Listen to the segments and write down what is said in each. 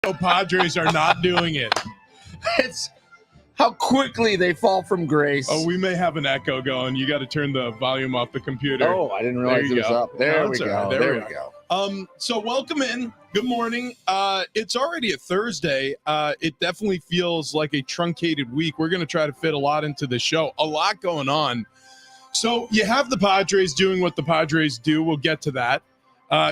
Padres are not doing it. It's how quickly they fall from grace. Oh, we may have an echo going. You got to turn the volume off the computer. Oh, I didn't realize it was up. There we go. There we go. So welcome in. Good morning. It's already a Thursday. It definitely feels like a truncated week. We're going to try to fit a lot into the show. A lot going on. So you have the Padres doing what the Padres do. We'll get to that.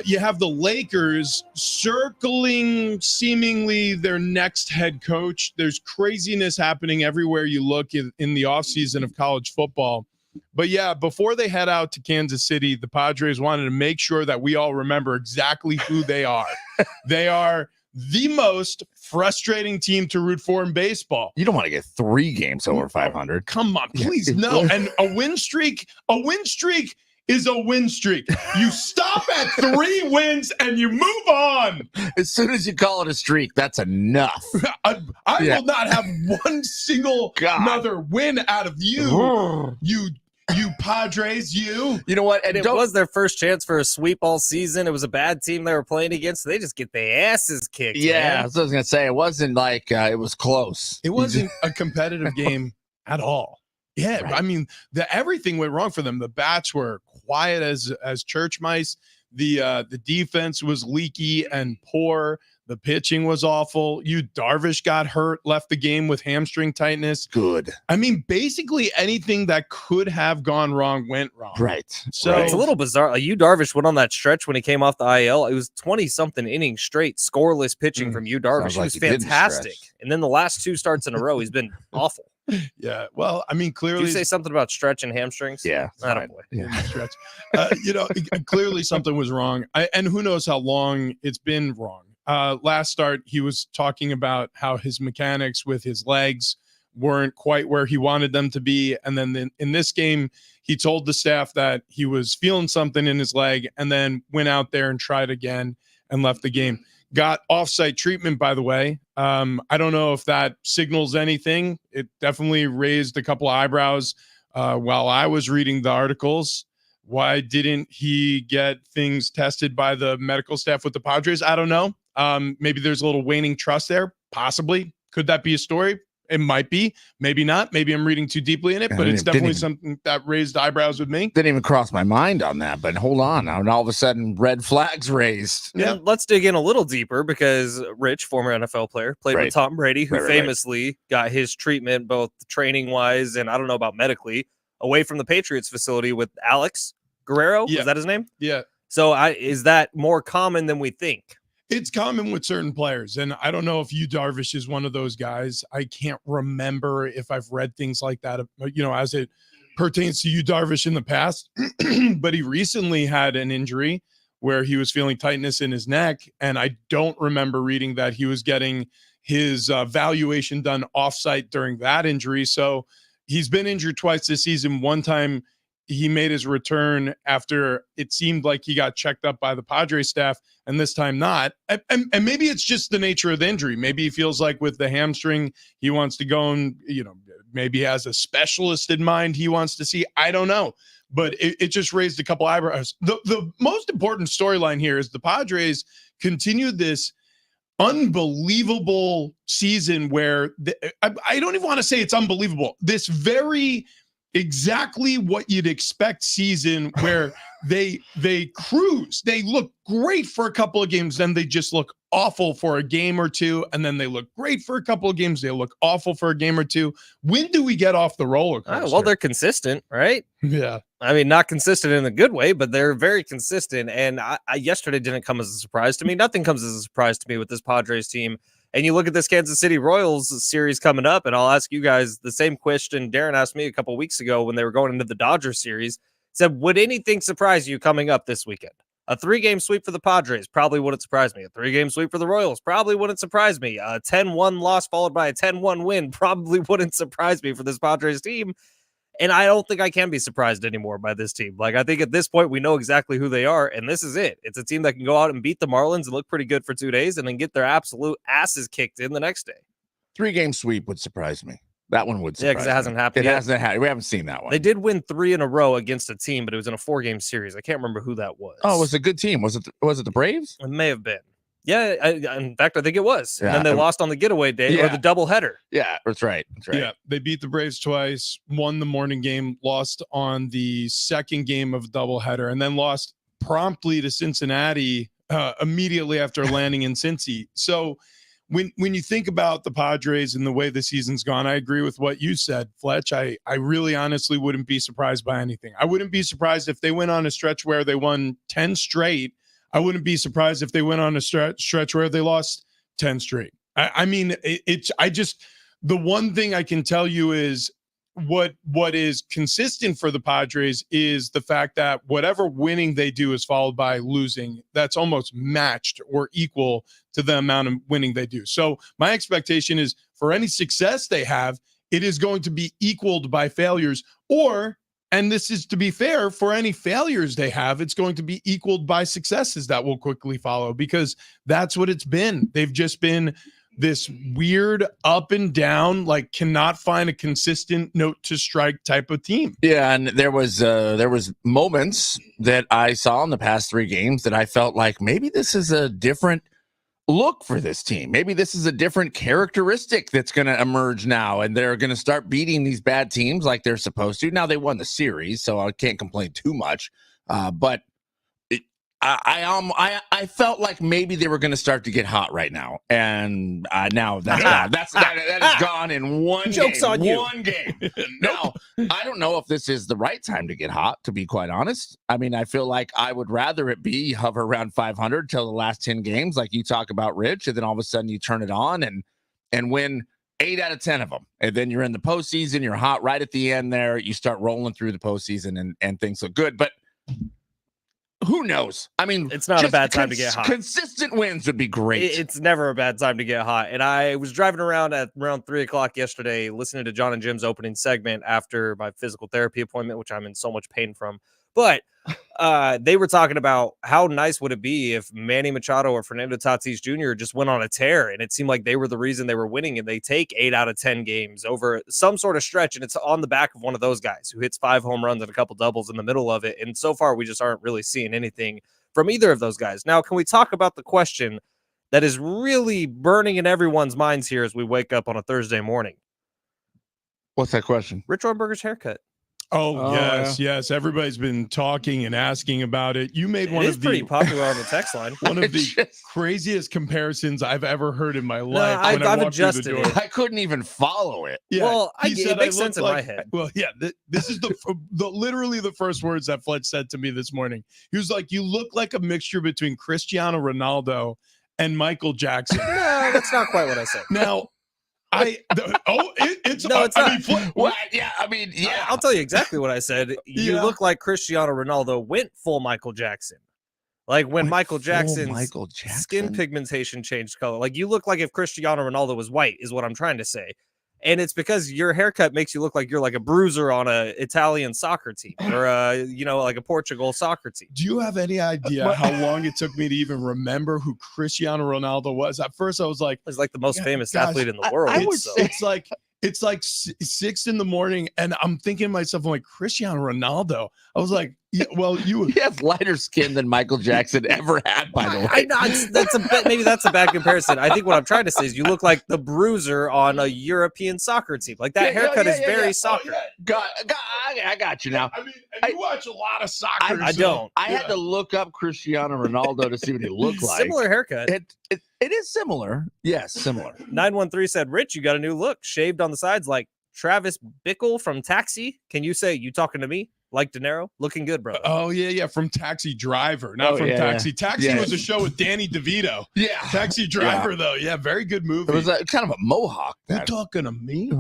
You have the Lakers circling seemingly their next head coach. There's craziness happening everywhere you look in the offseason of college football. But yeah, before they head out to Kansas City, the Padres wanted to make sure that we all remember exactly who they are. They are the most frustrating team to root for in baseball. You don't want to get 3 games over 500. Come on, please, no. And a win streak is a win streak. You stop at 3 wins and you move on. As soon as you call it a streak, that's enough. I will not have one single another win out of you. You Padres, you. You know what? And it was their first chance for a sweep all season. It was a bad team they were playing against. So they just get their asses kicked. Yeah, man. that's what I was going to say. It wasn't like it was close. It wasn't a competitive game at all. Yeah, right. I mean, everything went wrong for them. The bats were quiet as church mice. The defense was leaky and poor. The pitching was awful. Darvish got hurt, left the game with hamstring tightness. Good. I mean, basically anything that could have gone wrong went wrong. Right. So it's a little bizarre. Darvish went on that stretch when he came off the IL. It was 20-something innings straight, scoreless pitching from Darvish. He was fantastic. And then the last 2 starts in a row, he's been awful. Yeah, well, I mean, clearly. Did you say something about stretching hamstrings? Yeah. Boy. Yeah. Stretch. Clearly something was wrong. And who knows how long it's been wrong. Last start, he was talking about how his mechanics with his legs weren't quite where he wanted them to be. And then in this game, he told the staff that he was feeling something in his leg and then went out there and tried again and left the game. Got off-site treatment, by the way. I don't know if that signals anything. It definitely raised a couple of eyebrows while I was reading the articles. Why didn't he get things tested by the medical staff with the Padres? I don't know. Maybe there's a little waning trust there. Possibly. Could that be a story? It might be. Maybe not. Maybe I'm reading too deeply in it, but it's definitely something that raised eyebrows with me. Didn't even cross my mind on that, but hold on. Now, all of a sudden, red flags raised. Yeah. Let's dig in a little deeper because Rich, former NFL player, played with Tom Brady, who famously got his treatment, both training-wise and I don't know about medically, away from the Patriots facility with Alex Guerrero. Yeah. Is that his name? Yeah. So is that more common than we think? It's common with certain players, and I don't know if Darvish is one of those guys. I can't remember if I've read things like that, as it pertains to Darvish in the past, but he recently had an injury where he was feeling tightness in his neck, and I don't remember reading that he was getting his valuation done offsite during that injury. So he's been injured twice this season. One time he made his return after it seemed like he got checked up by the Padres staff, and this time not. And maybe it's just the nature of the injury. Maybe he feels like with the hamstring, he wants to go and, maybe he has a specialist in mind he wants to see. I don't know. But it just raised a couple eyebrows. The most important storyline here is the Padres continued this unbelievable season where I don't even want to say it's unbelievable. This very exactly what you'd expect season where they cruise. They look great for a couple of games, then they just look awful for a game or two, and then they look great for a couple of games, they look awful for a game or two. When do we get off the roller coaster? Well, they're consistent, right? Yeah. I mean, not consistent in a good way, but they're very consistent. And I yesterday didn't come as a surprise to me. Nothing comes as a surprise to me with this Padres team. And you look at this Kansas City Royals series coming up, and I'll ask you guys the same question Darren asked me a couple weeks ago when they were going into the Dodgers series. Said, would anything surprise you coming up this weekend? A 3-game sweep for the Padres probably wouldn't surprise me. A 3-game sweep for the Royals probably wouldn't surprise me. A 10-1 loss followed by a 10-1 win probably wouldn't surprise me for this Padres team. And I don't think I can be surprised anymore by this team. Like, I think at this point, we know exactly who they are, and this is it. It's a team that can go out and beat the Marlins and look pretty good for 2 days and then get their absolute asses kicked in the next day. 3-game sweep would surprise me. That one would surprise me. Yeah, because it hasn't happened yet. It hasn't happened. We haven't seen that one. They did win 3 in a row against a team, but it was in a 4-game series. I can't remember who that was. Oh, it was a good team. Was it the Braves? It may have been. Yeah, in fact, I think it was. And Yeah. then they lost on the getaway day or Yeah. the doubleheader. Yeah, that's right. Yeah, they beat the Braves twice, won the morning game, lost on the second game of doubleheader, and then lost promptly to Cincinnati immediately after landing in Cincy. So when you think about the Padres and the way the season's gone, I agree with what you said, Fletch. I really honestly wouldn't be surprised by anything. I wouldn't be surprised if they went on a stretch where they won 10 straight. I wouldn't be surprised if they went on a stretch where they lost 10 straight. I mean, the one thing I can tell you is what is consistent for the Padres is the fact that whatever winning they do is followed by losing. That's almost matched or equal to the amount of winning they do. So my expectation is for any success they have, it is going to be equaled by failures, and this is to be fair, for any failures they have, it's going to be equaled by successes that will quickly follow, because that's what it's been. They've just been this weird up and down, like cannot find a consistent note to strike type of team. Yeah, and there was moments that I saw in the past 3 games that I felt like maybe this is a different look for this team. Maybe this is a different characteristic that's going to emerge now, and they're going to start beating these bad teams like they're supposed to. Now they won the series, so I can't complain too much. But I felt like maybe they were going to start to get hot right now, and now that's gone. That is gone in one Joke's game. on you. One game. Now, I don't know if this is the right time to get hot, to be quite honest. I mean, I feel like I would rather it be hover around 500 till the last 10 games, like you talk about, Rich, and then all of a sudden you turn it on and win 8 out of 10 of them, and then you're in the postseason. You're hot right at the end there. You start rolling through the postseason, and things look good, but. Who knows? I mean, it's not a bad time to get hot. Consistent wins would be great. It's never a bad time to get hot. And I was driving around at around 3:00 yesterday, listening to John and Jim's opening segment after my physical therapy appointment, which I'm in so much pain from. But they were talking about how nice would it be if Manny Machado or Fernando Tatis Jr. just went on a tear, and it seemed like they were the reason they were winning, and they take 8 out of 10 games over some sort of stretch, and it's on the back of one of those guys who hits 5 home runs and a couple doubles in the middle of it. And so far, we just aren't really seeing anything from either of those guys. Now, can we talk about the question that is really burning in everyone's minds here as we wake up on a Thursday morning? What's that question? Rich Rohrnberger's haircut. Oh, yes. Everybody's been talking and asking about it. You made one of the pretty popular on the text line. One of the craziest comparisons I've ever heard in my life. I've adjusted it. I couldn't even follow it. Yeah, well, it makes sense in my head. Well, yeah, this is the literally the first words that Fletch said to me this morning. He was like, "You look like a mixture between Cristiano Ronaldo and Michael Jackson." No, that's not quite what I said. Now. It's no, it's not. I'll tell you exactly what I said. You look like Cristiano Ronaldo went full Michael Jackson. Like when Michael Jackson's skin pigmentation changed color. Like you look like if Cristiano Ronaldo was white, is what I'm trying to say. And it's because your haircut makes you look like you're like a bruiser on a Italian soccer team or like a Portugal soccer team. Do you have any idea how long it took me to even remember who Cristiano Ronaldo was? At first, I was like, he's like the most famous athlete in the world. It's like 6 a.m, and I'm thinking to myself, I'm like, Cristiano Ronaldo. I was like, yeah, well, he has lighter skin than Michael Jackson ever had, by the way. I know maybe that's a bad comparison. I think what I'm trying to say is you look like the bruiser on a European soccer team. Like that haircut is very soccer. I got you now. I mean, you watch a lot of soccer. I don't. I had to look up Cristiano Ronaldo to see what he looked like. Similar haircut. It is similar. Yes, similar. 913 said, Rich, you got a new look. Shaved on the sides like Travis Bickle from Taxi. Can you say you talking to me? Like De Niro? Looking good, bro. Oh, yeah. From Taxi Driver, not from Taxi. Yeah. Taxi was a show with Danny DeVito. Yeah. Taxi Driver, though. Yeah, very good movie. It was kind of a mohawk. You talking to me?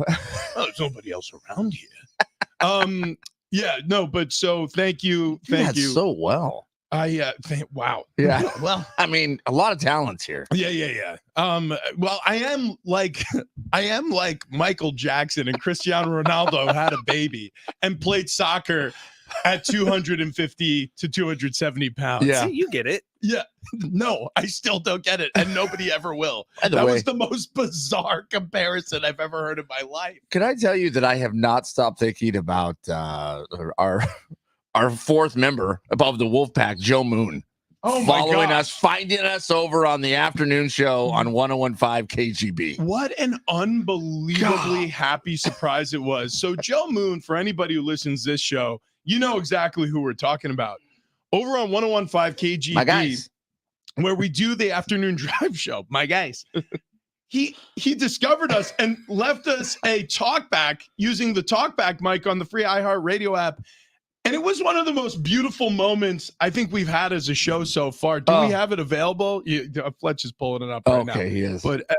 There's nobody else around here. But so thank you. Thank you. So well. Wow. Yeah. Well, I mean, a lot of talents here. Yeah. Well, I am like Michael Jackson and Cristiano Ronaldo had a baby and played soccer at 250 to 270 pounds. Yeah. See, you get it. Yeah. No, I still don't get it. And nobody ever will. That was the most bizarre comparison I've ever heard in my life. Can I tell you that I have not stopped thinking about our fourth member above the Wolfpack, Joe Moon. Oh my following gosh. us, finding us over on the afternoon show on 101.5 KGB. What an unbelievably happy surprise it was. So Joe Moon, for anybody who listens to this show, you know exactly who we're talking about. Over on 101.5 KGB, My guys. where we do the afternoon drive show, my guys. He discovered us and left us a talkback using the talkback mic on the free iHeartRadio app. And it was one of the most beautiful moments I think we've had as a show so far. Do we have it available? Fletch is pulling it up right now. Okay, he is. But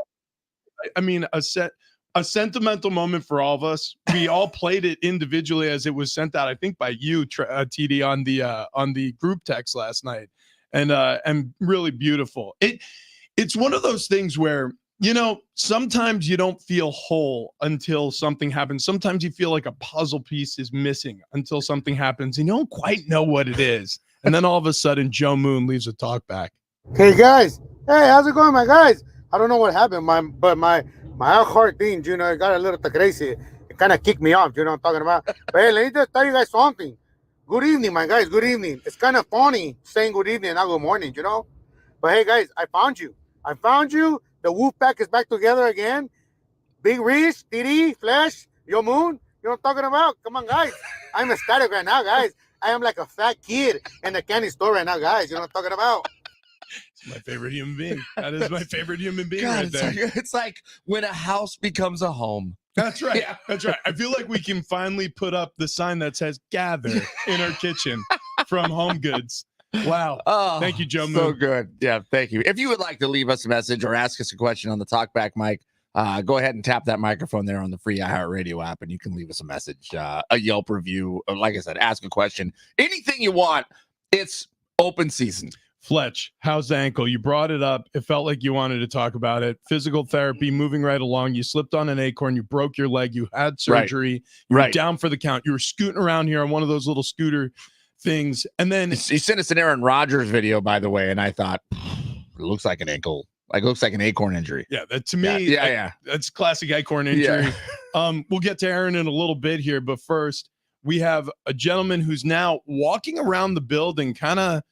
I mean, a sentimental moment for all of us. We all played it individually as it was sent out, I think, by you, TD, on the group text last night, and really beautiful. It's one of those things where, you know, sometimes you don't feel whole until something happens. Sometimes you feel like a puzzle piece is missing until something happens and you don't quite know what it is. And then all of a sudden, Joe Moon leaves a talk back. Hey guys, hey, how's it going, my guys? I don't know what happened, but my heart thing, you know, it got a little crazy. It kind of kicked me off, you know what I'm talking about? But hey, let me just tell you guys something. Good evening, my guys. Good evening. It's kind of funny saying good evening and not good morning, you know? But hey, guys, I found you. The Wolf Pack is back together again. Big Reese, TD, Flash, Yo Moon. You know what I'm talking about? Come on, guys. I'm ecstatic right now, guys. I am like a fat kid in the candy store right now, guys. You know what I'm talking about? It's my favorite human being. That is my favorite human being God, right there. it's like when a house becomes a home. That's right. Yeah. That's right. I feel like we can finally put up the sign that says "Gather" in our kitchen from Home Goods. Wow. Oh, Thank you, Joe Moon. So good. Yeah, thank you. If you would like to leave us a message or ask us a question on the talkback mic, go ahead and tap that microphone there on the free iHeartRadio app, and you can leave us a message, a Yelp review, or like I said, ask a question. Anything you want. It's open season. Fletch, how's the ankle? You brought it up. It felt like you wanted to talk about it. Physical therapy, moving right along. You slipped on an acorn. You broke your leg. You had surgery. You were down for the count. You were scooting around here on one of those little scooter things. And then he sent us an Aaron Rodgers video, by the way, and I thought, it looks like an ankle. Like, it looks like an acorn injury. Yeah, that to me, yeah. That's classic acorn injury. Yeah. We'll get to Aaron in a little bit here, but first, we have a gentleman who's now walking around the building, kind of,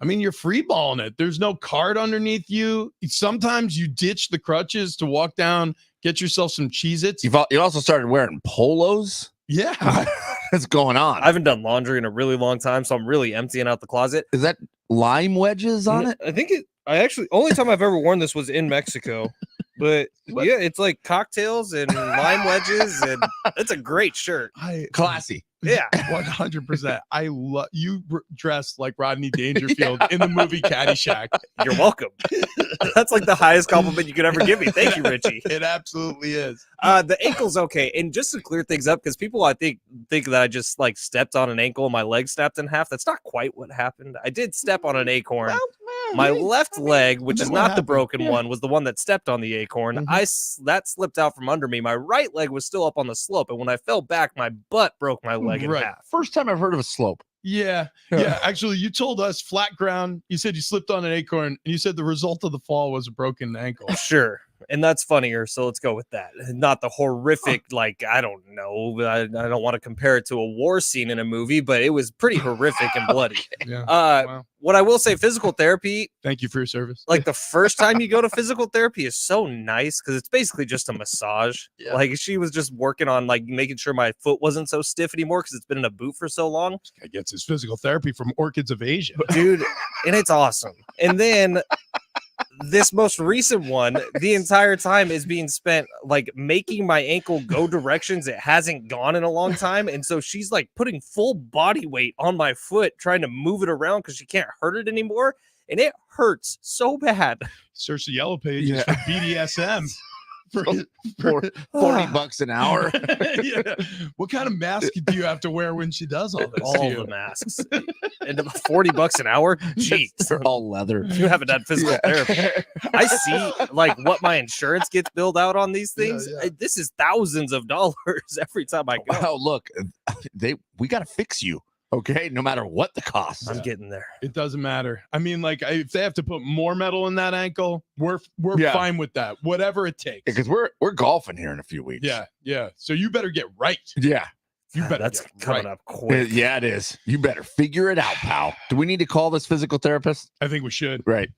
I mean, you're free balling it. There's no card underneath you. Sometimes you ditch the crutches to walk down, get yourself some Cheez-Its. You also started wearing polos? Yeah. What's going on? I haven't done laundry in a really long time, so I'm really emptying out the closet. Is that lime wedges on it? I think I actually, only time I've ever worn this was in Mexico. But yeah, it's like cocktails and lime wedges, and it's a great shirt. Classy. Yeah, 100%. I love you dressed like Rodney Dangerfield in the movie Caddyshack. You're welcome. That's like the highest compliment you could ever give me. Thank you, Richie. It absolutely is. The ankle's okay, and just to clear things up, because people I think that I just like stepped on an ankle and my leg snapped in half. That's not quite what happened. I did step on an acorn. My left leg, which is not the broken one, was the one that stepped on the acorn. Mm-hmm. That slipped out from under me. My right leg was still up on the slope, and when I fell back, my butt broke my leg in half. First time I've heard of a slope. Yeah. Actually, you told us flat ground. You said you slipped on an acorn, and you said the result of the fall was a broken ankle. Sure. And that's funnier, so let's go with that. Not the horrific, like, I don't know. I don't want to compare it to a war scene in a movie, but it was pretty horrific and bloody. Okay. Yeah. Wow. What I will say, physical therapy. Thank you for your service. Like, the first time you go to physical therapy is so nice because it's basically just a massage. Yeah. Like, she was just working on, like, making sure my foot wasn't so stiff anymore because it's been in a boot for so long. This guy gets his physical therapy from Orchids of Asia. Dude, and it's awesome. And then this most recent one, the entire time is being spent like making my ankle go directions it hasn't gone in a long time. And so she's like putting full body weight on my foot, trying to move it around because she can't hurt it anymore. And it hurts so bad. Search the yellow pages for BDSM. For $40 an hour. Yeah. What kind of mask do you have to wear when she does all this? All the masks. And $40 an hour? Jeez. They're all leather. You haven't done physical therapy. I see like what my insurance gets billed out on these things. Yeah. This is thousands of dollars every time I go. Oh, look, we got to fix you. Okay, no matter what the cost. I'm getting there. It doesn't matter. I mean, like, if they have to put more metal in that ankle, we're fine with that. Whatever it takes. Because we're golfing here in a few weeks. Yeah. So you better get right. Yeah. You better That's get coming right. up quick. Yeah, it is. You better figure it out, pal. Do we need to call this physical therapist? I think we should. Right.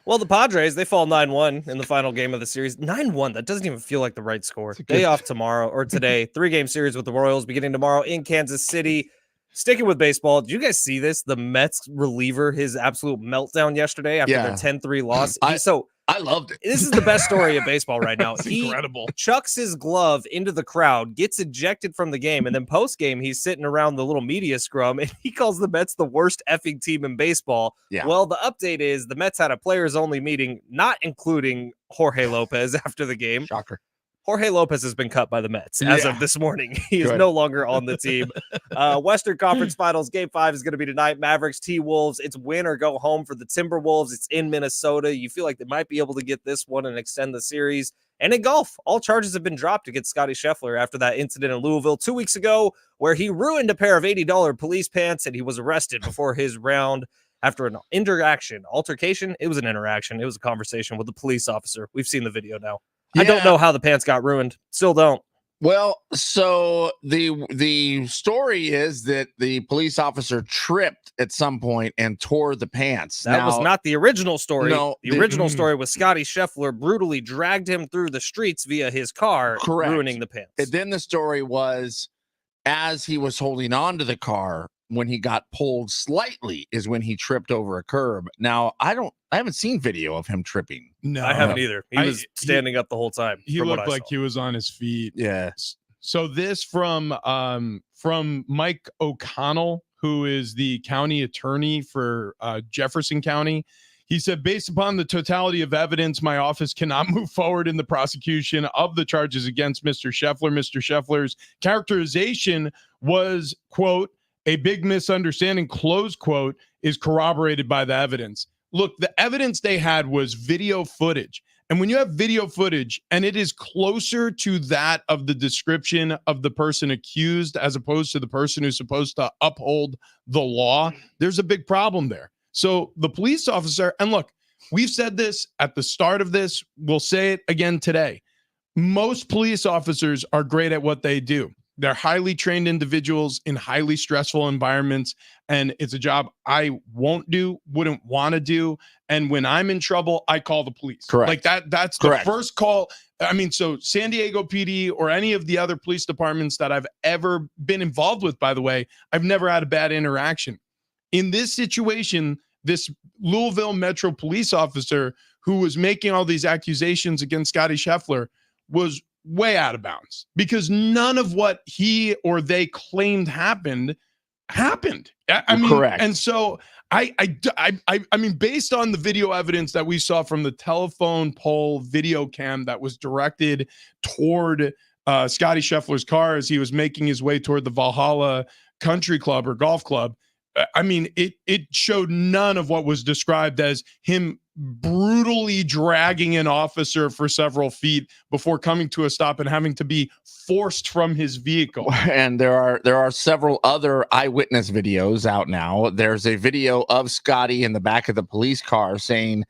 Well, the Padres, they fall 9-1 in the final game of the series. 9-1, that doesn't even feel like the right score. Day off tomorrow or today. 3-game series with the Royals beginning tomorrow in Kansas City. Sticking with baseball, did you guys see this? The Mets reliever, his absolute meltdown yesterday after their 10-3 loss. I loved it. This is the best story of baseball right now. It's He incredible. chucks his glove into the crowd, gets ejected from the game, and then post-game, he's sitting around the little media scrum, and he calls the Mets the worst effing team in baseball. Yeah. Well, the update is the Mets had a players-only meeting, not including Jorge Lopez after the game. Shocker. Jorge Lopez has been cut by the Mets as of this morning. He is no longer on the team. Western Conference Finals, Game 5 is going to be tonight. Mavericks, T-Wolves. It's win or go home for the Timberwolves. It's in Minnesota. You feel like they might be able to get this one and extend the series. And in golf, all charges have been dropped against Scotty Scheffler after that incident in Louisville 2 weeks ago where he ruined a pair of $80 police pants and he was arrested before his round after an altercation. It was an interaction. It was a conversation with a police officer. We've seen the video now. I don't know how the pants got ruined. Still don't. Well, so the story is that the police officer tripped at some point and tore the pants. That was not the original story. No, the original story was Scotty Scheffler brutally dragged him through the streets via his car, ruining the pants. And then the story was as he was holding on to the car, when he got pulled slightly is when he tripped over a curb. Now, I haven't seen video of him tripping. No, I haven't either. He was standing up the whole time. He looked like he was on his feet. Yeah. So this from Mike O'Connell, who is the county attorney for Jefferson County. He said, based upon the totality of evidence, my office cannot move forward in the prosecution of the charges against Mr. Scheffler. Mr. Scheffler's characterization was, quote, a big misunderstanding, close quote, is corroborated by the evidence. Look, the evidence they had was video footage. And when you have video footage and it is closer to that of the description of the person accused as opposed to the person who's supposed to uphold the law, there's a big problem there. So the police officer, and look, we've said this at the start of this, we'll say it again today. Most police officers are great at what they do. They're highly trained individuals in highly stressful environments, and it's a job I won't do, wouldn't want to do. And when I'm in trouble, I call the police. Correct. Like that's the first call. I mean, so San Diego PD or any of the other police departments that I've ever been involved with, by the way, I've never had a bad interaction. In this situation, this Louisville Metro police officer who was making all these accusations against Scotty Scheffler was way out of bounds because none of what he or they claimed happened. I mean, correct. And so I mean, based on the video evidence that we saw from the telephone pole video cam that was directed toward Scotty Scheffler's car as he was making his way toward the Valhalla Country Club or golf club, I mean, it showed none of what was described as him brutally dragging an officer for several feet before coming to a stop and having to be forced from his vehicle. And there are several other eyewitness videos out now. There's a video of Scotty in the back of the police car saying,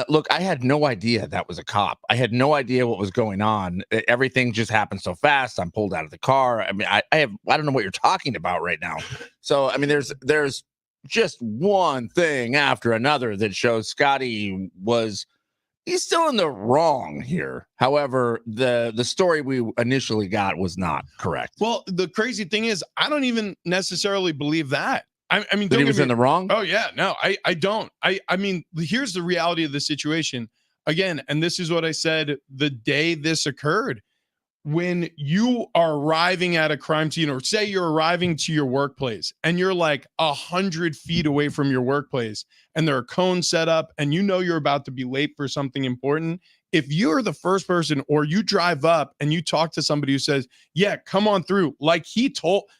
look, I had no idea that was a cop. I had no idea what was going on. Everything just happened so fast. I'm pulled out of the car. I mean, I don't know what you're talking about right now. So, I mean, there's just one thing after another that shows Scotty he's still in the wrong here. However, the story we initially got was not correct. Well, the crazy thing is, I don't even necessarily believe that. I mean, that he was in the wrong? Oh, yeah. No, I don't. I mean, here's the reality of the situation. Again, and this is what I said the day this occurred. When you are arriving at a crime scene, or say you're arriving to your workplace and you're like 100 feet away from your workplace and there are cones set up and you know you're about to be late for something important, if you're the first person or you drive up and you talk to somebody who says, yeah, come on through, like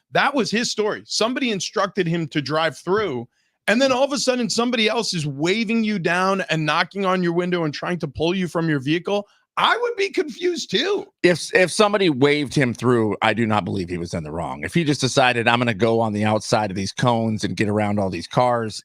that was his story. Somebody instructed him to drive through. And then all of a sudden somebody else is waving you down and knocking on your window and trying to pull you from your vehicle. I would be confused too. If somebody waved him through, I do not believe he was in the wrong. If he just decided I'm going to go on the outside of these cones and get around all these cars,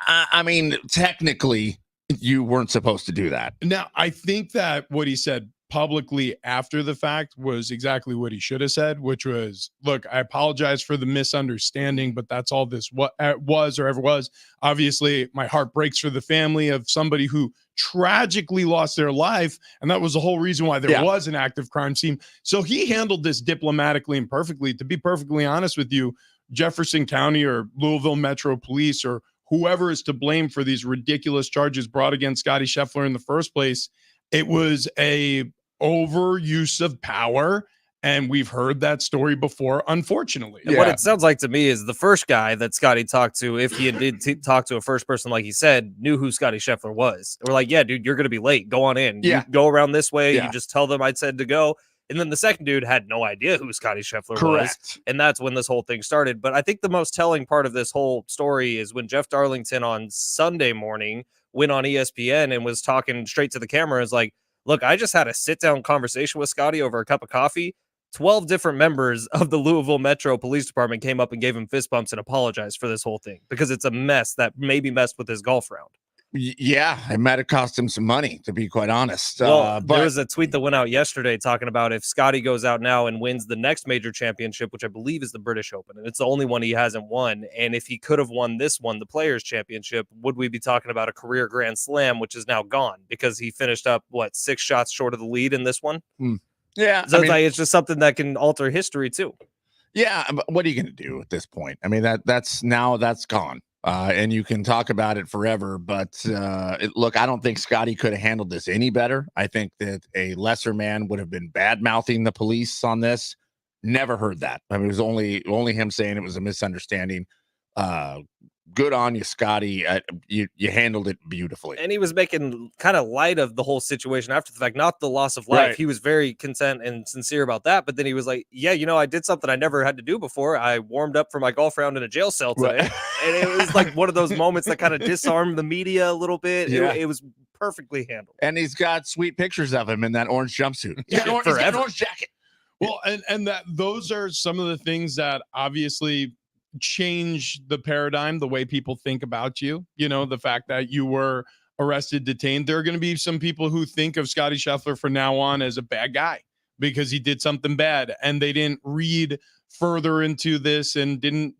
I mean, technically, you weren't supposed to do that. Now, I think that what he said publicly after the fact was exactly what he should have said, which was, look, I apologize for the misunderstanding, but that's all this was or ever was. Obviously, my heart breaks for the family of somebody who tragically lost their life. And that was the whole reason why there was an active crime scene. So he handled this diplomatically and perfectly. To be perfectly honest with you, Jefferson County or Louisville Metro Police or whoever is to blame for these ridiculous charges brought against Scotty Scheffler in the first place, it was a overuse of power, and we've heard that story before, unfortunately. And what it sounds like to me is the first guy that Scotty talked to, if he did talk to a first person like he said, knew who Scotty Scheffler was. We're like, yeah, dude, you're going to be late. Go on in. You go around this way. You just tell them I said to go. And then the second dude had no idea who Scotty Scheffler was. And that's when this whole thing started. But I think the most telling part of this whole story is when Jeff Darlington on Sunday morning went on ESPN and was talking straight to the camera. Is like, look, I just had a sit-down conversation with Scotty over a cup of coffee. 12 different members of the Louisville Metro Police Department came up and gave him fist bumps and apologized for this whole thing because it's a mess that maybe messed with his golf round. Yeah, it might have cost him some money, to be quite honest. Well, there was a tweet that went out yesterday talking about if Scotty goes out now and wins the next major championship, which I believe is the British Open, and it's the only one he hasn't won. And if he could have won this one, the Players Championship, would we be talking about a career Grand Slam, which is now gone because he finished up, 6 shots short of the lead in this one? Yeah. So it's just something that can alter history too. Yeah. But what are you going to do at this point? I mean, that's gone. And you can talk about it forever, but look, I don't think Scotty could have handled this any better. I think that a lesser man would have been bad-mouthing the police on this. Never heard that. I mean, it was only him saying it was a misunderstanding. Good on you, Scotty. You handled it beautifully. And he was making kind of light of the whole situation after the fact, not the loss of life. Right. He was very content and sincere about that. But then he was like, yeah, I did something I never had to do before. I warmed up for my golf round in a jail cell today. Right. And it was like one of those moments that kind of disarmed the media a little bit. Yeah. It was perfectly handled. And he's got sweet pictures of him in that orange jumpsuit. He's got an orange jacket. Well, and those are some of the things that obviously change the paradigm, the way people think about you. The fact that you were arrested, detained. There are going to be some people who think of Scotty Scheffler from now on as a bad guy because he did something bad, and they didn't read further into this and didn't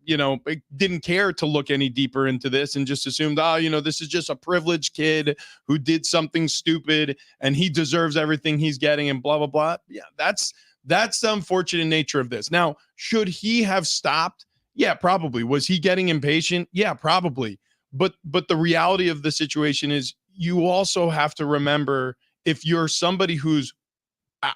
care to look any deeper into this and just assumed, this is just a privileged kid who did something stupid and he deserves everything he's getting and blah, blah, blah. Yeah, that's the unfortunate nature of this. Now, should he have stopped? Yeah, probably. Was he getting impatient? Yeah, probably. But the reality of the situation is you also have to remember, if you're somebody who's,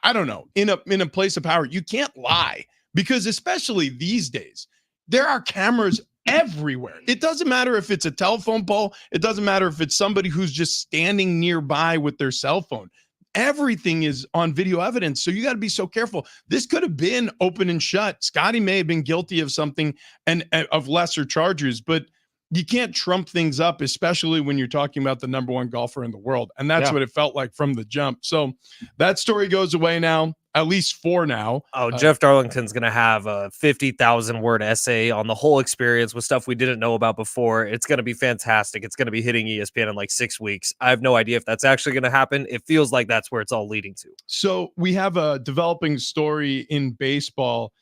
I don't know, in a place of power, you can't lie, because especially these days, there are cameras everywhere. It doesn't matter if it's a telephone pole. It doesn't matter if it's somebody who's just standing nearby with their cell phone. Everything is on video evidence. So you got to be so careful. This could have been open and shut. Scotty may have been guilty of something and of lesser charges, but you can't trump things up, especially when you're talking about the number one golfer in the world. And that's what it felt like from the jump. So that story goes away now, at least for now. Oh, Jeff Darlington's going to have a 50,000 word essay on the whole experience with stuff we didn't know about before. It's going to be fantastic. It's going to be hitting ESPN in 6 weeks. I have no idea if that's actually going to happen. It feels like that's where it's all leading to. So we have a developing story in baseball.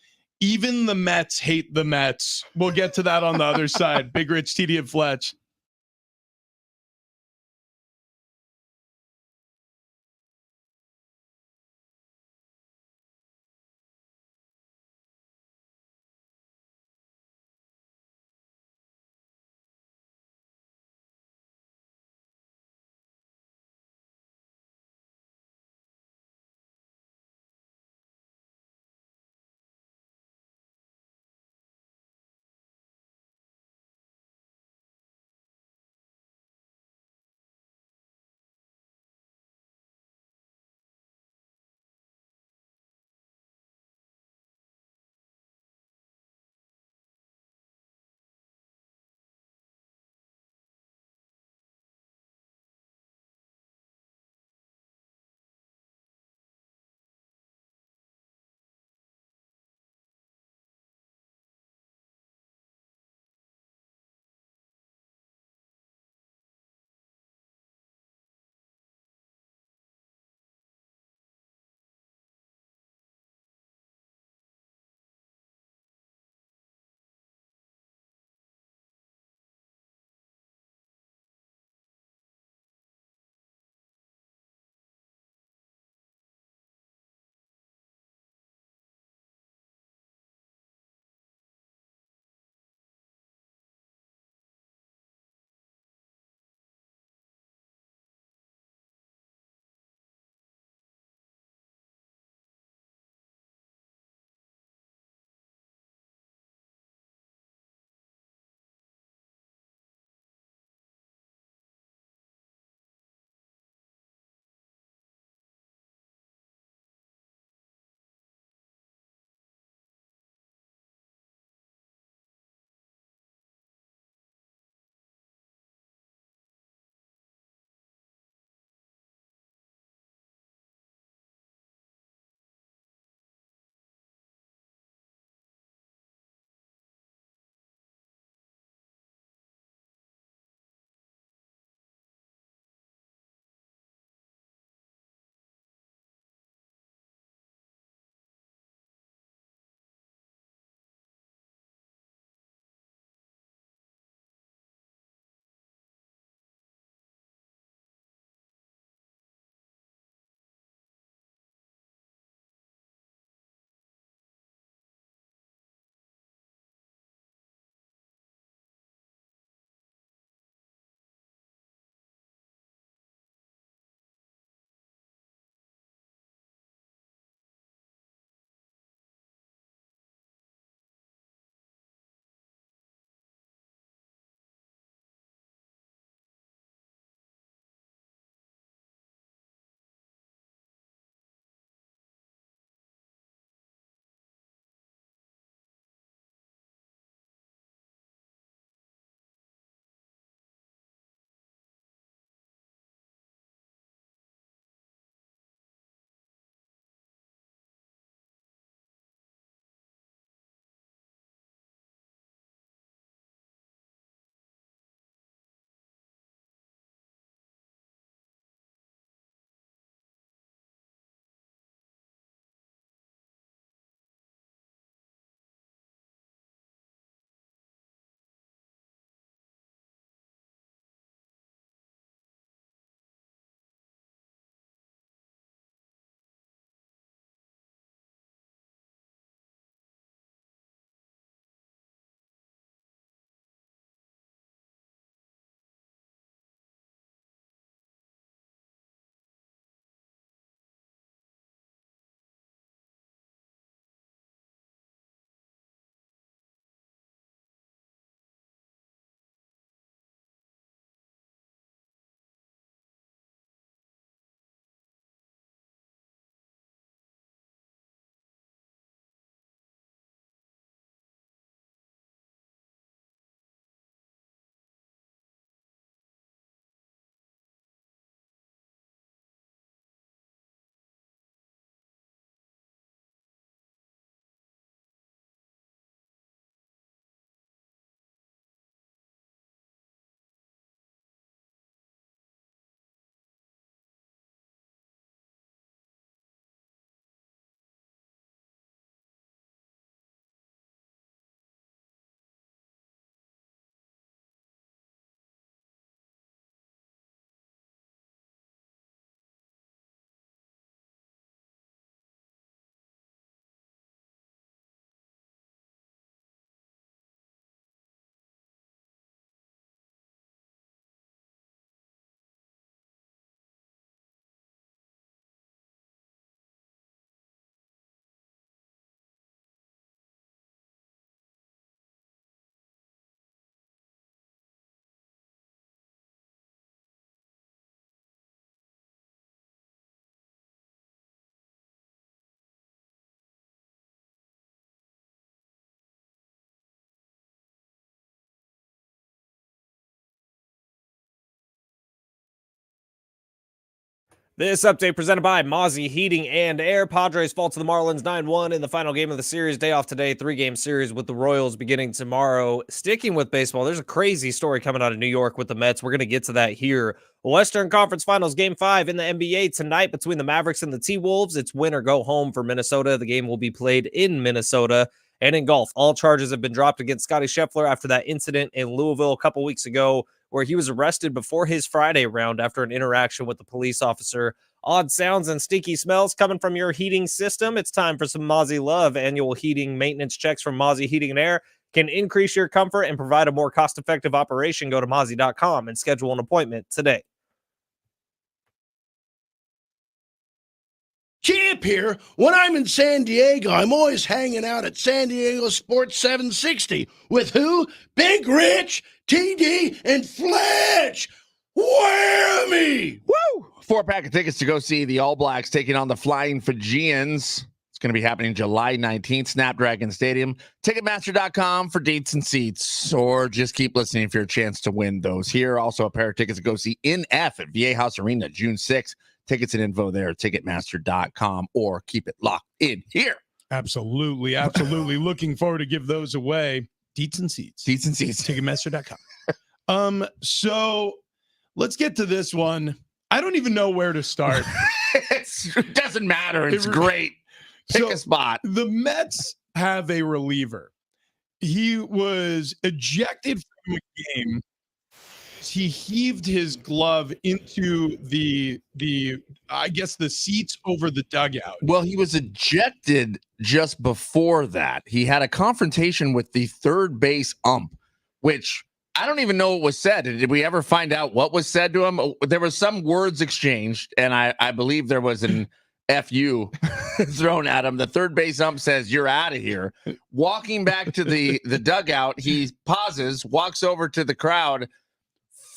Even the Mets hate the Mets. We'll get to that on the other side. Big Rich, TD, and Fletch. This update presented by Mozzie Heating and Air. Padres fall to the Marlins 9-1 in the final game of the series. Day off today, 3-game series with the Royals beginning tomorrow. Sticking with baseball, there's a crazy story coming out of New York with the Mets. We're going to get to that here. Western Conference Finals Game 5 in the NBA tonight between the Mavericks and the T-Wolves. It's win or go home for Minnesota. The game will be played in Minnesota. And in golf, all charges have been dropped against Scottie Scheffler after that incident in Louisville a couple weeks ago, where he was arrested before his Friday round after an interaction with the police officer. Odd sounds and stinky smells coming from your heating system. It's time for some Mozzie Love. Annual heating maintenance checks from Mozzie Heating and Air can increase your comfort and provide a more cost-effective operation. Go to Mozzie.com and schedule an appointment today. Champ here. When I'm in San Diego, I'm always hanging out at San Diego Sports 760. With who? Big Rich, TD, and Fletch. Whammy! Woo! 4-pack of tickets to go see the All Blacks taking on the Flying Fijians. It's going to be happening July 19th, Snapdragon Stadium. Ticketmaster.com for dates and seats, or just keep listening for your chance to win those here. Also, a pair of tickets to go see NF at Viejas Arena June 6th. Tickets and info there at Ticketmaster.com, or keep it locked in here. Absolutely. Looking forward to give those away. Deets and seats. Ticketmaster.com. So let's get to this one. I don't even know where to start. It doesn't matter. It's great. Pick a spot. The Mets have a reliever. He was ejected from a game. He heaved his glove into the seats over the dugout. Well, he was ejected just before that. He had a confrontation with the third base ump, which I don't even know what was said. Did we ever find out what was said to him? There was some words exchanged, and I believe there was an FU thrown at him. The third base ump says, "You're out of here." Walking back to the dugout, he pauses, walks over to the crowd,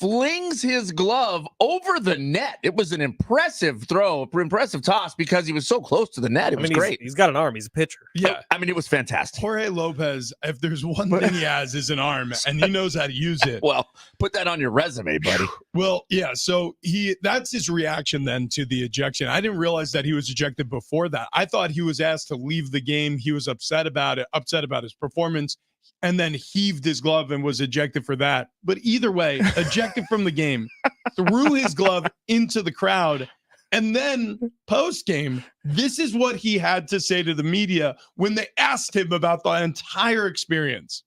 flings his glove over the net. It was an impressive throw, impressive toss, because he was so close to the net. It was great. He's got an arm. He's a pitcher. Yeah. I mean, it was fantastic. Jorge Lopez, if there's one thing he has, is an arm, and he knows how to use it. Well, put that on your resume, buddy. Well, yeah. So that's his reaction then to the ejection. I didn't realize that he was ejected before that. I thought he was asked to leave the game. He was upset about it, upset about his performance, and then heaved his glove and was ejected for that. But either way, ejected from the game, threw his glove into the crowd. And then post-game, this is what he had to say to the media when they asked him about the entire experience.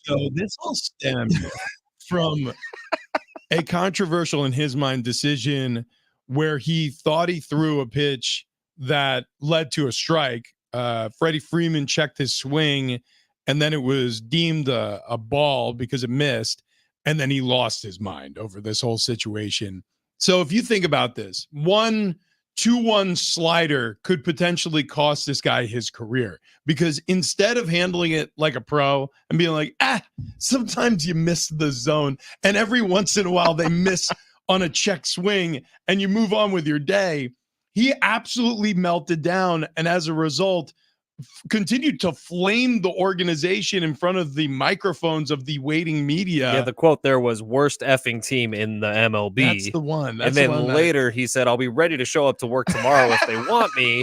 So this all stemmed from a controversial, in his mind, decision where he thought he threw a pitch that led to a strike. Freddie Freeman checked his swing, and then it was deemed a ball because it missed, and then he lost his mind over this whole situation. So if you think about this, 2-1 slider could potentially cost this guy his career, because instead of handling it like a pro and being like, sometimes you miss the zone, and every once in a while they miss on a check swing and you move on with your day, he absolutely melted down, and as a result continued to flame the organization in front of the microphones of the waiting media. Yeah, the quote there was "worst effing team in the MLB." That's the one. And then later he said, "I'll be ready to show up to work tomorrow if they want me."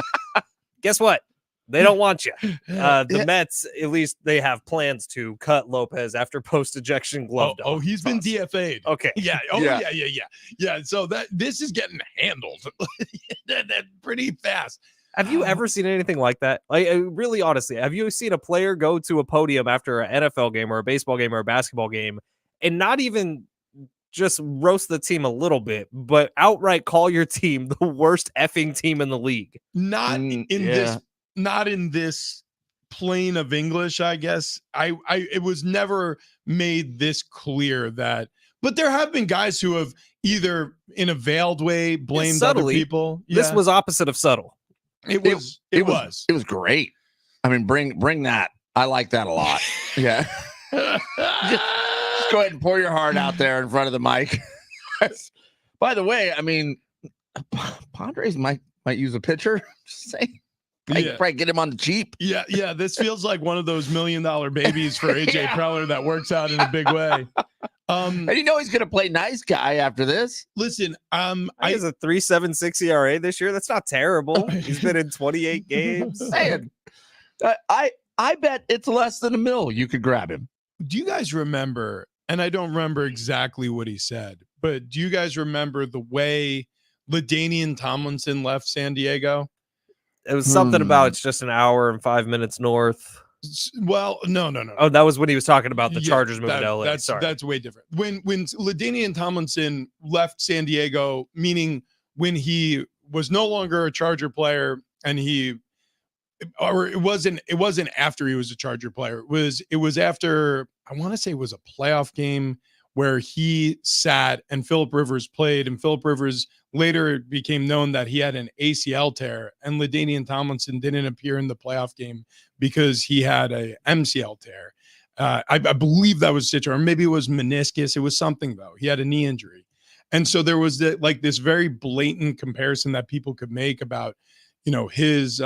Guess what? They don't want you. The Mets, at least they have plans to cut Lopez after post-ejection glove. He's been DFA'd. Okay. Yeah. Yeah. So this is getting handled that pretty fast. Have you ever seen anything like that? Like, really, honestly, have you seen a player go to a podium after an NFL game or a baseball game or a basketball game and not even just roast the team a little bit, but outright call your team the worst effing team in the league? Not in this in this plane of English, I guess. It was never made this clear that, but there have been guys who have either in a veiled way blamed other subtly, people. This was opposite of subtle. It was great. I mean, bring that. I like that a lot. Yeah. just go ahead and pour your heart out there in front of the mic. By the way, I mean, Padres might use a pitcher. Just saying. Probably get him on the cheap. Yeah. This feels like one of those $1 million babies for AJ Preller that works out in a big way. And you know he's going to play nice guy after this. Listen, he has a 3.76 ERA this year. That's not terrible. He's been in 28 games. Man, I bet it's less than $1 million. You could grab him. Do you guys remember? And I don't remember exactly what he said, but do you guys remember the way LaDainian Tomlinson left San Diego? It was something about it's just an hour and 5 minutes north. Well, no. Oh, that was when he was talking about the Chargers moving to LA. That's way different. When LaDainian Tomlinson left San Diego, meaning when he was no longer a Charger player, and it wasn't after he was a Charger player. It was after, I want to say it was a playoff game where he sat and Phillip Rivers played, and Phillip Rivers later it became known that he had an ACL tear, and LaDainian Tomlinson didn't appear in the playoff game because he had a MCL tear. I believe that was Stitcher, or maybe it was meniscus. It was something though. He had a knee injury. And so there was this very blatant comparison that people could make about, his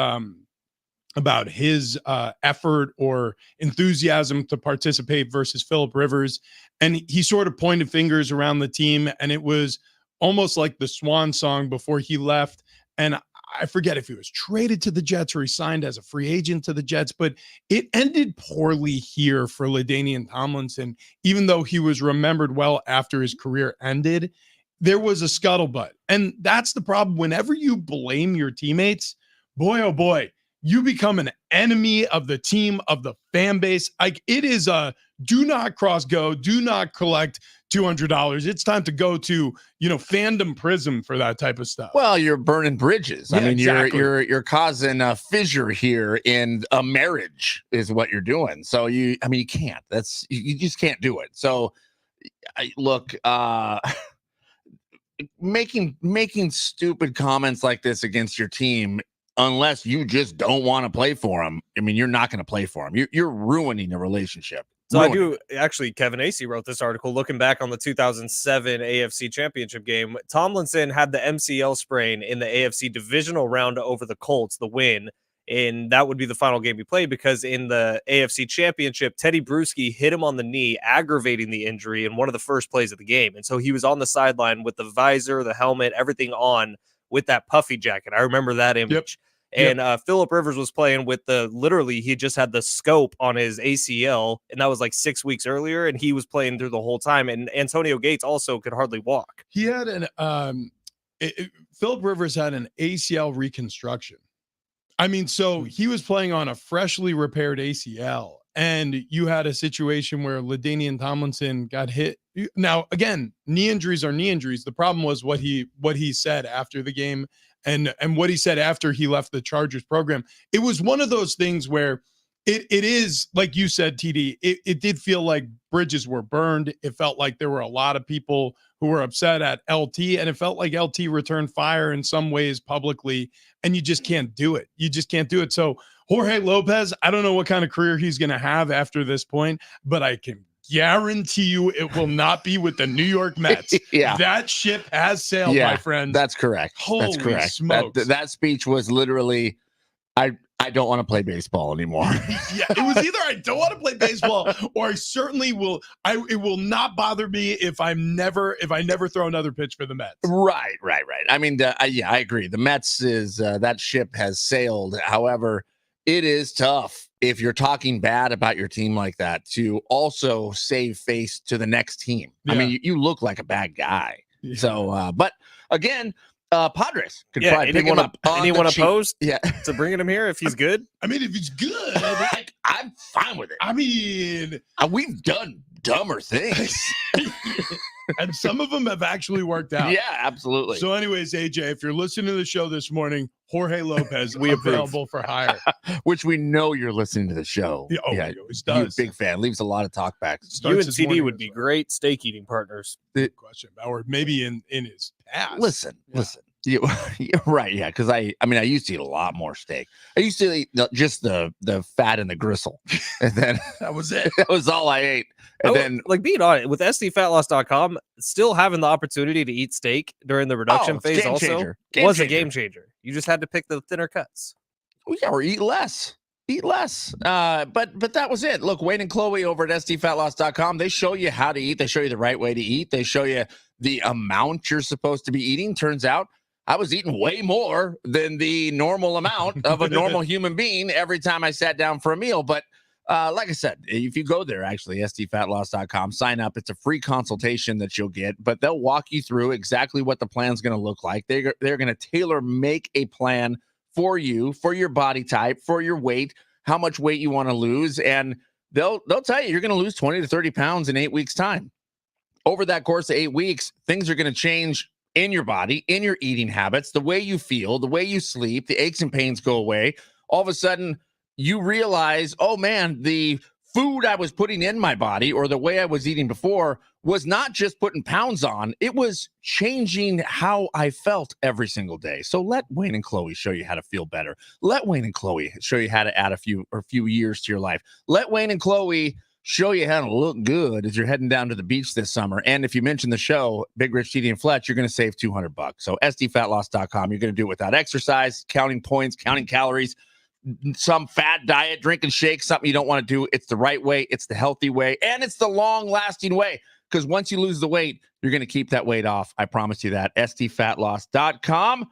effort or enthusiasm to participate versus Phillip Rivers. And he sort of pointed fingers around the team, and it was almost like the swan song before he left. And I forget if he was traded to the Jets or he signed as a free agent to the Jets, but it ended poorly here for LaDainian Tomlinson. Even though he was remembered well after his career ended, there was a scuttlebutt. And that's the problem. Whenever you blame your teammates, boy, oh boy, you become an enemy of the team, of the fan base. Like, it is a do not cross go, do not collect $200. It's time to go to, fandom prison for that type of stuff. Well, you're burning bridges. Yeah, I mean, exactly. you're causing a fissure here in a marriage is what you're doing. So you can't. You just can't do it. So look, making stupid comments like this against your team, unless you just don't want to play for them, I mean, you're not going to play for them. You're ruining a relationship. So I do actually, Kevin Acey wrote this article looking back on the 2007 AFC Championship game. Tomlinson had the MCL sprain in the AFC divisional round over the Colts, the win. And that would be the final game he played, because in the AFC Championship, Teddy Bruschi hit him on the knee, aggravating the injury in one of the first plays of the game. And so he was on the sideline with the visor, the helmet, everything on, with that puffy jacket. I remember that image. Yep. And Phillip Rivers was playing with he just had the scope on his ACL, and that was like 6 weeks earlier, and he was playing through the whole time. And Antonio Gates also could hardly walk. He had Phillip Rivers had an ACL reconstruction. I mean, so he was playing on a freshly repaired ACL, and you had a situation where LaDainian Tomlinson got hit. Now, again, knee injuries are knee injuries. The problem was what he said after the game, and what he said after he left the Chargers program. It was one of those things where it is, like you said, TD, it did feel like bridges were burned. It felt like there were a lot of people who were upset at LT, and it felt like LT returned fire in some ways publicly, and you just can't do it. You just can't do it. So Jorge Lopez, I don't know what kind of career he's going to have after this point, but I can guarantee you it will not be with the New York Mets. Yeah. That ship has sailed, my friends. That's correct. Holy that's correct. smokes. That speech was literally, I don't want to play baseball anymore. Yeah, it was either I don't want to play baseball, or I certainly will. It will not bother me if I never throw another pitch for the Mets. Right. I mean, I agree. The Mets is that ship has sailed. However, it is tough if you're talking bad about your team like that to also save face to the next team. Yeah. I mean, you look like a bad guy. Yeah. So, but again, Padres could probably pick him up. Anyone opposed? Yeah. To bringing him here if he's good? I mean, if he's good, I'm fine with it. I mean, we've done dumber things. And some of them have actually worked out. Yeah, absolutely. So, anyways, AJ, if you're listening to the show this morning, Jorge Lopez, We approve. available for hire. Which we know you're listening to the show. Yeah, oh, yeah, he always you does. big fan. Leaves a lot of talkbacks. You Starts and his TD morning would as be well. great steak eating partners. Good question. Or maybe in his past. Listen. You're right, yeah. Because I used to eat a lot more steak. I used to eat just the fat and the gristle, and then That was it. that was all I ate. And then like being on it with sdfatloss.com, still having the opportunity to eat steak during the reduction it's phase game also changer. was a game changer. You just had to pick the thinner cuts. Yeah, or eat less. But that was it. Look, Wayne and Chloe over at sdfatloss.com, they show you how to eat. They show you the right way to eat. They show you the amount you're supposed to be eating. Turns out I was eating way more than the normal amount of a normal human being every time I sat down for a meal. But like I said, if you go there, actually, sdfatloss.com, sign up. It's a free consultation that you'll get, but they'll walk you through exactly what the plan's going to look like. They're going to tailor make a plan for you, for your body type, for your weight, how much weight you want to lose. And they'll tell you you're going to lose 20 to 30 pounds in 8 weeks' time. Over that course of 8 weeks, things are going to change in your body, in your eating habits, the way you feel, the way you sleep, the aches and pains go away. All of a sudden, you realize, oh man, the food I was putting in my body or the way I was eating before was not just putting pounds on, it was changing how I felt every single day. So let Wayne and Chloe show you how to feel better. Let Wayne and Chloe show you how to add a few years to your life. Let Wayne and Chloe show you how to look good as you're heading down to the beach this summer. And if you mention the show, Big Rich, TD, and Fletch, you're going to save $200. So sdfatloss.com, you're going to do it without exercise, counting points, counting calories, some fad diet, drinking shakes, something you don't want to do. It's the right way. It's the healthy way. And it's the long-lasting way. Because once you lose the weight, you're going to keep that weight off. I promise you that. sdfatloss.com.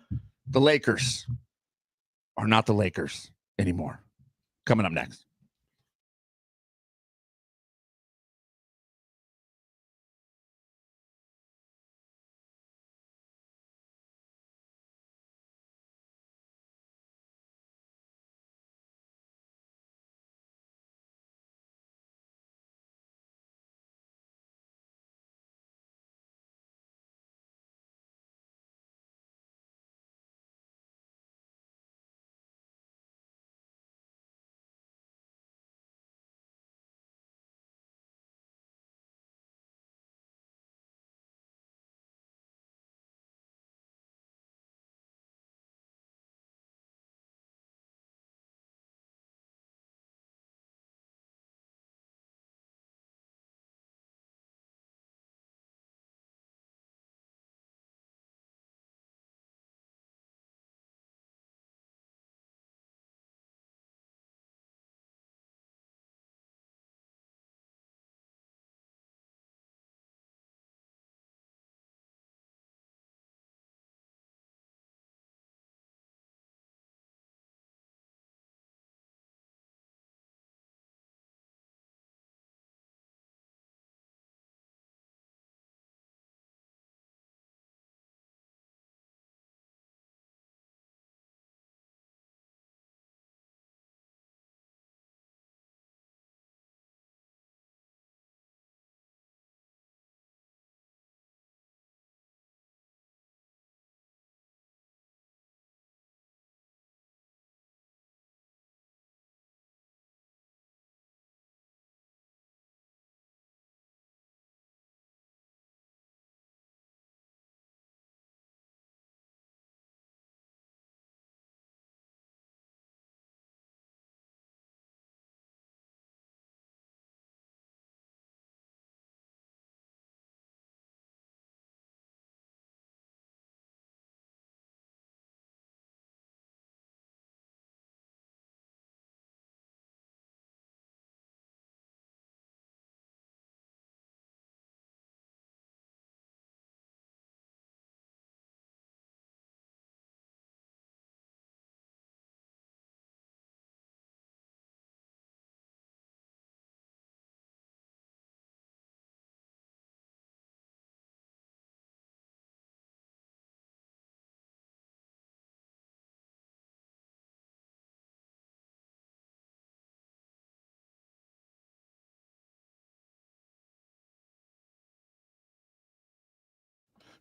The Lakers are not the Lakers anymore. Coming up next.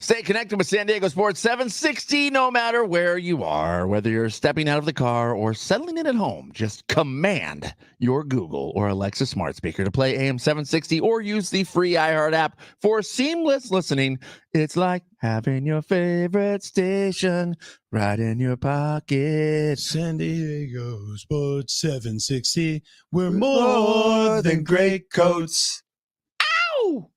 Stay connected with San Diego Sports 760 no matter where you are, whether you're stepping out of the car or settling in at home. Just command your Google or Alexa smart speaker to play AM 760 or use the free iHeart app for seamless listening. It's like having your favorite station right in your pocket. San Diego Sports 760. We're more than great coats. Ow!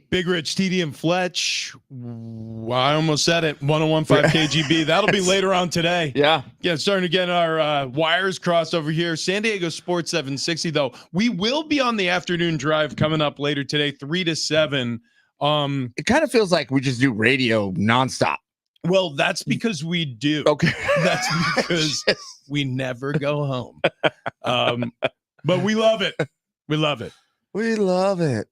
Big Rich, TD, and Fletch. I almost said it. 1015 KGB. That'll be later on today. Yeah. Yeah, starting to get our wires crossed over here. San Diego Sports 760, though. We will be on the afternoon drive coming up later today, 3 to 7. It kind of feels like we just do radio nonstop. Well, that's because we do. Okay. That's because we never go home. But we love it. We love it. We love it.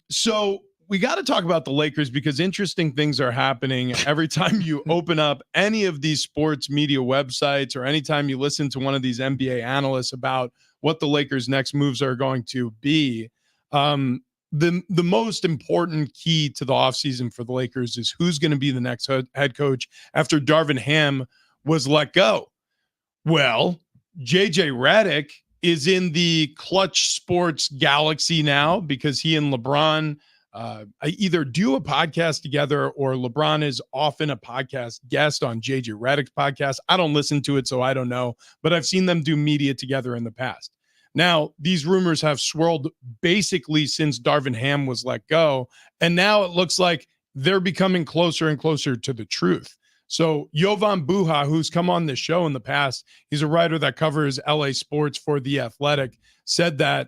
So we got to talk about the Lakers because interesting things are happening every time you open up any of these sports media websites or anytime you listen to one of these NBA analysts about what the Lakers' next moves are going to be. The most important key to the offseason for the Lakers is who's going to be the next head coach after Darvin Ham was let go. Well, JJ Redick is in the Clutch Sports galaxy now because he and LeBron either do a podcast together or LeBron is often a podcast guest on JJ Redick's podcast. I don't listen to it, so I don't know, but I've seen them do media together in the past. Now, these rumors have swirled basically since Darvin Ham was let go, and now it looks like they're becoming closer and closer to the truth. So Jovan Buha, who's come on this show in the past, he's a writer that covers LA sports for The Athletic, said that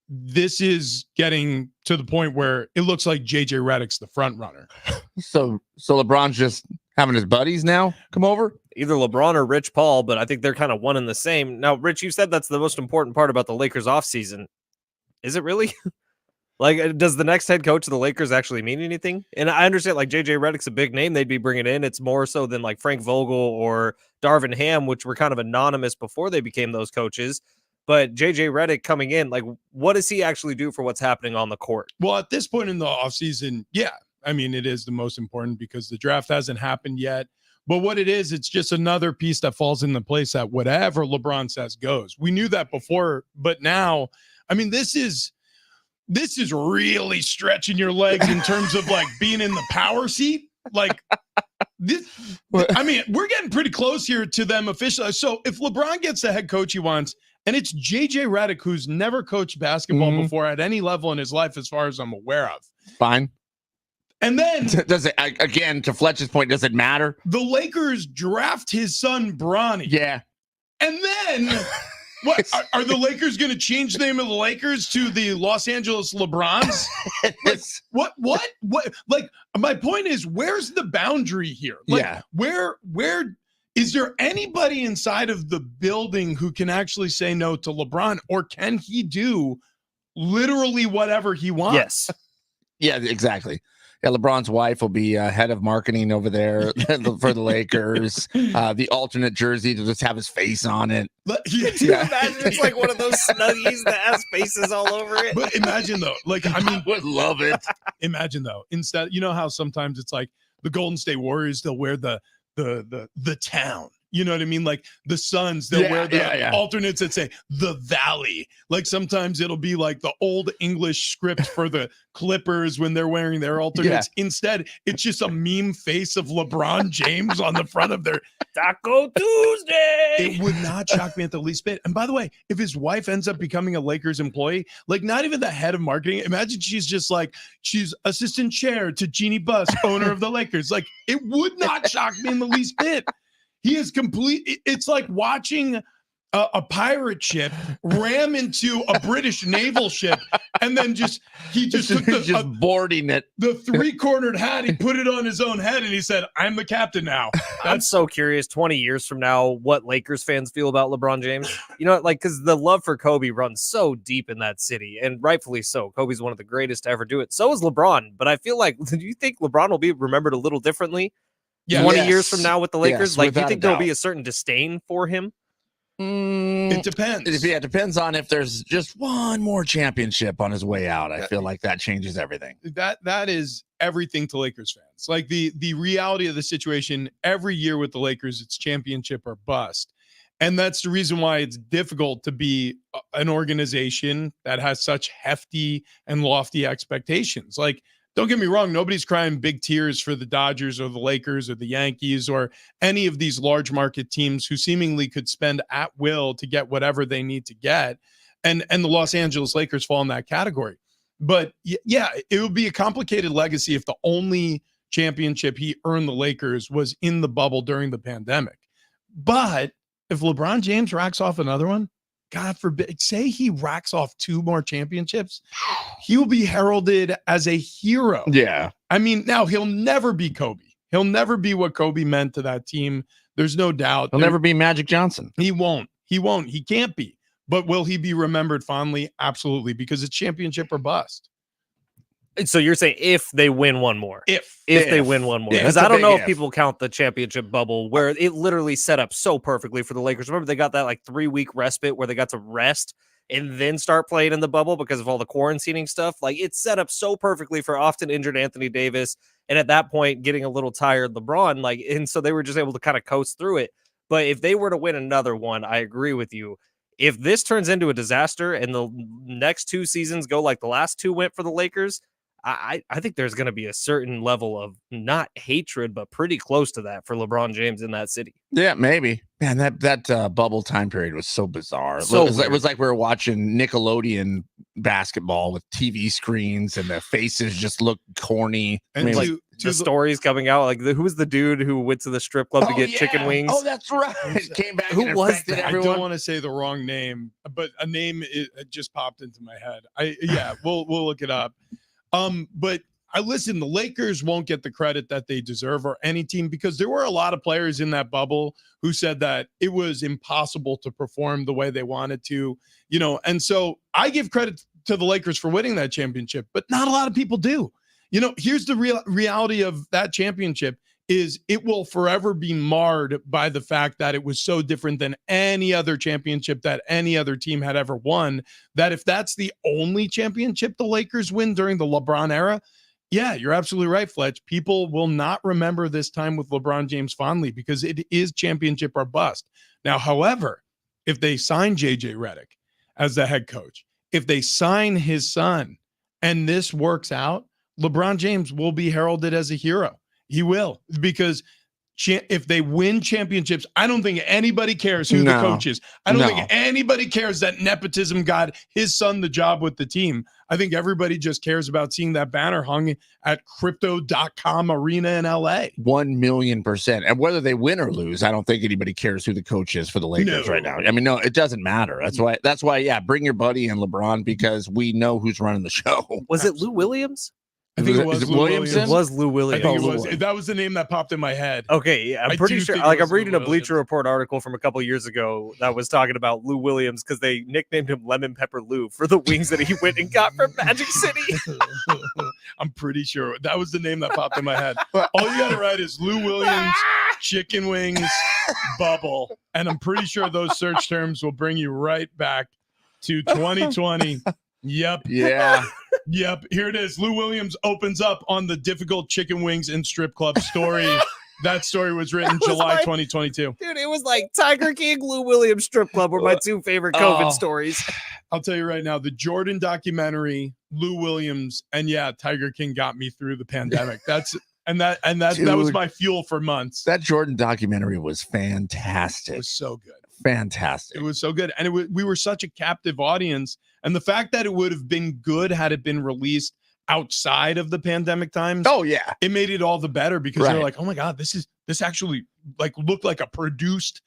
this is getting to the point where it looks like JJ Redick's the front runner. So LeBron's just having his buddies now come over? Either LeBron or Rich Paul, but I think they're kind of one and the same. Now, Rich, you said that's the most important part about the Lakers offseason. Is it really? Like, does the next head coach of the Lakers actually mean anything? And I understand, like, JJ Redick's a big name they'd be bringing in. It's more so than, like, Frank Vogel or Darvin Ham, which were kind of anonymous before they became those coaches. But JJ Redick coming in, like, what does he actually do for what's happening on the court? Well, at this point in the offseason, yeah, I mean, it is the most important because the draft hasn't happened yet. But what it is, it's just another piece that falls into place that whatever LeBron says goes. We knew that before, but now, I mean, this is this is really stretching your legs in terms of like being in the power seat. Like this, I mean, we're getting pretty close here to them officially. So if LeBron gets the head coach he wants, and it's JJ Redick, who's never coached basketball before at any level in his life, as far as I'm aware of. Fine. And then Does it, again, to Fletch's point, does it matter? the Lakers draft his son Bronny. Yeah. And then what are the Lakers going to change the name of the Lakers to the Los Angeles LeBrons? Like, what? Like, my point is, where's the boundary here? Like, Yeah. Where is there anybody inside of the building who can actually say no to LeBron, or can he do literally whatever he wants? Yes. Yeah, exactly. Yeah, LeBron's wife will be head of marketing over there for the Lakers. The alternate jersey to just have his face on it. But, Can you imagine it's like one of those Snuggies that has faces all over it? But imagine though, like, I mean, I would love it. imagine though, instead, you know how sometimes it's like the Golden State Warriors, they'll wear the town. You know what I mean? Like the Suns, they'll wear the alternates that say the Valley. Like sometimes it'll be like the old English script for the Clippers when they're wearing their alternates. Instead, it's just a meme face of LeBron James on the front of their Taco Tuesday. It would not shock me at the least bit. And by the way, if his wife ends up becoming a Lakers employee, like not even the head of marketing, imagine she's just like, she's assistant chair to Jeannie Buss, owner of the Lakers. Like it would not shock me in the least bit. He is complete. It's like watching a pirate ship ram into a British naval ship, and then he just took boarding it. The three-cornered hat. He put it on his own head, and he said, "I'm the captain now." I'm so curious. 20 years from now, what Lakers fans feel about LeBron James? You know, like because the love for Kobe runs so deep in that city, and rightfully so. Kobe's one of the greatest to ever do it. So is LeBron. But I feel like, do you think LeBron will be remembered a little differently? 20 years from now with the Lakers? Like, do you think there'll be a certain disdain for him? It depends. Yeah, it depends on if there's just one more championship on his way out. I feel like that changes everything. That is everything to Lakers fans. Like the reality of the situation every year with the Lakers, it's championship or bust. And that's the reason why it's difficult to be an organization that has such hefty and lofty expectations. Like, don't get me wrong, nobody's crying big tears for the Dodgers or the Lakers or the Yankees or any of these large market teams who seemingly could spend at will to get whatever they need to get. And the Los Angeles Lakers fall in that category. But yeah, it would be a complicated legacy if the only championship he earned the Lakers was in the bubble during the pandemic. But if LeBron James racks off another one, God forbid, say he racks off 2 more championships, he will be heralded as a hero. Yeah. I mean, now he'll never be Kobe. He'll never be what Kobe meant to that team. There's no doubt. He'll never be Magic Johnson. He won't. He won't. He can't be. But will he be remembered fondly? Absolutely, because it's championship or bust. So you're saying if they win one more, if they win one more, Yeah, because it's a I don't big know if if. people count the championship bubble where it literally set up so perfectly for the Lakers. Remember they got that like 3-week respite where they got to rest and then start playing in the bubble because of all the quarantining stuff. Like it's set up so perfectly for often injured Anthony Davis. And at that point, getting a little tired LeBron, like, and so they were just able to kind of coast through it. But if they were to win another one, I agree with you. If this turns into a disaster and the next 2 seasons go like the last 2 went for the Lakers, I think there's going to be a certain level of not hatred, but pretty close to that for LeBron James in that city. Yeah, maybe. Man, that bubble time period was so bizarre. So it was like we were watching Nickelodeon basketball with TV screens, and the faces just look corny. And I mean, like the stories coming out, like who was the dude who went to the strip club to get chicken wings? Oh, that's right. Came back. Who and was infected that? I everyone. don't want to say the wrong name, but a name it just popped into my head. We'll look it up. But I listen, the Lakers won't get the credit that they deserve, or any team, because there were a lot of players in that bubble who said that it was impossible to perform the way they wanted to, and so I give credit to the Lakers for winning that championship, but not a lot of people do. Here's the reality of that championship is it will forever be marred by the fact that it was so different than any other championship that any other team had ever won, that if that's the only championship the Lakers win during the LeBron era, yeah, you're absolutely right, Fletch. People will not remember this time with LeBron James fondly because it is championship or bust. Now, however, if they sign JJ Redick as the head coach, if they sign his son and this works out, LeBron James will be heralded as a hero. He will, because if they win championships, I don't think anybody cares who the coach is. I don't think anybody cares that nepotism got his son the job with the team. I think everybody just cares about seeing that banner hung at crypto.com arena in LA. 1,000,000%. And whether they win or lose, I don't think anybody cares who the coach is for the Lakers right now. I mean, no, it doesn't matter. That's why, yeah, bring your buddy and LeBron, because we know who's running the show. Was it Lou Williams? I think it was Lou Williams. It was Lou Williams. I think it was. That was the name that popped in my head. Okay, yeah, I'm pretty sure. Like, I'm reading a Bleacher Report article from a couple years ago that was talking about Lou Williams because they nicknamed him Lemon Pepper Lou for the wings that he went and got from Magic City. I'm pretty sure that was the name that popped in my head. All you got to write is Lou Williams chicken wings bubble, and I'm pretty sure those search terms will bring you right back to 2020. Yep. Yeah. Yep. Here it is. Lou Williams opens up on the difficult chicken wings and strip club story. That story was written July 2022. Dude, it was like Tiger King, Lou Williams strip club were my two favorite COVID stories. I'll tell you right now, the Jordan documentary, Lou Williams, and yeah, Tiger King got me through the pandemic. That was my fuel for months. That Jordan documentary was fantastic. It was so good. Fantastic. It was so good. And we were such a captive audience. And the fact that it would have been good had it been released outside of the pandemic times. Oh, yeah. It made it all the better because they're like, oh my God, this actually like looked like a produced,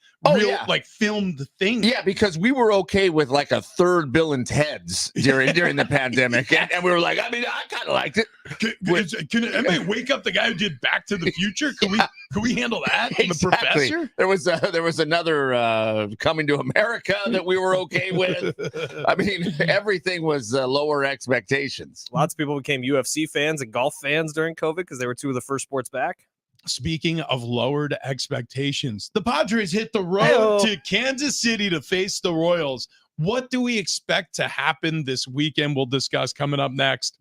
like filmed thing. Yeah, because we were okay with like a third Bill and Ted's during the pandemic. And we were like, I mean, I kind of liked it. Can anybody wake up the guy who did Back to the Future? Can we handle that? Exactly. The Professor? There was another Coming to America that we were okay with. I mean, everything was lower expectations. Lots of people became UFC fans and golf fans during COVID because they were two of the first sports back. Speaking of lowered expectations, the Padres hit the road to Kansas City to face the Royals. What do we expect to happen this weekend? We'll discuss coming up next.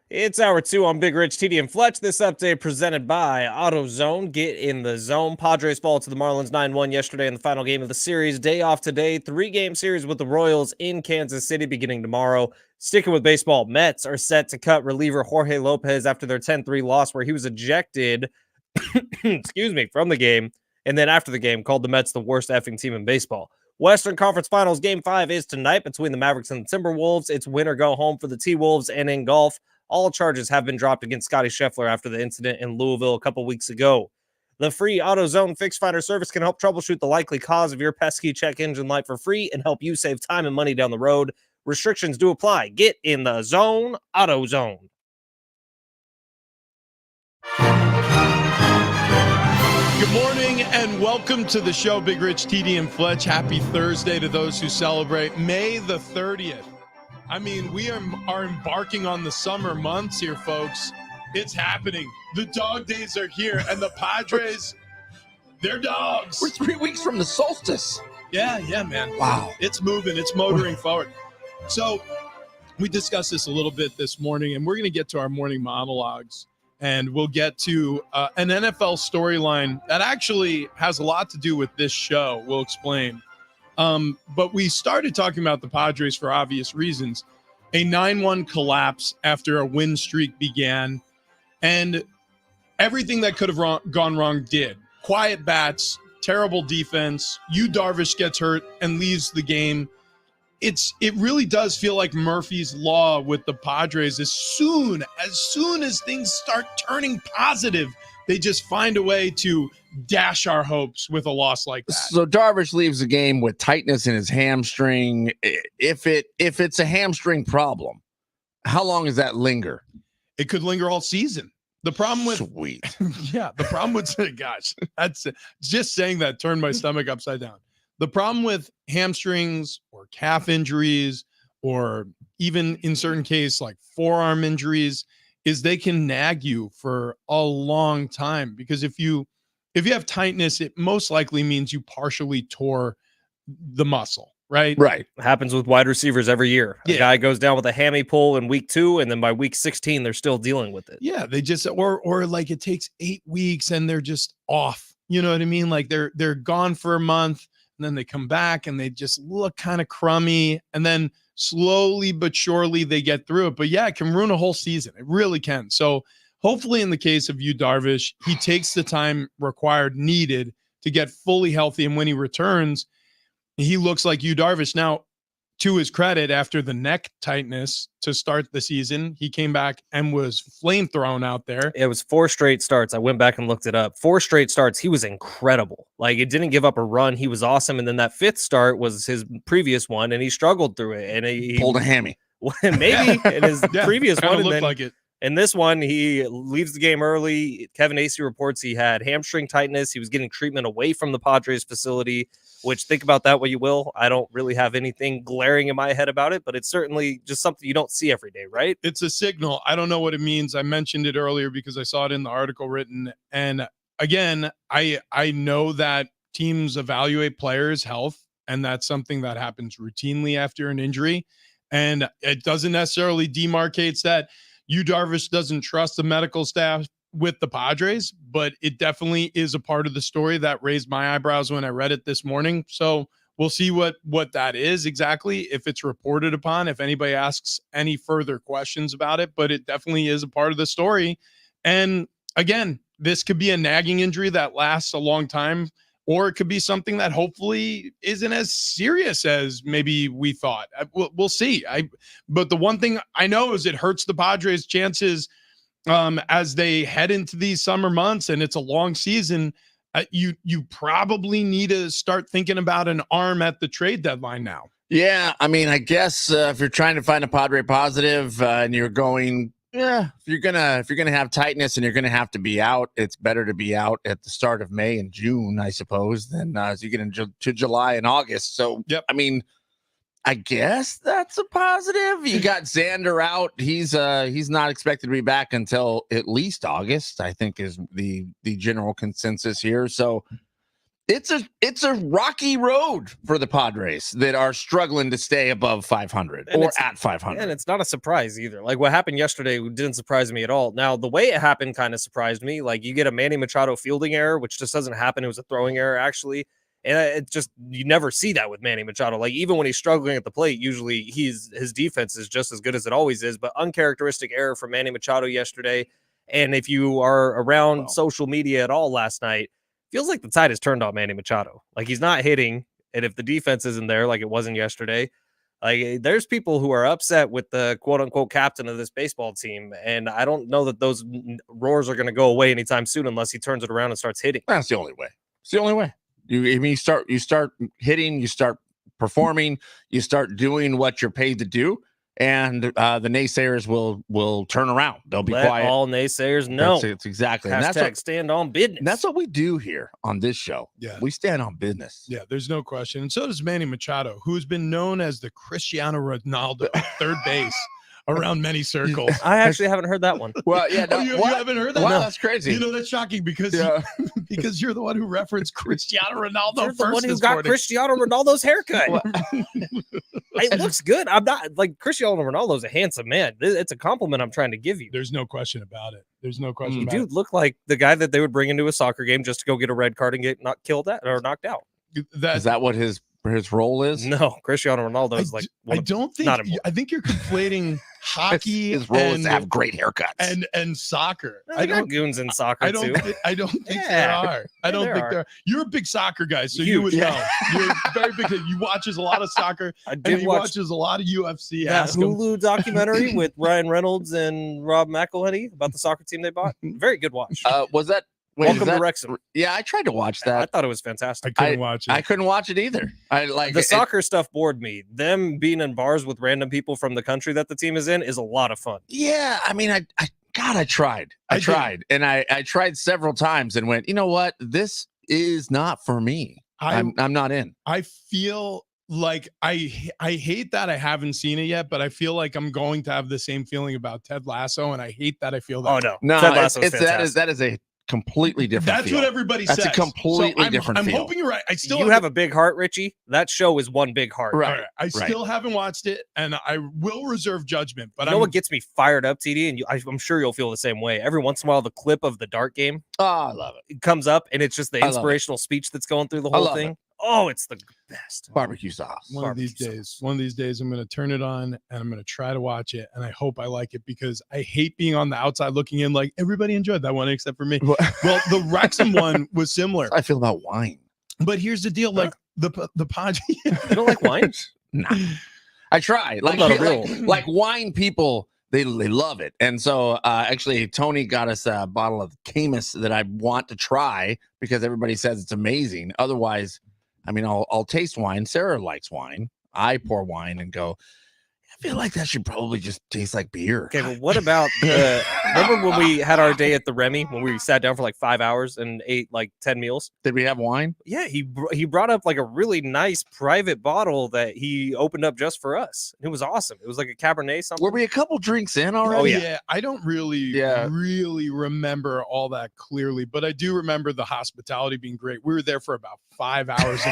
It's hour 2 on Big Rich, TD, and Fletch. This update presented by AutoZone. Get in the zone. Padres fall to the Marlins 9-1 yesterday in the final game of the series. Day off today. 3-game series with the Royals in Kansas City beginning tomorrow. Sticking with baseball, Mets are set to cut reliever Jorge Lopez after their 10-3 loss where he was ejected from the game, and then after the game called the Mets the worst effing team in baseball. Western Conference Finals Game 5 is tonight between the Mavericks and the Timberwolves. It's win or go home for the T-Wolves, and in golf, all charges have been dropped against Scotty Scheffler after the incident in Louisville a couple weeks ago. The free AutoZone Fix Finder service can help troubleshoot the likely cause of your pesky check engine light for free and help you save time and money down the road. Restrictions do apply. Get in the zone. AutoZone. Good morning and welcome to the show, Big Rich, TD, and Fletch. Happy Thursday to those who celebrate May the 30th. I mean, we are embarking on the summer months here, folks. It's happening. The dog days are here, and the Padres, they're dogs. We're 3 weeks from the solstice. Yeah, man. Wow. It's moving. It's motoring forward. So we discussed this a little bit this morning, and we're going to get to our morning monologues, and we'll get to an NFL storyline that actually has a lot to do with this show. We'll explain. But we started talking about the Padres for obvious reasons. A 9-1 collapse after a win streak began, and everything that could have gone wrong did. Quiet bats, terrible defense. Yu Darvish gets hurt and leaves the game. It really does feel like Murphy's Law with the Padres. As soon as things start turning positive, they just find a way to dash our hopes with a loss like that. So Darvish leaves the game with tightness in his hamstring. If it's a hamstring problem, how long does that linger? It could linger all season. The problem with the problem with gosh, that's just saying that turned my stomach upside down. The problem with hamstrings or calf injuries, or even in certain cases like forearm injuries, is they can nag you for a long time, because if you have tightness, it most likely means you partially tore the muscle, right? Right. Happens with wide receivers every year. A guy goes down with a hammy pull in week 2, and then by week 16, they're still dealing with it. Yeah, they just or like it takes 8 weeks and they're just off. You know what I mean? Like they're gone for a month, and then they come back and they just look kind of crummy, and then slowly but surely they get through it. But yeah, it can ruin a whole season. It really can. So hopefully in the case of Yu Darvish, he takes the time needed to get fully healthy. And when he returns, he looks like Yu Darvish. Now, to his credit, after the neck tightness to start the season, he came back and was flame-thrown out there. It was 4 straight starts. I went back and looked it up. 4 straight starts. He was incredible. Like, it didn't give up a run. He was awesome. And then that 5th start was his previous one, and he struggled through it. And he pulled a hammy. Maybe in his previous one. Looked like it. In this one, he leaves the game early. Kevin Acee reports he had hamstring tightness. He was getting treatment away from the Padres facility, which, think about that what you will. I don't really have anything glaring in my head about it, but it's certainly just something you don't see every day, right? It's a signal. I don't know what it means. I mentioned it earlier because I saw it in the article written. And again, I know that teams evaluate players' health, and that's something that happens routinely after an injury. And it doesn't necessarily demarcates that Yu Darvish doesn't trust the medical staff with the Padres, but it definitely is a part of the story that raised my eyebrows when I read it this morning. So we'll see what that is exactly, if it's reported upon, if anybody asks any further questions about it, but it definitely is a part of the story. And again, this could be a nagging injury that lasts a long time, or it could be something that hopefully isn't as serious as maybe we thought. We'll see. But the one thing I know is it hurts the Padres' chances as they head into these summer months, and it's a long season. You probably need to start thinking about an arm at the trade deadline now. Yeah, I mean, I guess if you're trying to find a Padre positive and you're going, if you're gonna have tightness and you're gonna have to be out, it's better to be out at the start of May and June, I suppose, than as you get into July and August. So, yep. I mean, I guess that's a positive. You got Xander out. He's not expected to be back until at least August, I think is the general consensus here. So it's a rocky road for the Padres that are struggling to stay above 500 And or it's- at 500. And it's not a surprise either. Like what happened yesterday didn't surprise me at all. Now, the way it happened kind of surprised me. Like you get a Manny Machado fielding error, which just doesn't happen. It was a throwing error, actually. And it just, you never see that with Manny Machado. Like even when he's struggling at the plate, usually his defense is just as good as it always is. But uncharacteristic error from Manny Machado yesterday. And if you are around social media at all last night, feels like the tide has turned on Manny Machado. Like he's not hitting. And if the defense isn't there, like it wasn't yesterday, like there's people who are upset with the quote unquote captain of this baseball team. And I don't know that those roars are going to go away anytime soon unless he turns it around and starts hitting. That's the only way. It's the only way. You start hitting, you start performing, you start doing what you're paid to do, and the naysayers will turn around. They'll be Let quiet. all naysayers know. It's exactly. Hashtag And that's what, stand on business. that's what we do here on this show. Yeah. We stand on business. Yeah, there's no question. And so does Manny Machado, who has been known as the Cristiano Ronaldo of third base around many circles. I actually haven't heard that one. Well, yeah, Oh, you haven't heard that? Wow, No. that's crazy. You know, that's shocking because Yeah. because you're the one who referenced Cristiano Ronaldo You're first the one who this got morning. Cristiano Ronaldo's haircut. It looks good. I'm not like Cristiano Ronaldo's a handsome man. It's a compliment I'm trying to give you. There's no question about it. There's no question You about do look like the guy that they would bring into a soccer game just to go get a red card and get not killed at or knocked out. it. Is that what his role is? No, Cristiano Ronaldo is like I don't think. not important. I think you're conflating hockey His role is and, to have great haircuts. and soccer. I got goons in soccer I don't. too. I don't think Yeah. there are. I Yeah, don't there think are. there are. You're a big soccer guy, so you Huge. would Yeah. know. You're very big. You watches a lot of soccer, I and did he watch watches a lot of UFC. that Ask him. Hulu documentary with Ryan Reynolds and Rob McElhenney about the soccer team they bought. Very good watch. Was that? Wait, Welcome is that, to Wrexham. Yeah, I tried to watch I that. thought it was I fantastic. couldn't watch it. I couldn't watch it either. I like The it- soccer stuff bored me. Them being in bars with random people from the country that the team is in is a lot of fun. Yeah, I mean, I tried. I I did. tried, and I tried several times and went, you know what? This is not for me. I'm not in. I feel like I hate that I haven't seen it yet, but I feel like I'm going to have the same feeling about Ted Lasso, and I hate that I feel that. Oh way. no, No, Ted Lasso is that is a completely different. That's feel. what everybody That's says. a completely different I'm feel. hoping you're right. I still you have a big heart, Richie. That show is one big heart. Right. all right, I still haven't watched it, and I will reserve judgment. But You know what gets me fired up, TD, and I'm sure you'll feel the same way. Every once in a while, the clip of the dart game Oh, I love it. comes up, and it's just the I love it. inspirational speech that's going through the I whole love thing. Oh, it's the best. Barbecue sauce. one of these barbecue days, I'm going to turn it on and I'm going to try to watch it, and I hope I like it because I hate being on the outside looking in. Like everybody enjoyed that one except for me. Well, the Wrexham one was similar, I feel about wine. but here's the deal: like the pod. You don't like wine? Nah. I try. Like, about a like, real- like wine people, they love it. And so actually Tony got us a bottle of Camus that I want to try because everybody says it's amazing. Otherwise, I mean, I'll taste wine. Sarah likes wine. I pour wine and go, I feel like that should probably just taste like beer. Okay, but what about the? Remember when we had our day at the Remy when we sat down for like 5 hours and ate like 10 meals? Did we have wine? Yeah, he brought up like a really nice private bottle that he opened up just for us. It was awesome. It was like a Cabernet something. Were we a couple drinks in already? Oh, yeah. I don't really remember all that clearly, but I do remember the hospitality being great. We were there for about 5 hours,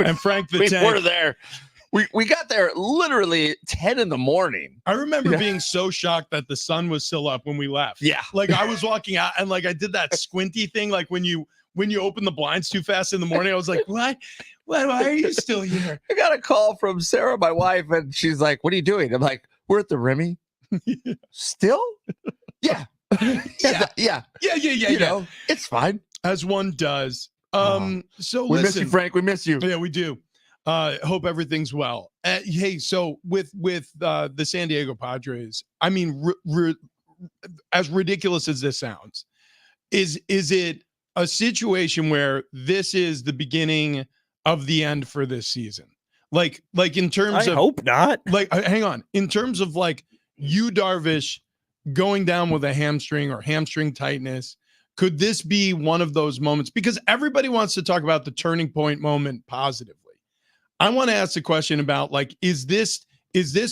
and Frank the We Tank. were there. We got there literally 10 in the morning. I remember being so shocked that the sun was still up when we left. Yeah. Like I was walking out and like I did that squinty thing, like when you open the blinds too fast in the morning. I was like, why are you still here? I got a call from Sarah, my wife, and she's like, "What are you doing?" I'm like, "We're at the Remy." Still? Yeah. Yeah. You know, it's fine. As one does. So We listen, miss you, Frank. We miss you. Yeah, we do. Hope everything's well. Hey, so with the San Diego Padres, I mean, as ridiculous as this sounds, is it a situation where this is the beginning of the end for this season? Like in terms I of hope not. like, hang on, in terms of like you, Darvish, going down with a hamstring or hamstring tightness, could this be one of those moments? Because everybody wants to talk about the turning point moment positively. I want to ask the question about like, is this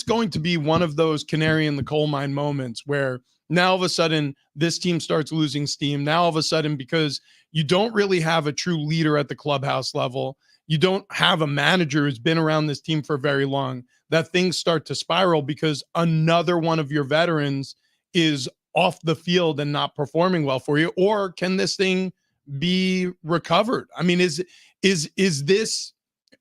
going to be one of those canary in the coal mine moments where now all of a sudden this team starts losing steam? Now all of a sudden, because You don't really have a true leader at the clubhouse level. You don't have a manager who's been around this team for very long. That things start to spiral because another one of your veterans is off the field and not performing well for you. Or can this thing be recovered? I mean, is this?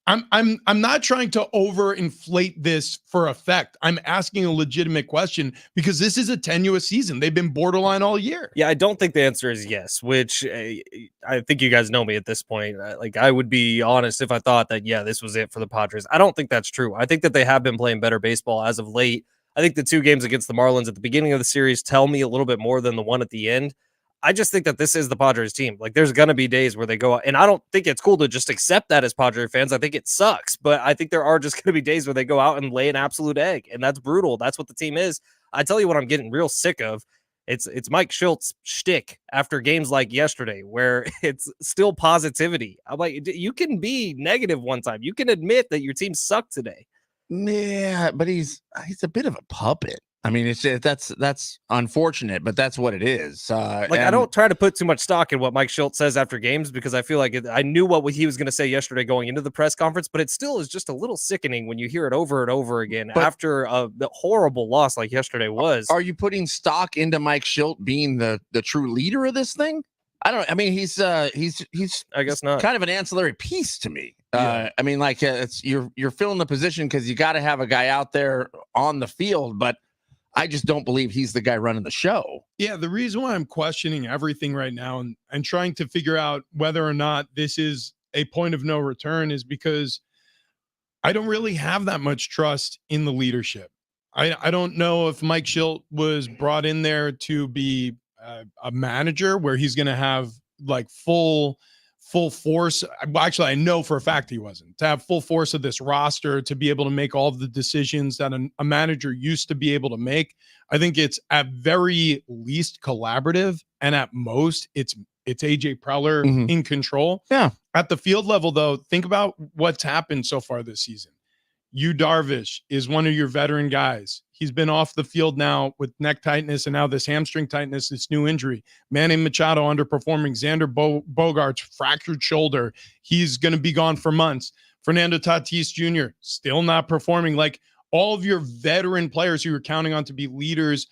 I'm not trying to overinflate this for effect. I'm asking a legitimate question because this is a tenuous season. They've been borderline all year. Yeah, I don't think the answer is yes, which I think you guys know me at this point. Like, I would be honest if I thought that, yeah, this was it for the Padres. I don't think that's true. I think that they have been playing better baseball as of late. I think the 2 games against the Marlins at the beginning of the series tell me a little bit more than the one at the end. I just think that this is the Padres team. Like, there's going to be days where they go out, and I don't think it's cool to just accept that as Padre fans. I think it sucks, but I think there are just going to be days where they go out and lay an absolute egg, and that's brutal. That's what the team is. I tell you what I'm getting real sick of. It's Mike Schultz's shtick after games like yesterday, where it's still positivity. I'm like, you can be negative one time. You can admit that your team sucked today. Yeah, but he's a bit of a puppet. I mean, that's unfortunate, but that's what it is. I don't try to put too much stock in what Mike Schultz says after games because I feel like I knew what he was going to say yesterday going into the press conference, but it still is just a little sickening when you hear it over and over again after the horrible loss like yesterday was. Are you putting stock into Mike Schultz being the true leader of this thing? I mean, he's I guess not. Kind of an ancillary piece to me. Yeah. I mean, like you're filling the position because you got to have a guy out there on the field, but I just don't believe he's the guy running the show. Yeah, the reason why I'm questioning everything right now and trying to figure out whether or not this is a point of no return is because I don't really have that much trust in the leadership. I don't know if Mike Schultz was brought in there to be a manager where he's going to have like full force. Well, actually, I know for a fact he wasn't. To have full force of this roster, to be able to make all of the decisions that a manager used to be able to make. I think it's at very least collaborative, and at most it's AJ Preller in control. Yeah. At the field level, though, think about what's happened so far this season. Yu Darvish is one of your veteran guys. He's been off the field now with neck tightness and now this hamstring tightness, this new injury. Manny Machado underperforming. Xander Bogaerts fractured shoulder. He's going to be gone for months. Fernando Tatis Jr. still not performing. Like, all of your veteran players who you're counting on to be leaders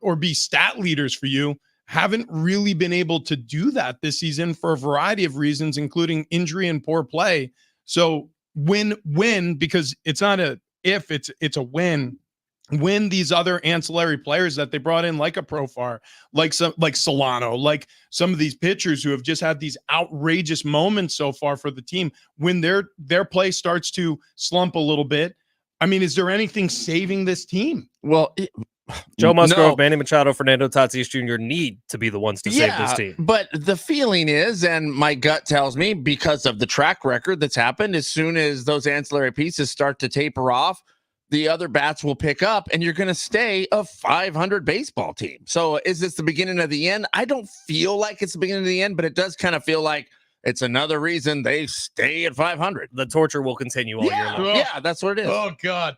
or be stat leaders for you haven't really been able to do that this season for a variety of reasons, including injury and poor play. So win, because it's not a if, it's a win. When these other ancillary players that they brought in, like a Profar, like Solano, like some of these pitchers who have just had these outrageous moments so far for the team, when their play starts to slump a little bit, I mean, is there anything saving this team? Well, Joe Musgrove, Manny Machado, Fernando Tatis Jr. need to be the ones to save this team. But the feeling is, and my gut tells me, because of the track record that's happened, as soon as those ancillary pieces start to taper off, the other bats will pick up, and you're going to stay a 500 baseball team. So is this the beginning of the end? I don't feel like it's the beginning of the end, but it does kind of feel like it's another reason they stay at 500. The torture will continue all year long. Yeah, that's what it is. Oh, God.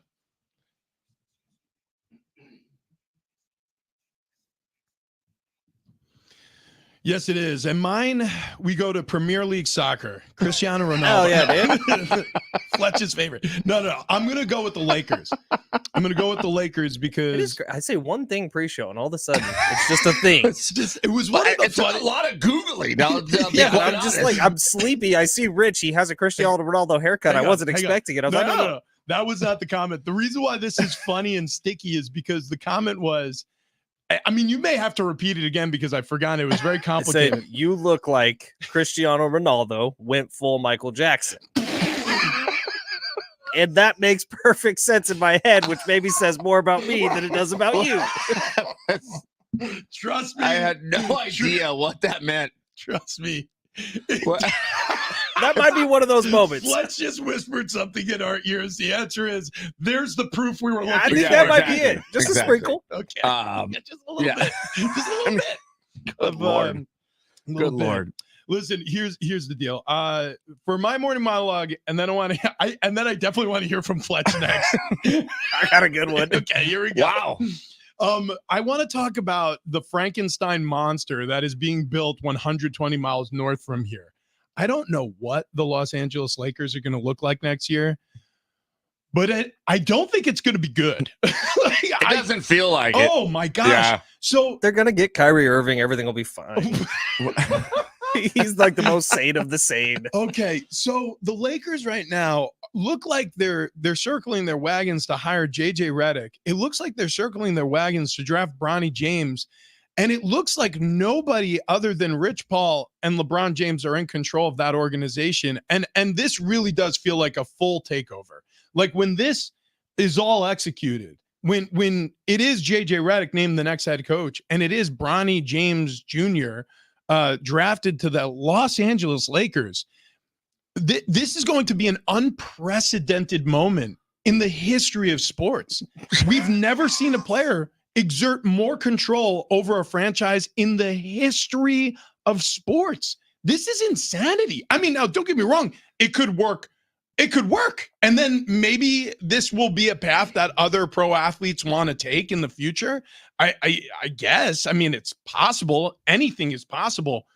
Yes, it is. And mine, we go to Premier League soccer. Cristiano Ronaldo. Hell yeah, dude. Fletch's favorite. No. I'm going to go with the Lakers. I'm going to go with the Lakers because I say one thing pre-show, and all of a sudden, it's just a thing. It was one of the it's a lot of Googling. I'm just like, I'm sleepy. I see Rich. He has a Cristiano Ronaldo haircut. I wasn't expecting it. I was like, no. That was not the comment. The reason why this is funny and sticky is because the comment was, I mean, you may have to repeat it again because I forgot. It was very complicated. Said, you look like Cristiano Ronaldo went full Michael Jackson. And that makes perfect sense in my head, which maybe says more about me than it does about you. Trust me. I had no idea what that meant. Trust me. That might be one of those moments. Let's just whispered something in our ears. The answer is, there's the proof we were looking for. I think that might be it. Just a sprinkle. Okay. Just a little bit. Just a little bit. Good Lord. Good Lord. Listen, here's the deal. For my morning monologue, and then I definitely want to hear from Fletch next. I got a good one. Okay, here we go. Wow. I want to talk about the Frankenstein monster that is being built 120 miles north from here. I don't know what the Los Angeles Lakers are going to look like next year, but I don't think it's going to be good. It doesn't feel like it. Oh my gosh. Yeah. So They're gonna get Kyrie Irving. Everything will be fine. He's like the most sane of the sane. okay, so the Lakers right now look like they're circling their wagons to hire JJ Redick. It looks like they're circling their wagons to draft Bronny James. And it looks like nobody other than Rich Paul and LeBron James are in control of that organization. And this really does feel like a full takeover. Like when this is all executed, when it is JJ Redick named the next head coach, and it is Bronny James Jr. Drafted to the Los Angeles Lakers, this is going to be an unprecedented moment in the history of sports. We've never seen a player exert more control over a franchise in the history of sports. This is insanity. I mean, now don't get me wrong. It could work. It could work. And then maybe this will be a path that other pro athletes want to take in the future. I guess. I mean, it's possible. Anything is possible.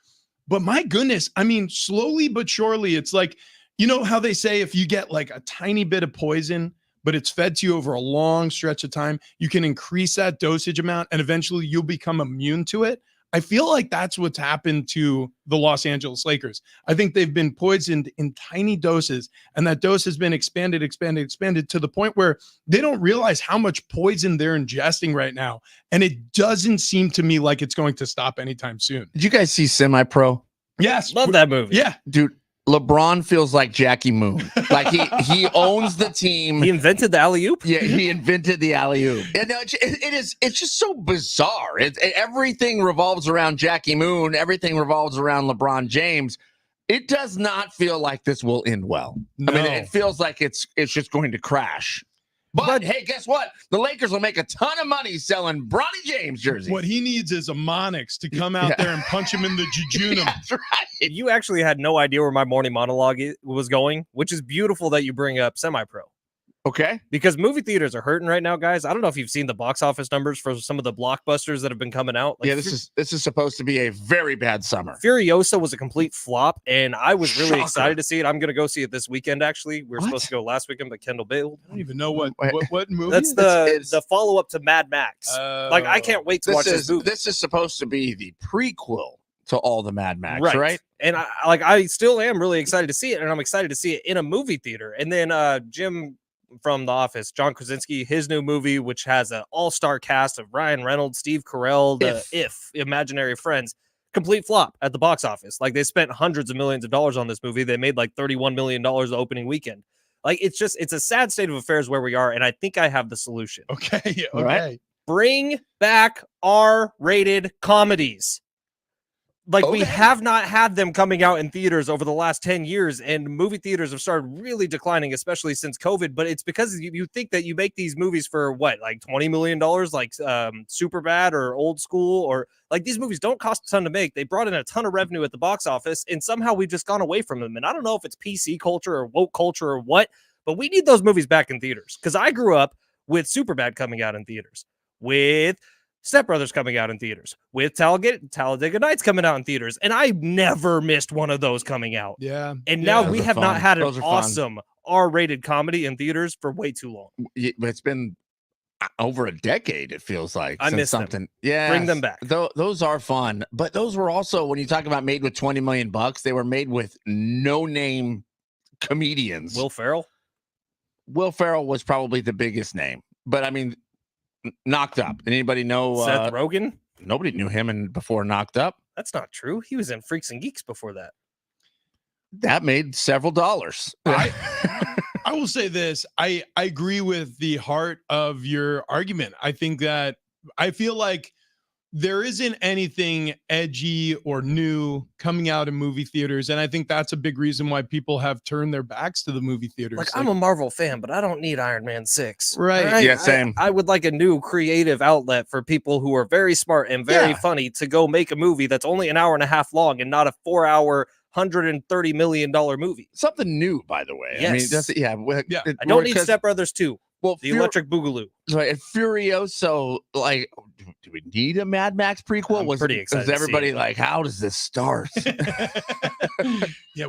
But my goodness, I mean, slowly but surely, it's like, you know how they say if you get like a tiny bit of poison, but it's fed to you over a long stretch of time, you can increase that dosage amount and eventually you'll become immune to it. I feel like that's what's happened to the Los Angeles Lakers. I think they've been poisoned in tiny doses, and that dose has been expanded to the point where they don't realize how much poison they're ingesting right now. And it doesn't seem to me like it's going to stop anytime soon. Did you guys see Semi-Pro? Yes. Love that movie. Yeah. Dude, LeBron feels like Jackie Moon. Like he owns the team. He invented the alley-oop. Yeah, he invented the alley-oop. And it's just so bizarre. Everything revolves around Jackie Moon. Everything revolves around LeBron James. It does not feel like this will end well. No. I mean, it feels like it's just going to crash. But hey, guess what? The Lakers will make a ton of money selling Bronny James jerseys. What he needs is a Monix to come out there and punch him in the jejunum. That's right. You actually had no idea where my morning monologue was going, which is beautiful that you bring up Semi-Pro. Okay. Because movie theaters are hurting right now, guys. I don't know if you've seen the box office numbers for some of the blockbusters that have been coming out. Like, Yeah, this is supposed to be a very bad summer. Furiosa was a complete flop, and I was really Shocker. excited to see it. I'm going to go see it this weekend, actually. We were What? supposed to go last weekend, but Kendall bailed. I don't even know what movie. That's the follow-up to Mad Max. Like, I can't wait to watch this movie. This is supposed to be the prequel to all the Mad Max, right? And I still am really excited to see it, and I'm excited to see it in a movie theater. And then Jim from The Office, John Krasinski, his new movie, which has an all-star cast of Ryan Reynolds, Steve Carell, the If Imaginary Friends, complete flop at the box office. Like, they spent hundreds of millions of dollars on this movie. They made like $31 million the opening weekend. Like, it's a sad state of affairs where we are, and I think I have the solution. Okay. All right. Bring back R-rated comedies. Like, we have not had them coming out in theaters over the last 10 years, and movie theaters have started really declining, especially since COVID. But it's because you think that you make these movies for what, like $20 million, like Superbad or Old School, or like these movies don't cost a ton to make. They brought in a ton of revenue at the box office, and somehow we've just gone away from them. And I don't know if it's PC culture or woke culture or what, but we need those movies back in theaters. Because I grew up with Superbad coming out in theaters, with Step Brothers coming out in theaters, with Talladega Nights coming out in theaters, and I never missed one of those coming out. Yeah. And now Those we are have not fun. had an Those are fun. awesome R-rated comedy in theaters for way too long. But it's been over a decade, it feels like. I since miss them. something. Yeah. Bring them back. Those are fun. But those were also, when you talk about made with $20 million, they were made with no-name comedians. Will Ferrell? Will Ferrell was probably the biggest name. But I mean, Knocked Up. Did anybody know? Seth Rogen? Nobody knew him before Knocked Up. That's not true. He was in Freaks and Geeks before that. That made several dollars. I will say this. I agree with the heart of your argument. I think that I feel like there isn't anything edgy or new coming out in movie theaters. And I think that's a big reason why people have turned their backs to the movie theaters. Like, I'm a Marvel fan, but I don't need Iron Man 6. Right. Yeah, same. I would like a new creative outlet for people who are very smart and very funny to go make a movie that's only an hour and a half long and not a 4-hour, $130 million movie. Something new, by the way. Yes. I mean, I don't need Step Brothers 2. Well, The Electric Boogaloo. Right, and Furioso, like, do we need a Mad Max prequel? I'm pretty excited Was to see everybody it. like, how does this start? Yeah,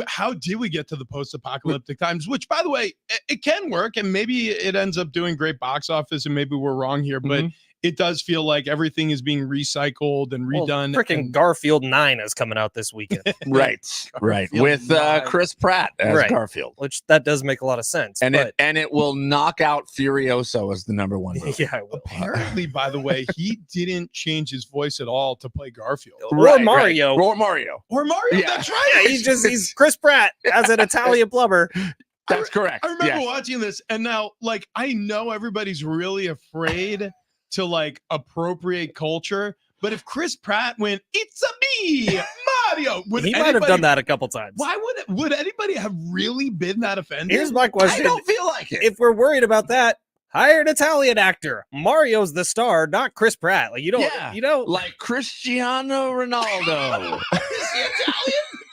how did we get to the post-apocalyptic times? Which, by the way, it can work, and maybe it ends up doing great box office, and maybe we're wrong here, but it does feel like everything is being recycled and redone. Freaking Garfield 9 is coming out this weekend, right. Garfield With Chris Pratt as Garfield, which that does make a lot of sense. and but it will knock out Furioso as the number one movie. yeah, it will. Apparently, by the way, he didn't change his voice at all to play Garfield Or Mario. Or Mario. Yeah. That's right. Yeah, he's Chris Pratt as an Italian blubber. That's correct. I remember watching this, and now, like, I know everybody's really afraid to like appropriate culture, but if Chris Pratt went, "It's a me, Mario," He might have done that a couple times. Why would anybody have really been that offended? Here's my question: I don't feel like it. If we're worried about that, hire an Italian actor. Mario's the star, not Chris Pratt. Like you don't, like Cristiano Ronaldo. Is he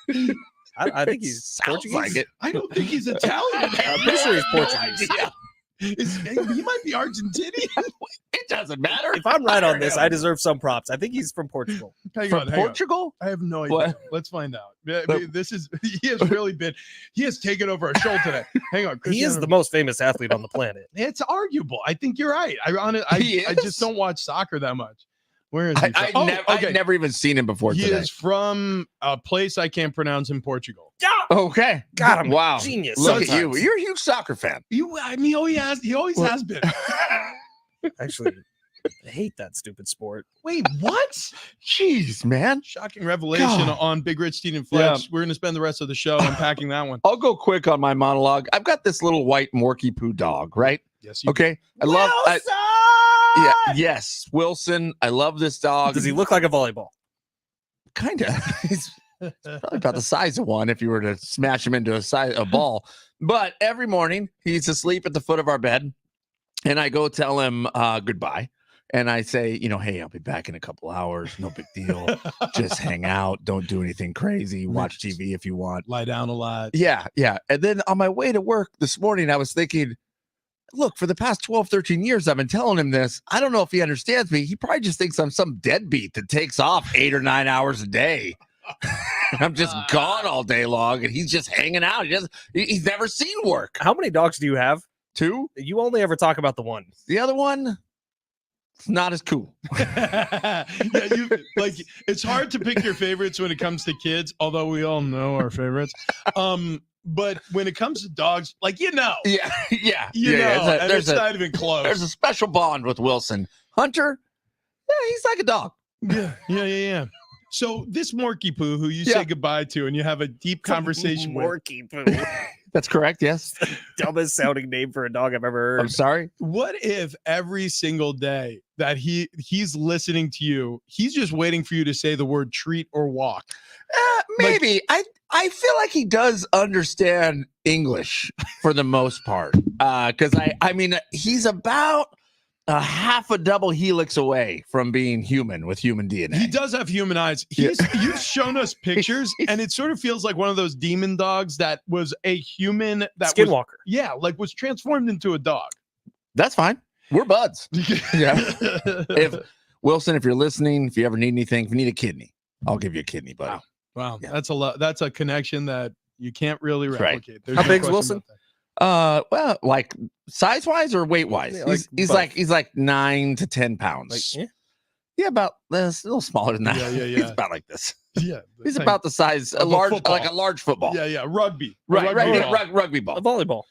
Italian? I think he's Sounds Portuguese. like it. I don't think he's Italian. I'm pretty sure he's Portuguese. He might be Argentinian. It doesn't matter. If I'm right on this, I deserve some props. I think he's from Portugal. Hang on. Portugal? I have no idea. What? Let's find out. He has taken over our show today. Hang on. He is the most famous athlete on the planet. It's arguable. I think you're right. I just don't watch soccer that much. Where is he? I've never even seen him before He today. is from a place I can't pronounce in Portugal. Okay. God, I'm wow. genius. Look at sometimes. you. You're a huge soccer fan. He always has been. Actually, I hate that stupid sport. Wait, what? Jeez, man. Shocking revelation God. on Big Rich, Steed, and Fletch. We're going to spend the rest of the show unpacking that one. I'll go quick on my monologue. I've got this little white Morky Poo dog, right? Yes. Okay. Yes, Wilson. I love this dog. Does he look like a volleyball? Kind of. He's probably about the size of one if you were to smash him into a ball. But every morning he's asleep at the foot of our bed, and I go tell him goodbye. And I say, hey, I'll be back in a couple hours. No big deal. Just hang out. Don't do anything crazy. Watch TV if you want. Lie down a lot. Yeah. And then on my way to work this morning, I was thinking, look, for the past 12, 13 years, I've been telling him this. I don't know if he understands me. He probably just thinks I'm some deadbeat that takes off 8 or 9 hours a day. I'm just gone all day long, and he's just hanging out. He's never seen work. How many dogs do you have? 2. You only ever talk about the one. The other one, it's not as cool. It's hard to pick your favorites when it comes to kids, although we all know our favorites. But when it comes to dogs, Yeah. It's not even close. There's a special bond with Wilson. Hunter, he's like a dog. Yeah. So this Morky Poo, who you say goodbye to, and you have a deep conversation with. Morky Poo. That's correct, yes. Dumbest sounding name for a dog I've ever heard. I'm sorry. What if every single day that he's listening to you, he's just waiting for you to say the word treat or walk? Maybe. I feel like he does understand English for the most part. Because I mean, he's about a half a double helix away from being human with human DNA. He does have human eyes. You've shown us pictures, and it sort of feels like one of those demon dogs that was a human that Skinwalker. was transformed into a dog. That's fine. We're buds. Yeah. If you're listening, if you ever need anything, if you need a kidney, I'll give you a kidney, buddy. Wow. Yeah. That's a lot. That's a connection that you can't really replicate. Right. How big's question Wilson? about that. Well, like size wise or weight wise, Yeah, he's like 9 to 10 pounds. About a little smaller than that. Yeah. He's about like this. Yeah, He's about the size of a football. like a large football. Yeah, rugby. Right. Rugby ball. ball. A volleyball.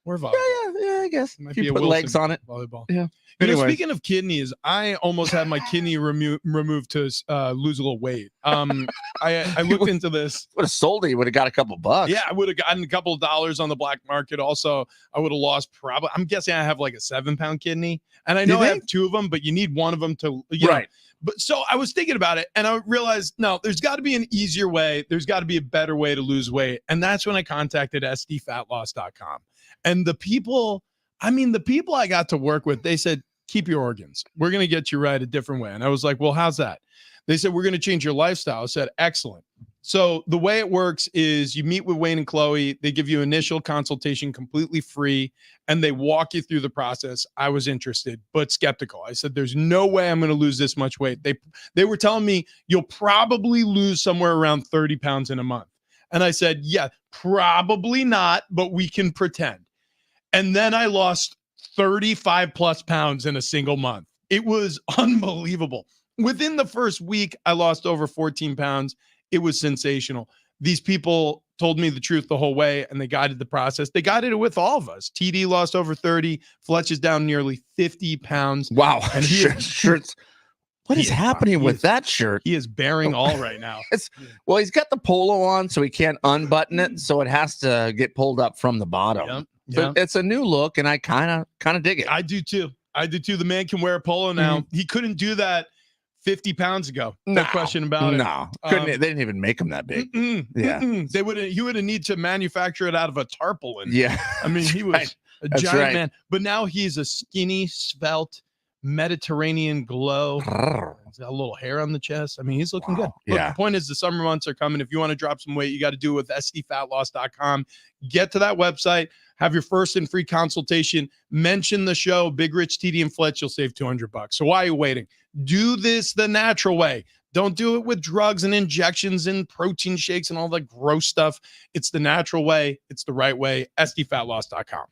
Or volleyball. Yeah. I guess Might if be you a put Wilson legs on it. Volleyball. Yeah. Anyway. Speaking of kidneys, I almost had my kidney removed to lose a little weight. I looked into this. Would have sold it. You would have got a couple bucks. Yeah, I would have gotten a couple of dollars on the black market. Also, I would have lost probably. I'm guessing I have like a 7-pound kidney, and I know I have 2 of them, but you need one of them to know. But so I was thinking about it, and I realized no, there's got to be an easier way. There's got to be a better way to lose weight, and that's when I contacted sdfatloss.com. And the people I got to work with, they said, keep your organs. We're going to get you right a different way. And I was like, well, how's that? They said, we're going to change your lifestyle. I said, excellent. So the way it works is you meet with Wayne and Chloe. They give you initial consultation completely free, and they walk you through the process. I was interested, but skeptical. I said, there's no way I'm going to lose this much weight. They were telling me you'll probably lose somewhere around 30 pounds in a month. And I said, yeah, probably not, but we can pretend. And then I lost 35 plus pounds in a single month. It was unbelievable. Within the first week, I lost over 14 pounds. It was sensational. These people told me the truth the whole way, and they guided the process. They guided it with all of us. TD lost over 30. Fletch is down nearly 50 pounds. Wow. And shirts. What is happening with that shirt? He is bearing all right now. Well, he's got the polo on, so he can't unbutton it, so it has to get pulled up from the bottom. But it's a new look, and I kind of dig it. I do too. The man can wear a polo now. He couldn't do that 50 pounds ago. No question about it. No, they didn't even make him that big. They would. He would have need to manufacture it out of a tarpaulin. Yeah, I mean, he was a giant man, but now he's a skinny, svelte, Mediterranean glow. He's got a little hair on the chest. I mean, he's looking good. Look, the point is the summer months are coming. If you want to drop some weight, you got to do it with scfatloss.com. Get to that website, have your first and free consultation, mention the show, Big Rich, TD, and Fletch, you'll save $200. So why are you waiting? Do this the natural way. Don't do it with drugs and injections and protein shakes and all that gross stuff. It's the natural way. It's the right way. scfatloss.com.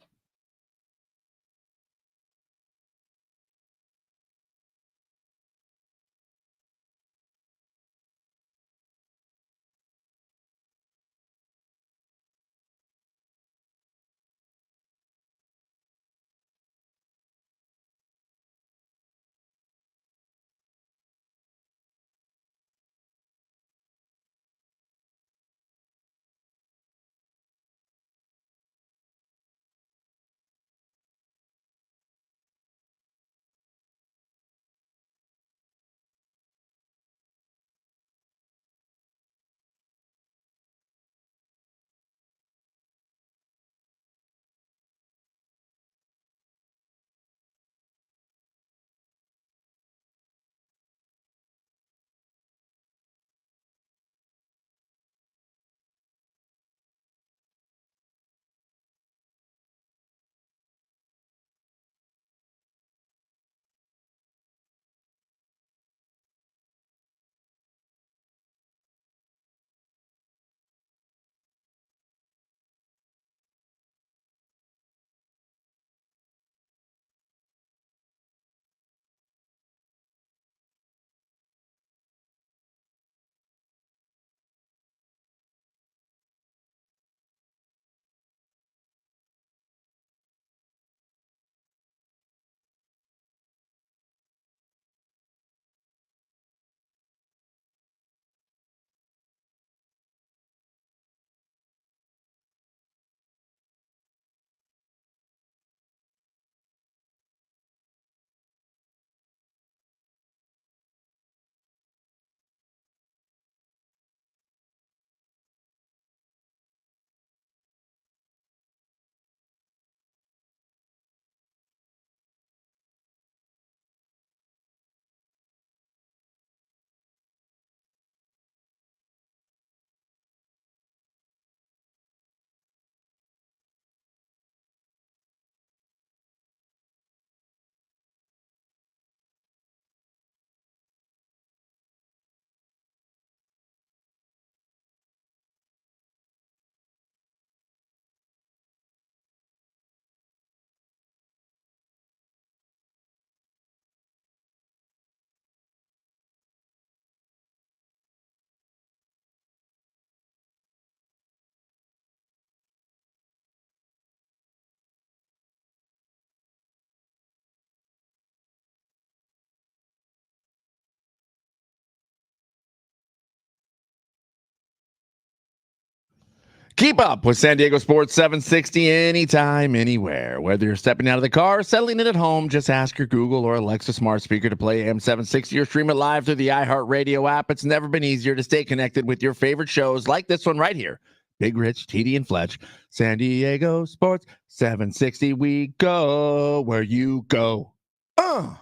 Keep up with San Diego Sports 760 anytime, anywhere. Whether you're stepping out of the car or settling in at home, just ask your Google or Alexa smart speaker to play AM 760 or stream it live through the iHeartRadio app. It's never been easier to stay connected with your favorite shows like this one right here. Big Rich, TD, and Fletch. San Diego Sports 760. We go where you go. Ow!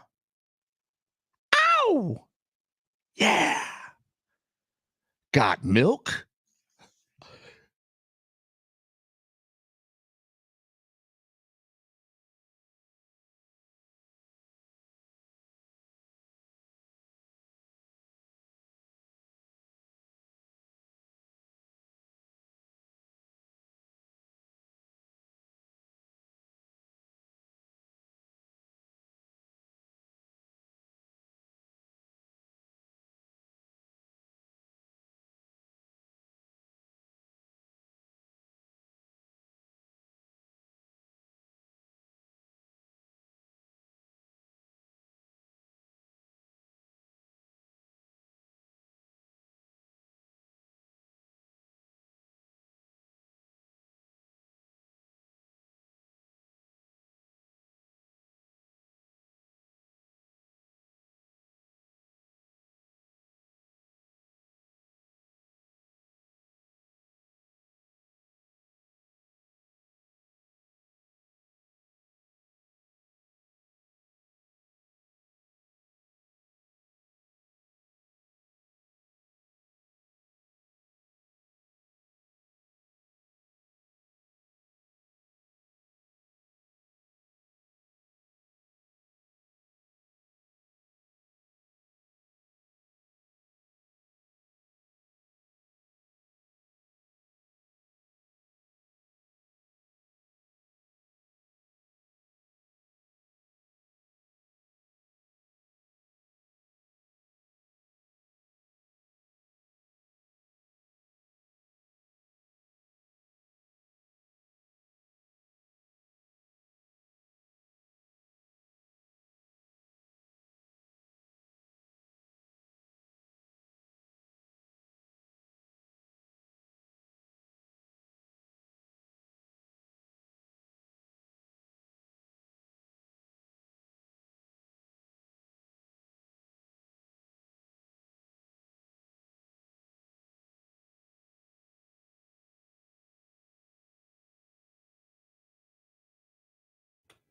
Yeah. Got milk?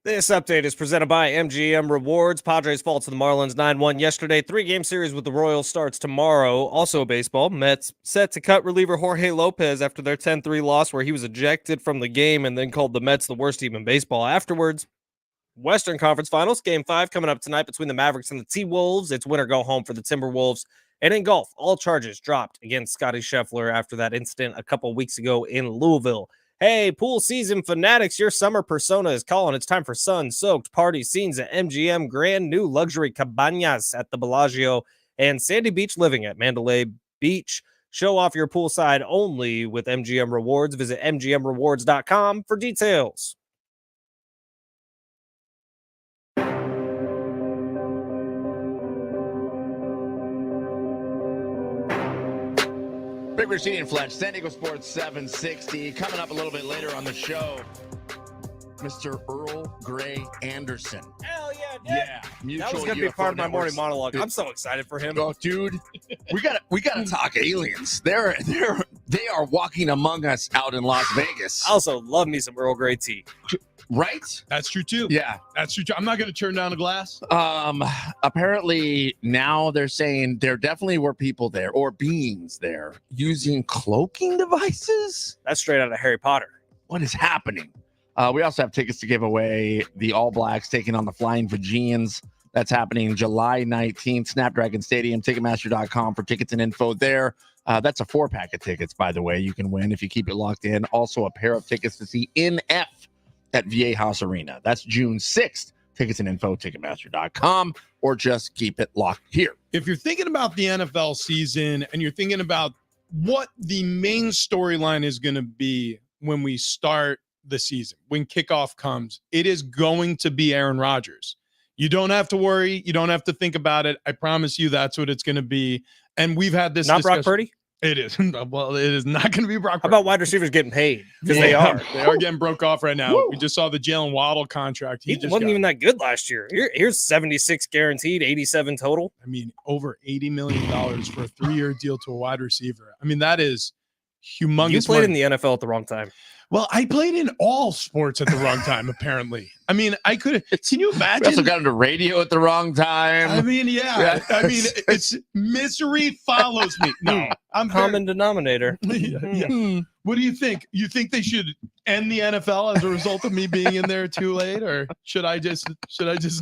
This update is presented by MGM Rewards. Padres fall to the Marlins 9-1 yesterday. 3-game series with the Royals starts tomorrow. Also baseball, Mets set to cut reliever Jorge Lopez after their 10-3 loss where he was ejected from the game and then called the Mets the worst team in baseball afterwards. Western Conference Finals, Game 5 coming up tonight between the Mavericks and the T-Wolves. It's win or go home for the Timberwolves. And in golf, all charges dropped against Scotty Scheffler after that incident a couple weeks ago in Louisville. Hey, pool season fanatics, your summer persona is calling. It's time for sun-soaked party scenes at MGM, grand new luxury cabañas at the Bellagio, and Sandy Beach living at Mandalay Beach. Show off your poolside only with MGM Rewards. Visit mgmrewards.com for details. Big Rashidi and Fletch, San Diego Sports 760. Coming up a little bit later on the show, Mr. Earl Grey Anderson. Hell yeah, dude. Yeah, mutual That was going to be UFO part of my networks. morning monologue. I'm so excited for him. Oh, dude, we gotta talk aliens. They are walking among us out in Las Vegas. I also love me some Earl Grey tea. Right? That's true too. Yeah. That's true too. I'm not going to turn down a glass. Apparently now they're saying there definitely were people there or beings there using cloaking devices. That's straight out of Harry Potter. What is happening? We also have tickets to give away. The All Blacks taking on the Flying Fijians. That's happening July 19th, Snapdragon Stadium, Ticketmaster.com for tickets and info there. That's a 4-pack of tickets, by the way, you can win if you keep it locked in. Also a pair of tickets to see NF at VA House Arena. That's June 6th. Tickets and info, Ticketmaster.com, or just keep it locked here. If you're thinking about the NFL season and you're thinking about what the main storyline is going to be when we start the season, when kickoff comes, it is going to be Aaron Rodgers. You don't have to worry. You don't have to think about it. I promise you that's what it's going to be. And we've had this Not Brock Purdy? It is. Well, it is not going to be Brock How Purdy. about wide receivers getting paid? Because they are. They are getting broke off right now. Woo. We just saw the Jalen Waddle contract. He just wasn't got, even that good last year. Here's 76 guaranteed, 87 total. I mean, over $80 million for a 3-year deal to a wide receiver. I mean, that is humongous. You played money. in the NFL at the wrong time. Well, I played in all sports at the wrong time, apparently. I mean, I could have. Can you We also imagine? got into radio at the wrong time. I mean, yeah. I mean, it's misery follows me. No, I'm Common denominator. yeah. What do you think? You think they should end the NFL as a result of me being in there too late, or should I just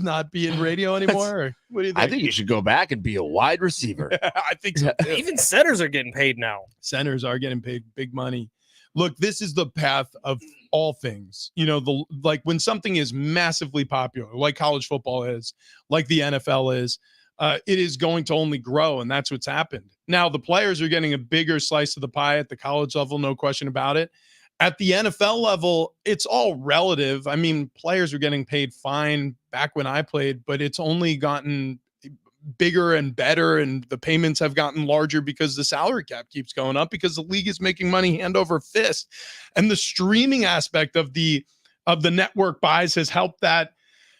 not be in radio anymore? Or what do you think? I think you should go back and be a wide receiver. I think so. Too. Even centers are getting paid now. Centers are getting paid big money. Look, this is the path of all things. You know, like when something is massively popular, like college football is, like the NFL is, it is going to only grow, and that's what's happened. Now, the players are getting a bigger slice of the pie at the college level, no question about it. At the NFL level, it's all relative. I mean, players are getting paid fine back when I played, but it's only gotten bigger and better, and the payments have gotten larger because the salary cap keeps going up because the league is making money hand over fist. And the streaming aspect of the network buys has helped that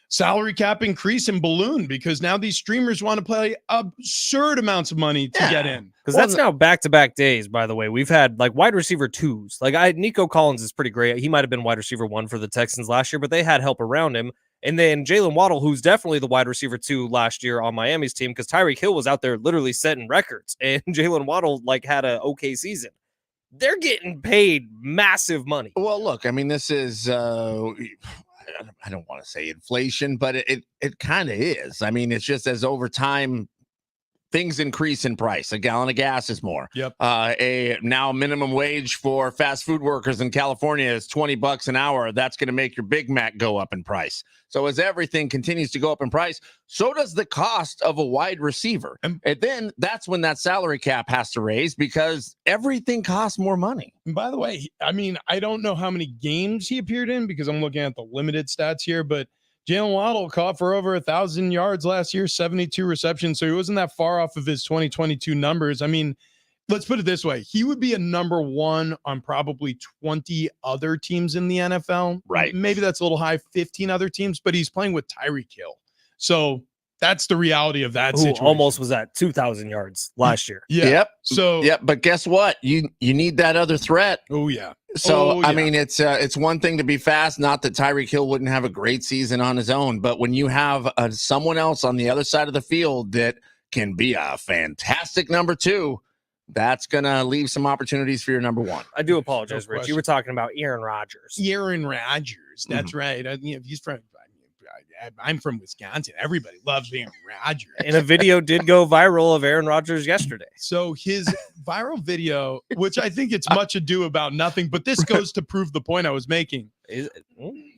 salary cap increase and balloon, because now these streamers want to play absurd amounts of money to get in. Because that's now back-to-back days, by the way. We've had like wide receiver 2s. Like Nico Collins is pretty great. He might have been wide receiver 1 for the Texans last year, but they had help around him. And then Jalen Waddle, who's definitely the wide receiver 2 last year on Miami's team, because Tyreek Hill was out there literally setting records, and Jalen Waddle like had an okay season. They're getting paid massive money. Well, look, I mean, this is I don't want to say inflation, but it kind of is. I mean, it's just as over time things increase in price. A gallon of gas is more. Yep. A now minimum wage for fast food workers in California is $20 an hour. That's going to make your Big Mac go up in price. So as everything continues to go up in price, so does the cost of a wide receiver. And then that's when that salary cap has to raise, because everything costs more money. And by the way, I mean, I don't know how many games he appeared in because I'm looking at the limited stats here, but Jalen Waddle caught for over 1,000 yards last year, 72 receptions. So he wasn't that far off of his 2022 numbers. I mean, let's put it this way. He would be a number 1 on probably 20 other teams in the NFL. Right. Maybe that's a little high, 15 other teams, but he's playing with Tyreek Hill. So that's the reality of that situation. Almost was at 2,000 yards last year. Yeah. Yep. So yep. But guess what? You need that other threat. Oh yeah. So I mean, it's one thing to be fast. Not that Tyreek Hill wouldn't have a great season on his own, but when you have someone else on the other side of the field that can be a fantastic number 2, that's gonna leave some opportunities for your number 1. I do apologize, No Rich. You were talking about Aaron Rodgers. Aaron Rodgers. That's right. He's from. I'm from Wisconsin. Everybody loves Aaron Rodgers. And a video did go viral of Aaron Rodgers yesterday. So his viral video, which I think it's much ado about nothing, but this goes to prove the point I was making.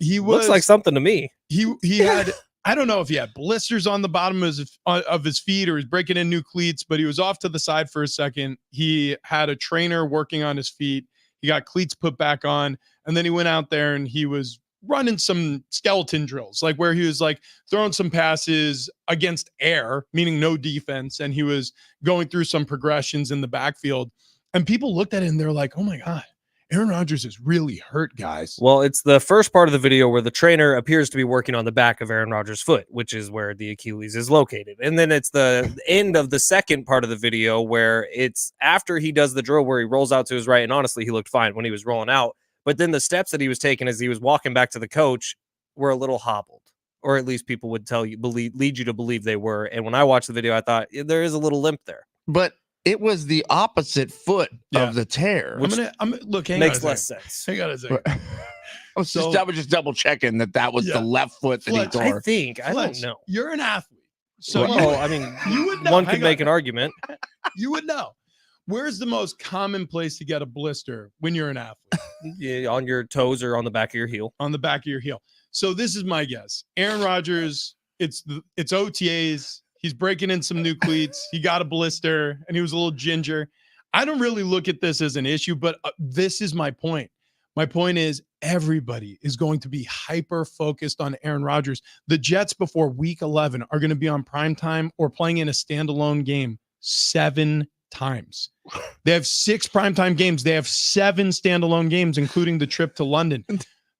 He looks like something to me. He had, I don't know if he had blisters on the bottom of his feet or he's breaking in new cleats, but he was off to the side for a second. He had a trainer working on his feet. He got cleats put back on, and then he went out there and he was running some skeleton drills, like where he was like throwing some passes against air, meaning no defense. And he was going through some progressions in the backfield, and people looked at it and they're like, oh my God, Aaron Rodgers is really hurt, guys. Well, it's the first part of the video where the trainer appears to be working on the back of Aaron Rodgers' foot, which is where the Achilles is located. And then it's the end of the second part of the video where it's after he does the drill where he rolls out to his right. And honestly, he looked fine when he was rolling out. But then the steps that he was taking as he was walking back to the coach were a little hobbled, or at least people would lead you to believe they were. And when I watched the video, I thought there is a little limp there. But it was the opposite foot of the tear. Look, makes less sense. Hang on a second. I was just double checking that was the left foot that he tore. I don't know. You're an athlete. So I mean, you would know. One could make an argument. You would know. Where's the most common place to get a blister when you're an athlete? Yeah, on your toes or on the back of your heel. On the back of your heel. So this is my guess. Aaron Rodgers, it's OTAs. He's breaking in some new cleats. He got a blister and he was a little ginger. I don't really look at this as an issue, but this is my point. My point is everybody is going to be hyper focused on Aaron Rodgers. The Jets before week 11 are going to be on primetime or playing in a standalone game 7 times. They have 6 primetime games. They have 7 standalone games, including the trip to London.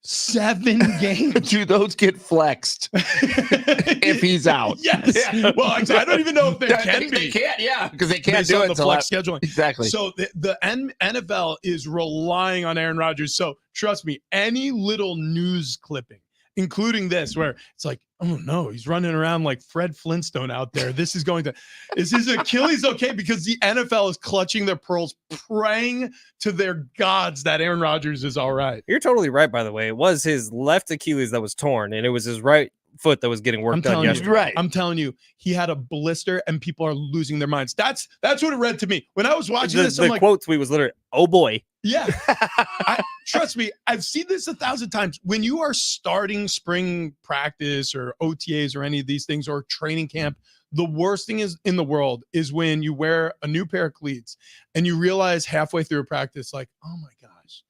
7 games. Do those get flexed if he's out? Yes. Yeah. Well, I don't even know if they can They be. can't, yeah, because they can't Based do on it the until flex scheduling. Exactly. So the NFL is relying on Aaron Rodgers. So trust me, any little news clipping, including this, where it's like, oh no, he's running around like Fred Flintstone out there. Is his Achilles okay? Because the NFL is clutching their pearls, praying to their gods that Aaron Rodgers is all right. You're totally right, by the way. It was his left Achilles that was torn, and it was his right foot that was getting work done yesterday. Right. I'm telling you, he had a blister, and people are losing their minds. That's what it read to me when I was watching this. I'm The like, quote tweet was literally, "Oh boy." Yeah. Trust me, I've seen this 1,000 times. When you are starting spring practice or OTAs or any of these things or training camp, the worst thing is in the world is when you wear a new pair of cleats and you realize halfway through a practice, like, oh my gosh,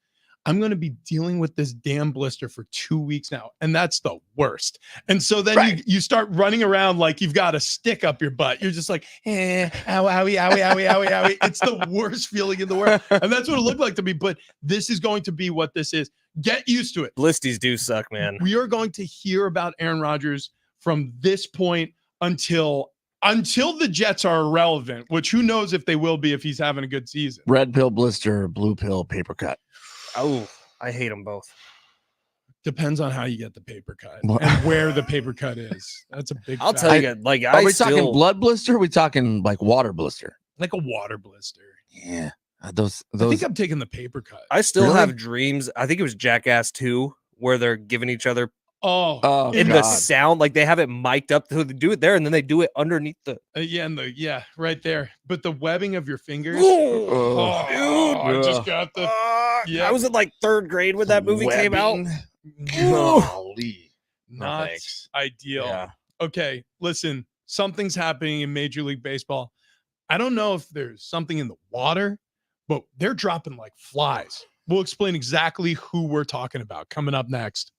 I'm going to be dealing with this damn blister for 2 weeks now. And that's the worst. And so then you start running around like you've got a stick up your butt. You're just like, ow, owie, owie, owie, owie, owie. It's the worst feeling in the world. And that's what it looked like to me. But this is going to be what this is. Get used to it. Blisties do suck, man. We are going to hear about Aaron Rodgers from this point until the Jets are irrelevant, which who knows if they will be if he's having a good season. Red pill blister, blue pill paper cut. Oh, I hate them both. Depends on how you get the paper cut and where the paper cut is. That's a big. I'll tell you, like, are we talking blood blister? Or are we talking like water blister? Like a water blister. Yeah, those. I think I'm taking the paper cut. I still have dreams. I think it was Jackass 2 where they're giving each other. Oh, in the sound, like they have it mic'd up. So they do it there, and then they do it underneath the. Right there. But the webbing of your fingers. I just got the. I was in like 3rd grade when that movie came out. Golly. Not ideal. Yeah. Okay, listen. Something's happening in Major League Baseball. I don't know if there's something in the water, but they're dropping like flies. We'll explain exactly who we're talking about coming up next.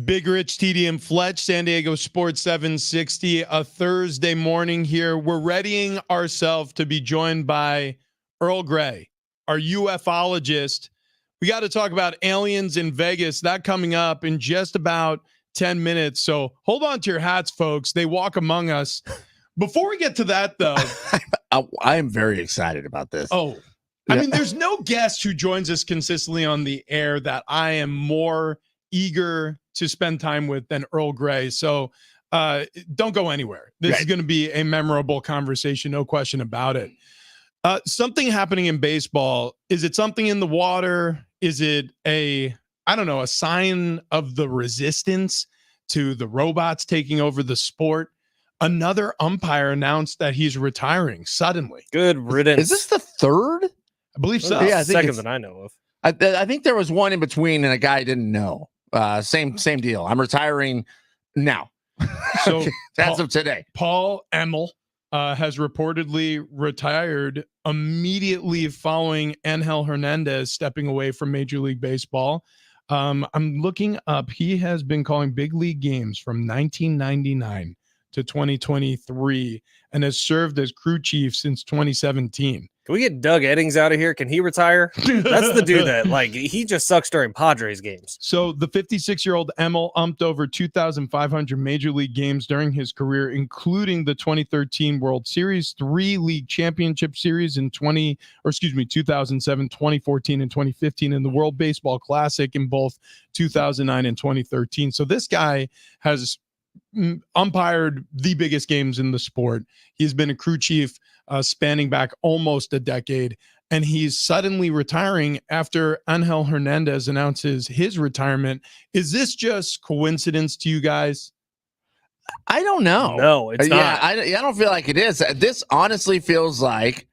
Big Rich, TD, and Fletch, San Diego Sports 760, a Thursday morning here. We're readying ourselves to be joined by Earl Grey, our ufologist. We got to talk about aliens in Vegas. That coming up in just about 10 minutes. So hold on to your hats, folks. They walk among us. Before we get to that, though. I am very excited about this. Oh, I mean, there's no guest who joins us consistently on the air that I am more eager to spend time with than Earl Grey. So don't go anywhere. This is going to be a memorable conversation. No question about it. Something happening in baseball. Is it something in the water? Is it a sign of the resistance to the robots taking over the sport? Another umpire announced that he's retiring suddenly. Good riddance. Is this the third? I believe so. Yeah, second that I know of. I think there was one in between and a guy didn't know. Same deal. I'm retiring now. So as of today, Paul Emmel has reportedly retired immediately following Angel Hernandez stepping away from Major League Baseball. I'm looking up. He has been calling big league games from 1999 to 2023 and has served as crew chief since 2017. Can we get Doug Eddings out of here? Can he retire? That's the dude that, he just sucks during Padres games. So the 56-year-old Emmel umped over 2,500 Major League games during his career, including the 2013 World Series, 3 League Championship Series in 2007, 2014, and 2015, and the World Baseball Classic in both 2009 and 2013. So this guy has umpired the biggest games in the sport. He's been a crew chief spanning back almost a decade, and he's suddenly retiring after Angel Hernandez announces his retirement. Is this just coincidence to you guys? I don't know. No, it's not. I don't feel like it is. This honestly feels like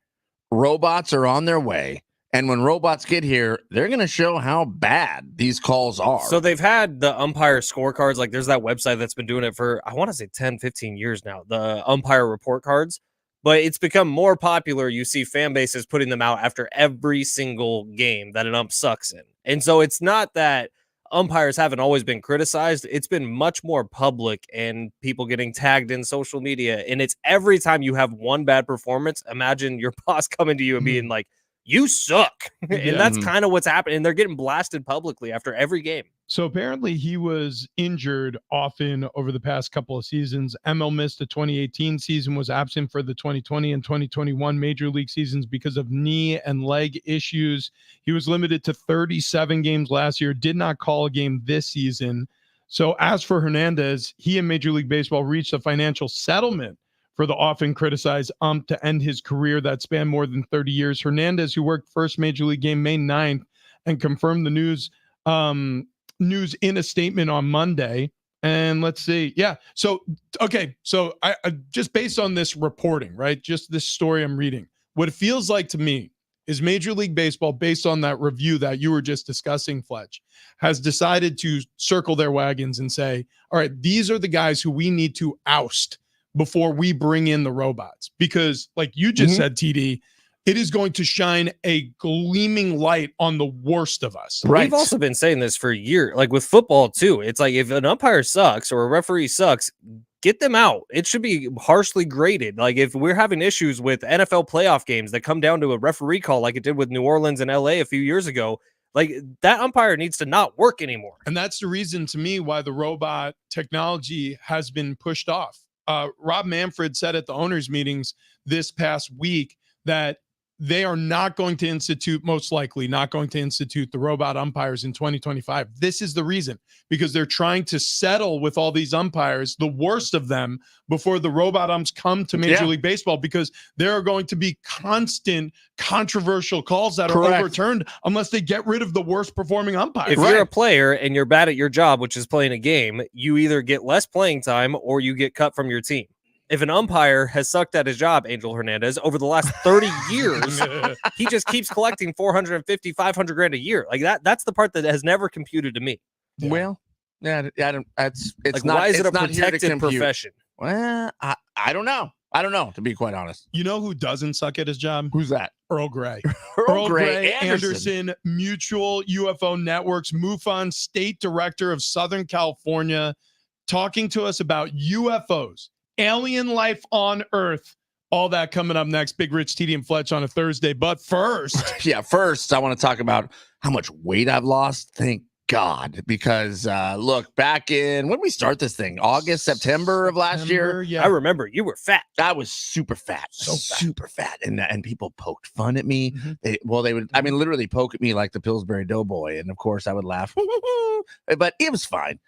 robots are on their way. And when robots get here, they're going to show how bad these calls are. So they've had the umpire scorecards. Like there's that website that's been doing it for, I want to say 10, 15 years now, the umpire report cards. But it's become more popular. You see fan bases putting them out after every single game that an ump sucks in. And so it's not that umpires haven't always been criticized. It's been much more public and people getting tagged in social media. And it's every time you have one bad performance, imagine your boss coming to you and being like, you suck. And that's kind of what's happening. And they're getting blasted publicly after every game. So apparently he was injured often over the past couple of seasons. ML missed the 2018 season, was absent for the 2020 and 2021 Major League seasons because of knee and leg issues. He was limited to 37 games last year, did not call a game this season. So as for Hernandez, he and Major League Baseball reached a financial settlement for the often criticized ump to end his career that spanned more than 30 years. Hernandez, who worked first Major League game May 9th and confirmed the news in a statement on Monday. And let's see. Yeah. So, okay. So I just based on this reporting, right? Just this story I'm reading, what it feels like to me is Major League Baseball, based on that review that you were just discussing, Fletch, has decided to circle their wagons and say, all right, these are the guys who we need to oust before we bring in the robots. Because like you just said, TD, it is going to shine a gleaming light on the worst of us. Right. We've also been saying this for a year, like with football too. It's like if an umpire sucks or a referee sucks, get them out. It should be harshly graded. Like if we're having issues with NFL playoff games that come down to a referee call like it did with New Orleans and LA a few years ago, like that umpire needs to not work anymore. And that's the reason to me why the robot technology has been pushed off. Rob Manfred said at the owners' meetings this past week that they are not going to institute, most likely not going to institute the robot umpires in 2025. This is the reason, because they're trying to settle with all these umpires, the worst of them, before the robot umps come to Major League Baseball, because there are going to be constant controversial calls that are overturned unless they get rid of the worst performing umpire. If you're a player and you're bad at your job, which is playing a game, you either get less playing time or you get cut from your team. If an umpire has sucked at his job, Angel Hernandez, over the last 30 years, he just keeps collecting $450, $500 a year. Like that's the part that has never computed to me. Yeah. Well, yeah, I don't. It's like, not. Why is it a protected profession? Well, I don't know. I don't know, to be quite honest. You know who doesn't suck at his job? Who's that? Earl Grey. Earl Grey Anderson, Mutual UFO Networks, MUFON State Director of Southern California, talking to us about UFOs, alien life on Earth. All that coming up next. Big Rich, TD, and Fletch on a Thursday. But first, first I want to talk about how much weight I've lost. Thank God, because look, back in when we start this thing, August, September of last year, I remember you were fat. I was super fat, super fat, and people poked fun at me. They would, I mean, literally poke at me like the Pillsbury Doughboy, and of course I would laugh, but it was fine.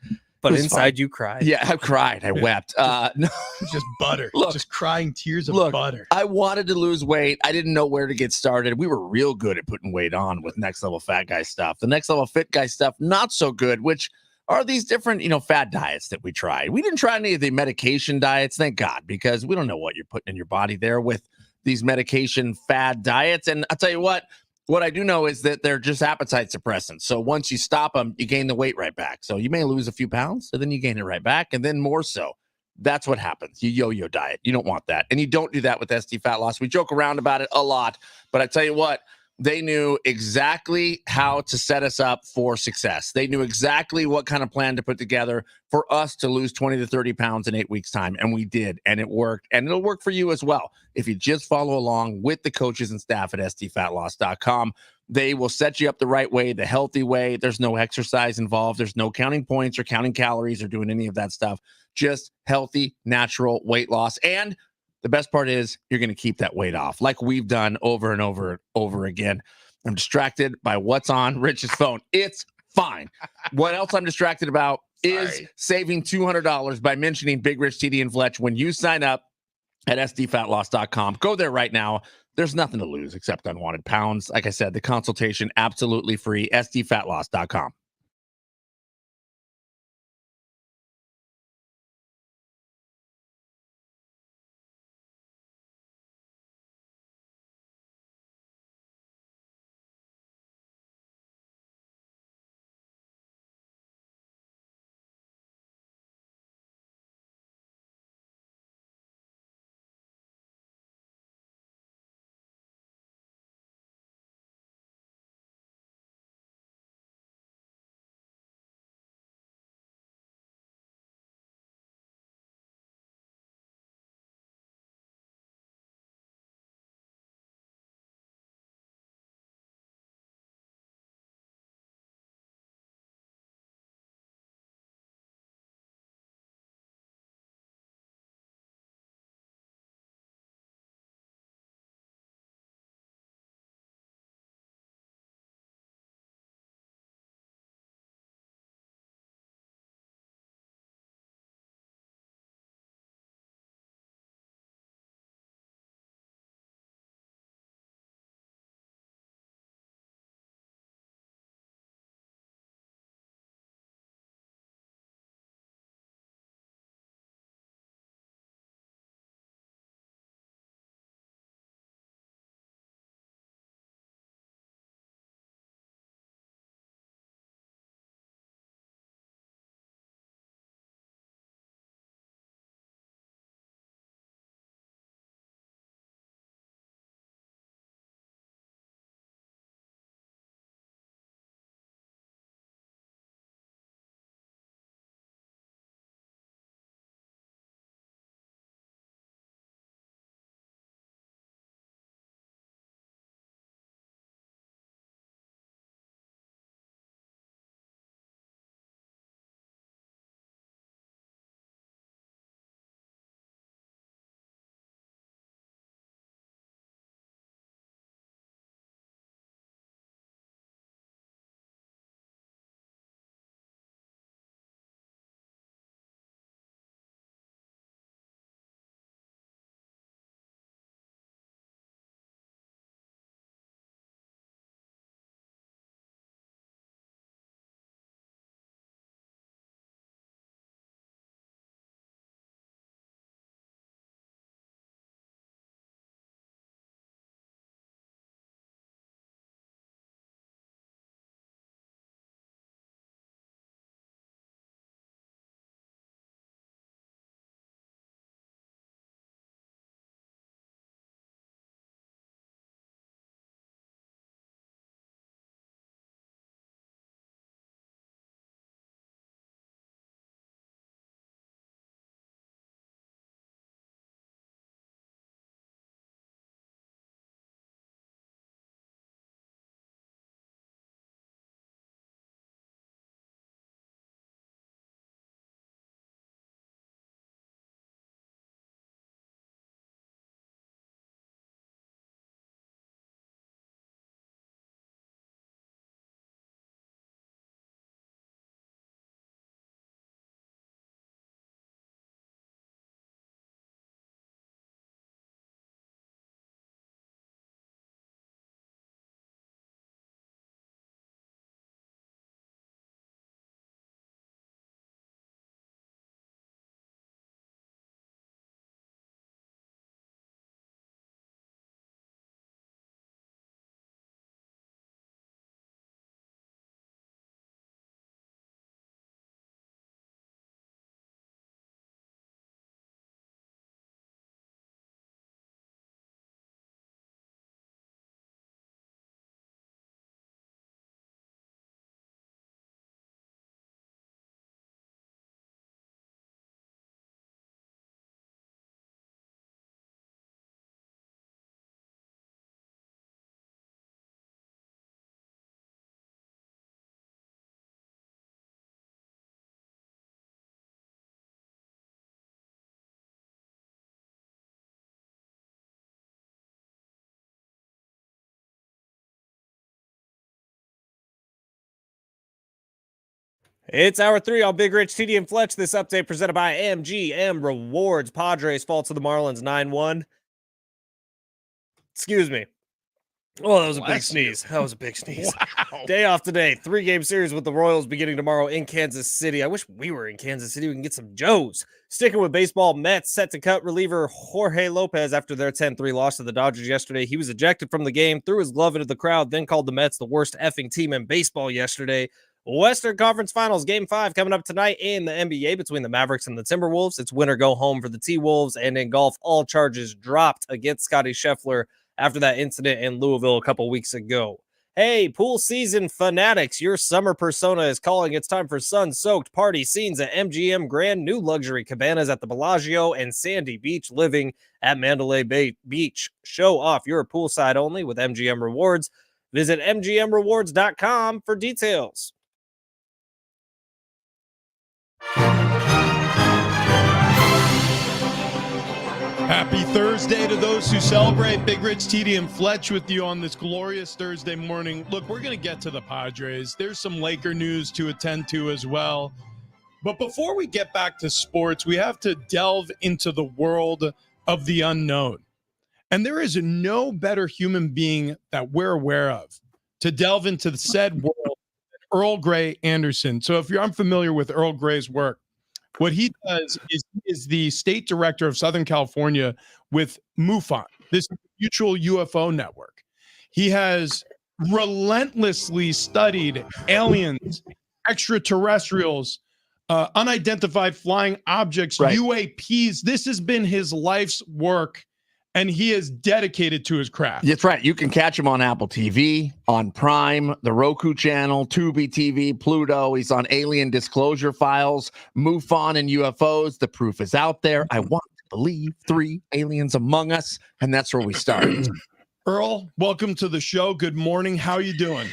But inside you cried. Yeah, I cried. I wept. No, just butter. Look, just crying tears of butter. I wanted to lose weight. I didn't know where to get started. We were real good at putting weight on with Next Level Fat Guy stuff. The Next Level Fit Guy stuff, not so good, which are these different, fad diets that we tried. We didn't try any of the medication diets, thank God, because we don't know what you're putting in your body there with these medication fad diets. And I'll tell you what I do know is that they're just appetite suppressants. So once you stop them, you gain the weight right back. So you may lose a few pounds, and then you gain it right back, and then more so. That's what happens. You yo-yo diet. You don't want that. And you don't do that with SD fat loss. We joke around about it a lot, but I tell you what, they knew exactly how to set us up for success. They knew exactly what kind of plan to put together for us to lose 20 to 30 pounds in 8 weeks' time. And we did. And it worked. And it'll work for you as well. If you just follow along with the coaches and staff at sdfatloss.com, they will set you up the right way, the healthy way. There's no exercise involved. There's no counting points or counting calories or doing any of that stuff. Just healthy, natural weight loss. And the best part is you're going to keep that weight off like we've done over and over again. I'm distracted by what's on Rich's phone. It's fine. What else I'm distracted about is saving $200 by mentioning Big Rich, TD, and Fletch when you sign up at sdfatloss.com. Go there right now. There's nothing to lose except unwanted pounds. Like I said, the consultation absolutely free. sdfatloss.com. It's hour 3 on Big Rich, TD, and Fletch. This update presented by MGM Rewards. Padres fall to the Marlins 9-1. Excuse me. Oh, that was a big sneeze. That was a big sneeze. Wow. Day off today. 3-game series with the Royals beginning tomorrow in Kansas City. I wish we were in Kansas City. We can get some Joes. Sticking with baseball, Mets set to cut reliever Jorge Lopez after their 10-3 loss to the Dodgers yesterday. He was ejected from the game, threw his glove into the crowd, then called the Mets the worst effing team in baseball yesterday. Western Conference Finals, Game 5 coming up tonight in the NBA between the Mavericks and the Timberwolves. It's win or go home for the T-Wolves. And in golf, all charges dropped against Scottie Scheffler after that incident in Louisville a couple weeks ago. Hey, pool season fanatics, your summer persona is calling. It's time for sun-soaked party scenes at MGM Grand, new luxury cabanas at the Bellagio, and Sandy Beach living at Mandalay Bay Beach. Show off your poolside only with MGM Rewards. Visit mgmrewards.com for details. Happy Thursday to those who celebrate. Big Rich, TD, and Fletch with you on this glorious Thursday morning. Look, we're going to get to the Padres. There's some Laker news to attend to as well. But before we get back to sports, we have to delve into the world of the unknown. And there is no better human being that we're aware of to delve into the said world than Earl Grey Anderson. So if you're unfamiliar with Earl Grey's work, what he does is he is the state director of Southern California with MUFON, this mutual UFO network. He has relentlessly studied aliens, extraterrestrials, unidentified flying objects, right. UAPs. This has been his life's work, and he is dedicated to his craft. That's right. You can catch him on Apple TV, on Prime, the Roku channel, Tubi TV, Pluto. He's on Alien Disclosure Files, MUFON and UFOs. The proof is out there. I want to believe 3 aliens among us, and that's where we start. Earl, welcome to the show. Good morning. How you doing?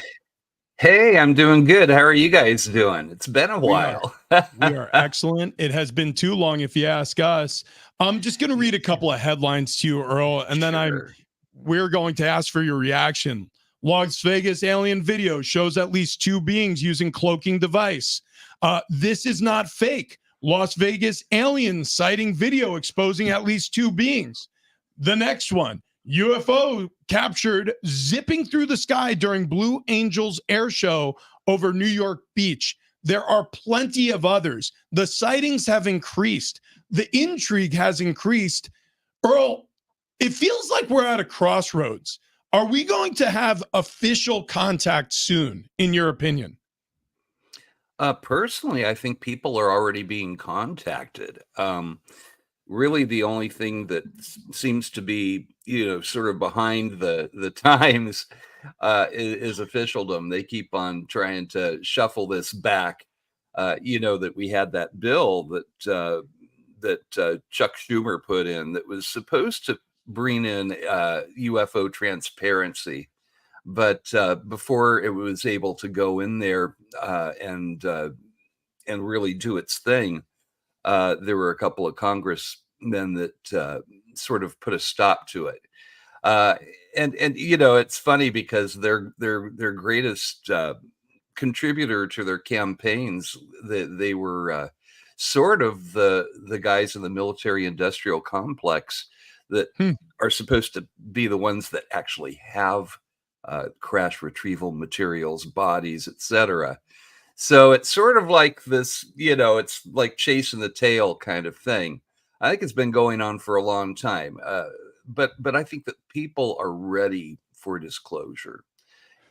Hey, I'm doing good. How are you guys doing? It's been a while. We are excellent. It has been too long, if you ask us. I'm just going to read a couple of headlines to you, Earl, and then we're going to ask for your reaction. Las Vegas alien video shows at least 2 beings using cloaking device. This is not fake. Las Vegas alien sighting video exposing at least 2 beings. The next one. UFO captured zipping through the sky during Blue Angels air show over New York Beach. There are plenty of others. The sightings have increased. The intrigue has increased. Earl, it feels like we're at a crossroads. Are we going to have official contact soon, in your opinion? Personally, I think people are already being contacted. Really, the only thing that seems to be, sort of behind the times is officialdom. They keep on trying to shuffle this back. That we had that bill that Chuck Schumer put in that was supposed to bring in UFO transparency, but before it was able to go in there and really do its thing, there were a couple of congressmen that sort of put a stop to it. And it's funny because their greatest contributor to their campaigns, they were sort of the guys in the military industrial complex that are supposed to be the ones that actually have crash retrieval materials, bodies, etc. So it's sort of like this, it's like chasing the tail kind of thing. I think it's been going on for a long time. But I think that people are ready for disclosure,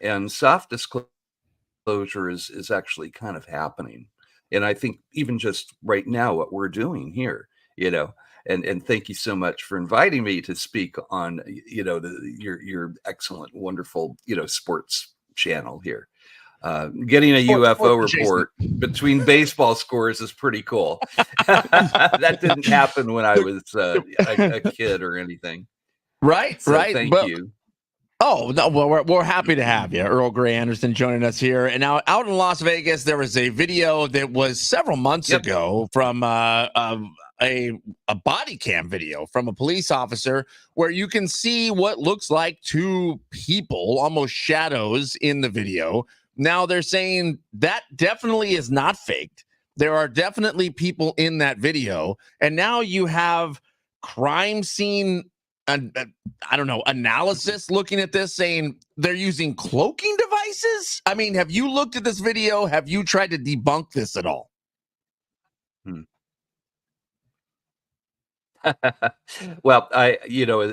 and soft disclosure is actually kind of happening. And I think even just right now, what we're doing here, and thank you so much for inviting me to speak on, your excellent, wonderful, sports channel here. Getting a UFO report between baseball scores is pretty cool. That didn't happen when I was a kid or anything. Right, so right. Thank you. Oh, no, well, we're happy to have you. Earl Grey Anderson joining us here. And now out in Las Vegas, there was a video that was several months ago from a body cam video from a police officer where you can see what looks like 2 people, almost shadows in the video, Now they're saying that definitely is not faked. There are definitely people in that video. And now you have crime scene, I don't know, analysis looking at this saying they're using cloaking devices. I mean, have you looked at this video? Have you tried to debunk this at all? Well,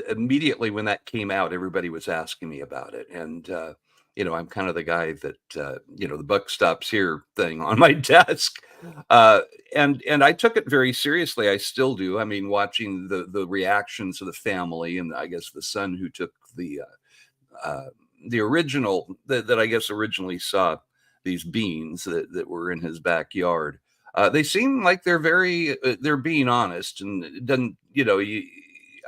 immediately when that came out, everybody was asking me about it. And, I'm kind of the guy that, the buck stops here thing on my desk. And I took it very seriously. I still do. I mean, watching the reactions of the family and I guess the son who took the original that I guess originally saw these beans that were in his backyard. They seem like they're being honest, and it doesn't,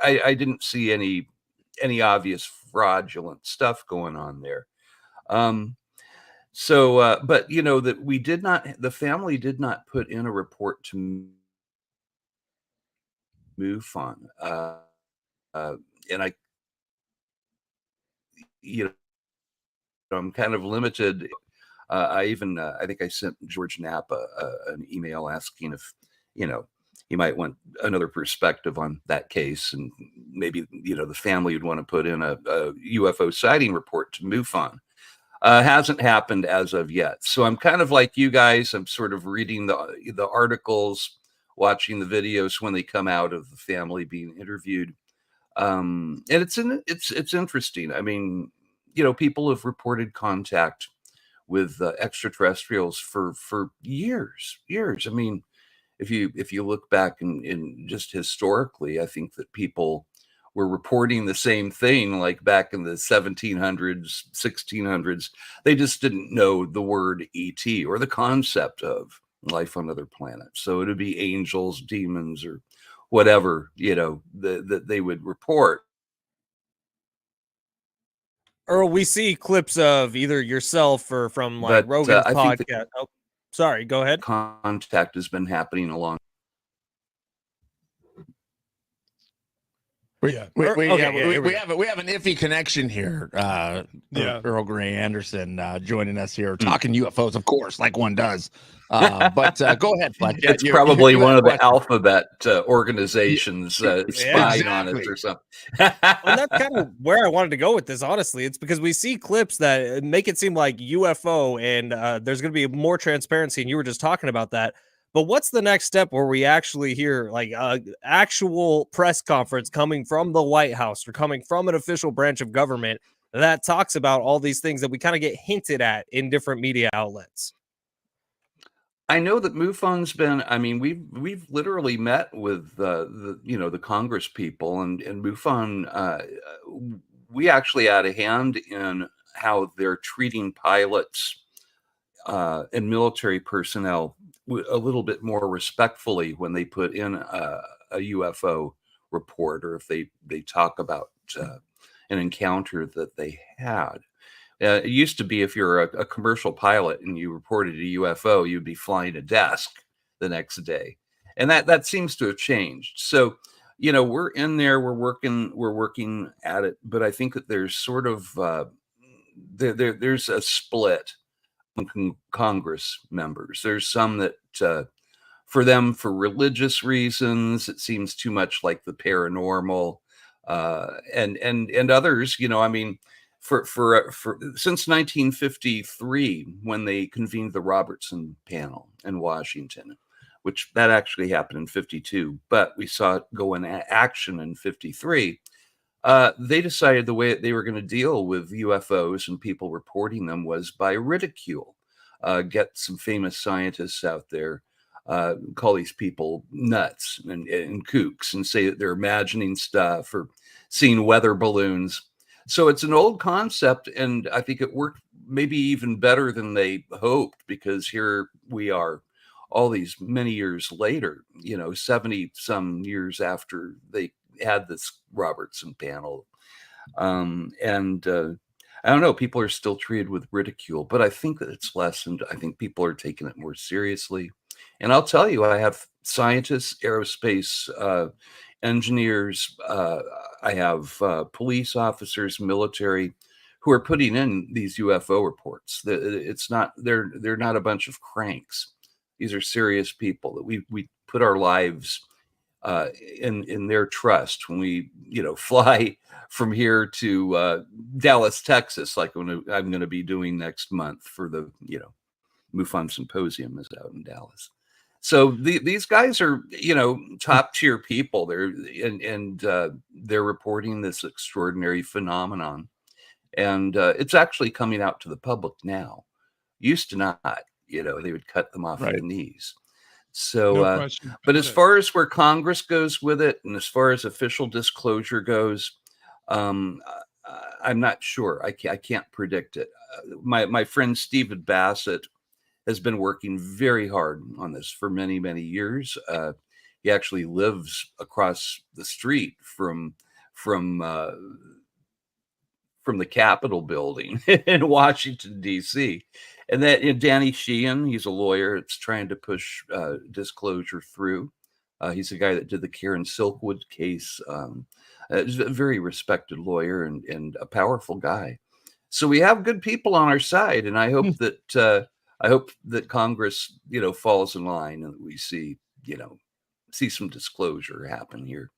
I didn't see any obvious fraudulent stuff going on there. But that the family did not put in a report to MUFON. And I'm kind of limited. I think I sent George Knapp an email asking if, he might want another perspective on that case. And maybe, the family would want to put in a UFO sighting report to MUFON. Hasn't happened as of yet. So I'm kind of like you guys. I'm sort of reading the articles, watching the videos when they come out of the family being interviewed. And it's interesting. I mean, people have reported contact with extraterrestrials for years. I mean, if you look back in just historically, I think that people were reporting the same thing like back in the 1700s, 1600s. They just didn't know the word ET or the concept of life on other planets. So it would be angels, demons, or whatever, that they would report. Earl, we see clips of either yourself or from like Rogan's podcast. Oh, sorry, go ahead. Contact has been happening along. We have an iffy connection here. Earl Grey Anderson joining us here, talking UFOs, of course, like one does. But go ahead, Fletch. It's probably one of the alphabet organizations spying on us or something. Well, that's kind of where I wanted to go with this, honestly. It's because we see clips that make it seem like UFO, and there's going to be more transparency, and you were just talking about that. But what's the next step where we actually hear like actual press conference coming from the White House or coming from an official branch of government that talks about all these things that we kind of get hinted at in different media outlets? I know that MUFON's been. I mean, we've literally met with the Congress people and MUFON. We actually had a hand in how they're treating pilots and military personnel a little bit more respectfully when they put in a UFO report, or if they talk about an encounter that they had. It used to be if you're a commercial pilot and you reported a UFO, you'd be flying a desk the next day, and that seems to have changed. So, we're in there, we're working at it, but I think that there's sort of there's a split Congress members. There's some that for them, for religious reasons, it seems too much like the paranormal, and others, I mean, for since 1953, when they convened the Robertson panel in Washington, which that actually happened in 52, but we saw it go in action in 53. They decided the way they were going to deal with UFOs and people reporting them was by ridicule. Get some famous scientists out there, call these people nuts and kooks, and say that they're imagining stuff or seeing weather balloons. So it's an old concept, and I think it worked maybe even better than they hoped, because here we are all these many years later, 70 some years after they had this Robertson panel. I don't know, people are still treated with ridicule, but I think that it's lessened. I think people are taking it more seriously. And I'll tell you, I have scientists, aerospace engineers, I have police officers, military, who are putting in these UFO reports. It's not they're not a bunch of cranks. These are serious people that we put our lives in their trust when we fly from here to Dallas, Texas, like I'm going to be doing next month for the MUFON Symposium is out in Dallas. So these guys are top tier people. They're reporting this extraordinary phenomenon, and it's actually coming out to the public now. Used to not, they would cut them off at the knees. So, No question but about as it. far as where Congress goes with it, and as far as official disclosure goes, I'm not sure. I can't predict it. My friend Stephen Bassett has been working very hard on this for many, many years. He actually lives across the street from the Capitol building in Washington, D.C. And that Danny Sheehan, he's a lawyer. It's trying to push disclosure through. He's the guy that did the Karen Silkwood case. He's a very respected lawyer and a powerful guy. So we have good people on our side, and I hope that Congress, falls in line and that we see some disclosure happen here.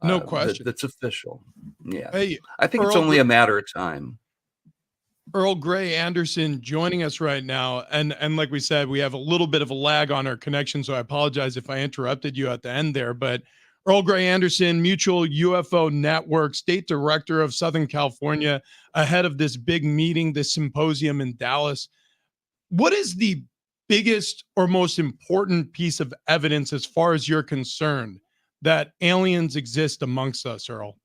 No question. That's official. Yeah. Hey, I think it's Earl only a matter of time. Earl Grey Anderson joining us right now. And like we said, we have a little bit of a lag on our connection, so I apologize if I interrupted you at the end there. But Earl Grey Anderson, Mutual UFO Network, State Director of Southern California, ahead of this big meeting, this symposium in Dallas. What is the biggest or most important piece of evidence, as far as you're concerned, that aliens exist amongst us, Earl?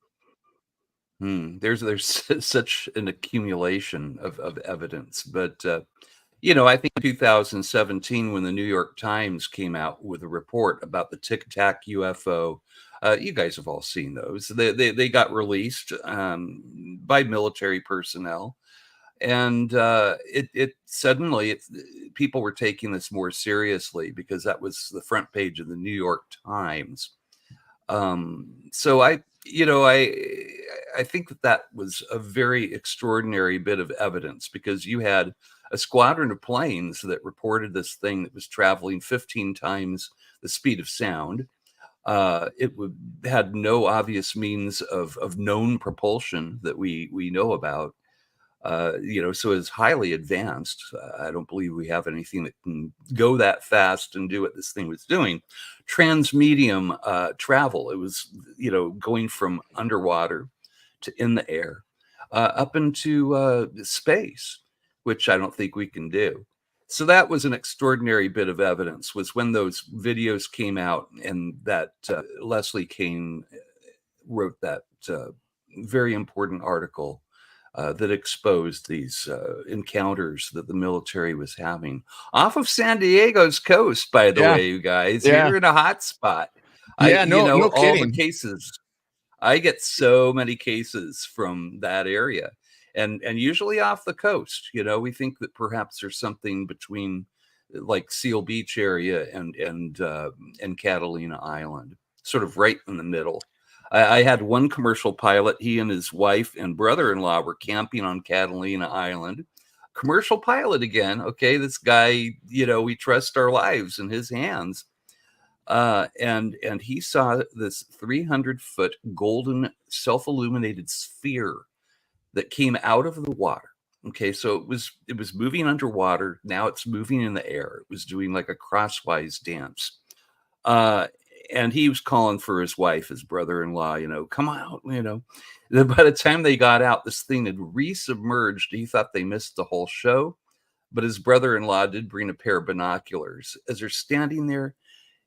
There's such an accumulation of evidence, but I think 2017, when the New York Times came out with a report about the Tic Tac UFO, you guys have all seen those. They got released by military personnel, and it suddenly people were taking this more seriously because that was the front page of the New York Times. So I think that was a very extraordinary bit of evidence, because you had a squadron of planes that reported this thing that was traveling 15 times the speed of sound. It had no obvious means of known propulsion that we know about. So it's highly advanced. I don't believe we have anything that can go that fast and do what this thing was doing. Transmedium travel. It was, going from underwater to in the air, up into space, which I don't think we can do. So that was an extraordinary bit of evidence, was when those videos came out, and that Leslie Kane wrote that very important article that exposed these encounters that the military was having off of San Diego's coast, by the way, you guys. Yeah. You're in a hot spot. No all kidding. the cases. I get so many cases from that area, and usually off the coast. We think that perhaps there's something between like Seal Beach area and Catalina Island, sort of right in the middle. I had one commercial pilot. He and his wife and brother-in-law were camping on Catalina Island. Commercial pilot again. Okay, this guy, we trust our lives in his hands. And he saw this 300-foot golden self-illuminated sphere that came out of the water. Okay, so it was moving underwater. Now it's moving in the air. It was doing like a crosswise dance. And he was calling for his wife, his brother-in-law, come out, By the time they got out, this thing had resubmerged. He thought they missed the whole show, but his brother-in-law did bring a pair of binoculars. As they're standing there,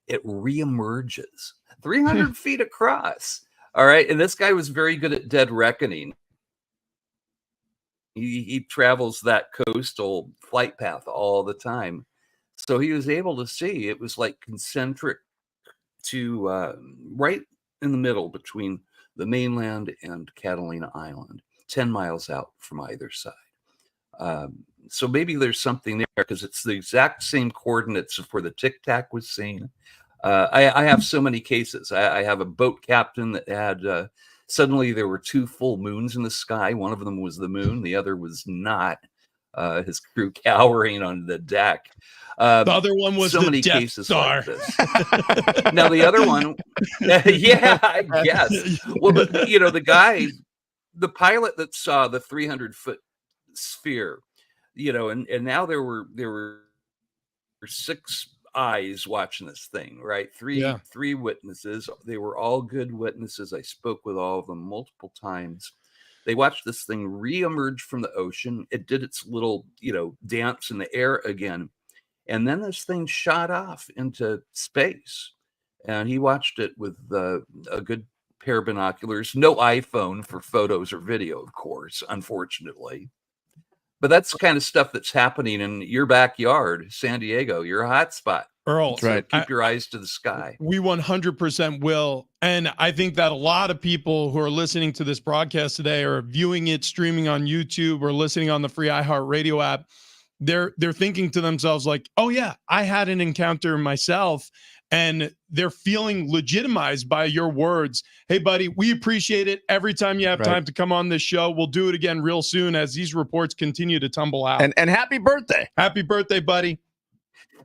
it reemerges 300 feet across. All right. And this guy was very good at dead reckoning. He travels that coastal flight path all the time. So he was able to see it was like concentric to right in the middle between the mainland and Catalina Island, 10 miles out from either side. So maybe there's something there, because it's the exact same coordinates of where the Tic Tac was seen. I have so many cases. I have a boat captain that had Suddenly there were 2 full moons in the sky. One of them was the moon, the other was not. His crew cowering on the deck. The other one was so the many Death cases Star. like this. Now the other one, yeah, I guess. Well, but the guy, the pilot that saw the 300-foot sphere, and now there were 6 eyes watching this thing, right? Three witnesses. They were all good witnesses. I spoke with all of them multiple times. They watched this thing reemerge from the ocean. It did its little, dance in the air again. And then this thing shot off into space. And he watched it with a good pair of binoculars. No iPhone for photos or video, of course, unfortunately. But that's the kind of stuff that's happening in your backyard, San Diego, your hot spot. Earl, So keep your eyes to the sky. We 100% will. And I think that a lot of people who are listening to this broadcast today or viewing it, streaming on YouTube or listening on the free iHeartRadio app, they're thinking to themselves like, oh yeah, I had an encounter myself. And they're feeling legitimized by your words. Hey, buddy, we appreciate it. Every time you have time to come on this show, we'll do it again real soon as these reports continue to tumble out. And happy birthday. Happy birthday, buddy.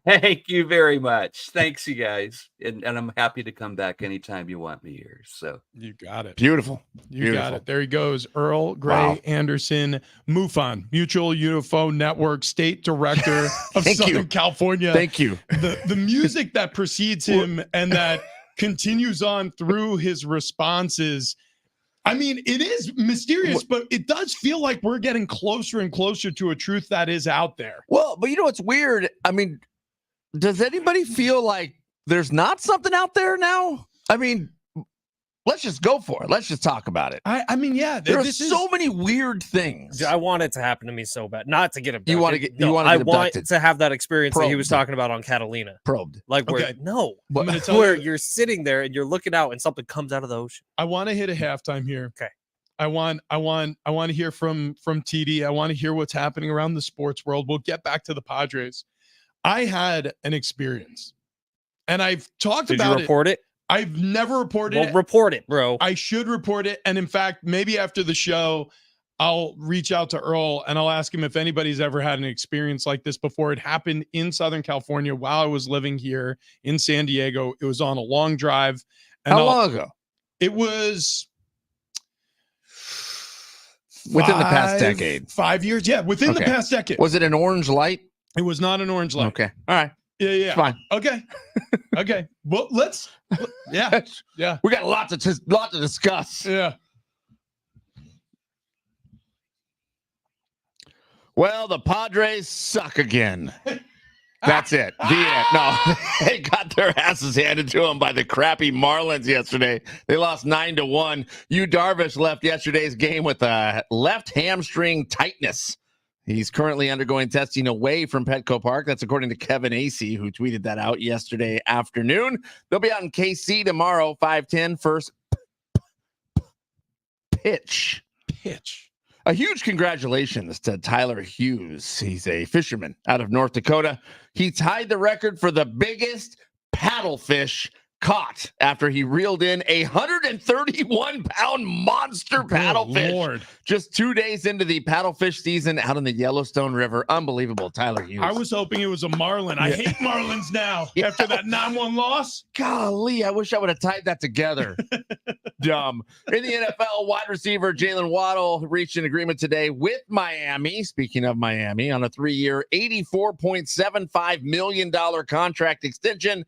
Thank you very much. Thanks, you guys. And I'm happy to come back anytime you want me here. So you got it. Beautiful. You got it. There he goes. Earl Grey Anderson, MUFON, Mutual UFO Network, State Director of Southern California. Thank you. The music that precedes him and that continues on through his responses. I mean, it is mysterious, but it does feel like we're getting closer and closer to a truth that is out there. Well, but what's weird? I mean, does anybody feel like there's not something out there now? I mean, let's just go for it. Let's just talk about it. I mean, yeah, there's so many weird things. I want it to happen to me so bad. Not to get abducted. You want to get I abducted. want to have that experience that he was talking about on Catalina. Probed. Like where where you're sitting there and you're looking out and something comes out of the ocean. I want to hit a halftime here. Okay. I want to hear from TD. I want to hear what's happening around the sports world. We'll get back to the Padres. I had an experience, and I've talked about it. Did you report it? I've never reported it. Well, report it, bro. I should report it. And in fact, maybe after the show, I'll reach out to Earl and I'll ask him if anybody's ever had an experience like this before. It happened in Southern California while I was living here in San Diego. It was on a long drive. And how long ago? It was within the past decade. 5 years. Yeah, within the past decade. Was it an orange light? It was not an orange light. Okay. All right. Yeah. It's fine. Okay. Okay. Well, yeah. We got a lot to discuss. Yeah. Well, the Padres suck again. That's it. The end. No, they got their asses handed to them by the crappy Marlins yesterday. They lost 9-1. Yu Darvish left yesterday's game with a left hamstring tightness. He's currently undergoing testing away from Petco Park. That's according to Kevin Acee, who tweeted that out yesterday afternoon. They'll be out in KC tomorrow, 5:10. First pitch. A huge congratulations to Tyler Hughes. He's a fisherman out of North Dakota. He tied the record for the biggest paddlefish caught after he reeled in a 131-pound monster paddlefish. Lord. Just 2 days into the paddlefish season out in the Yellowstone River. Unbelievable, Tyler Hughes. I was hoping it was a marlin. I hate marlins now after that 9-1 loss. Golly, I wish I would have tied that together. Dumb. In the NFL, wide receiver Jalen Waddle reached an agreement today with Miami. Speaking of Miami, on a 3-year, $84.75 million contract extension,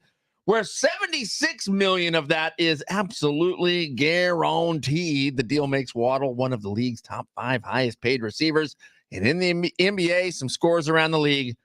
where $76 million of that is absolutely guaranteed. The deal makes Waddle one of the league's top 5 highest paid receivers. And in the NBA, some scores around the league.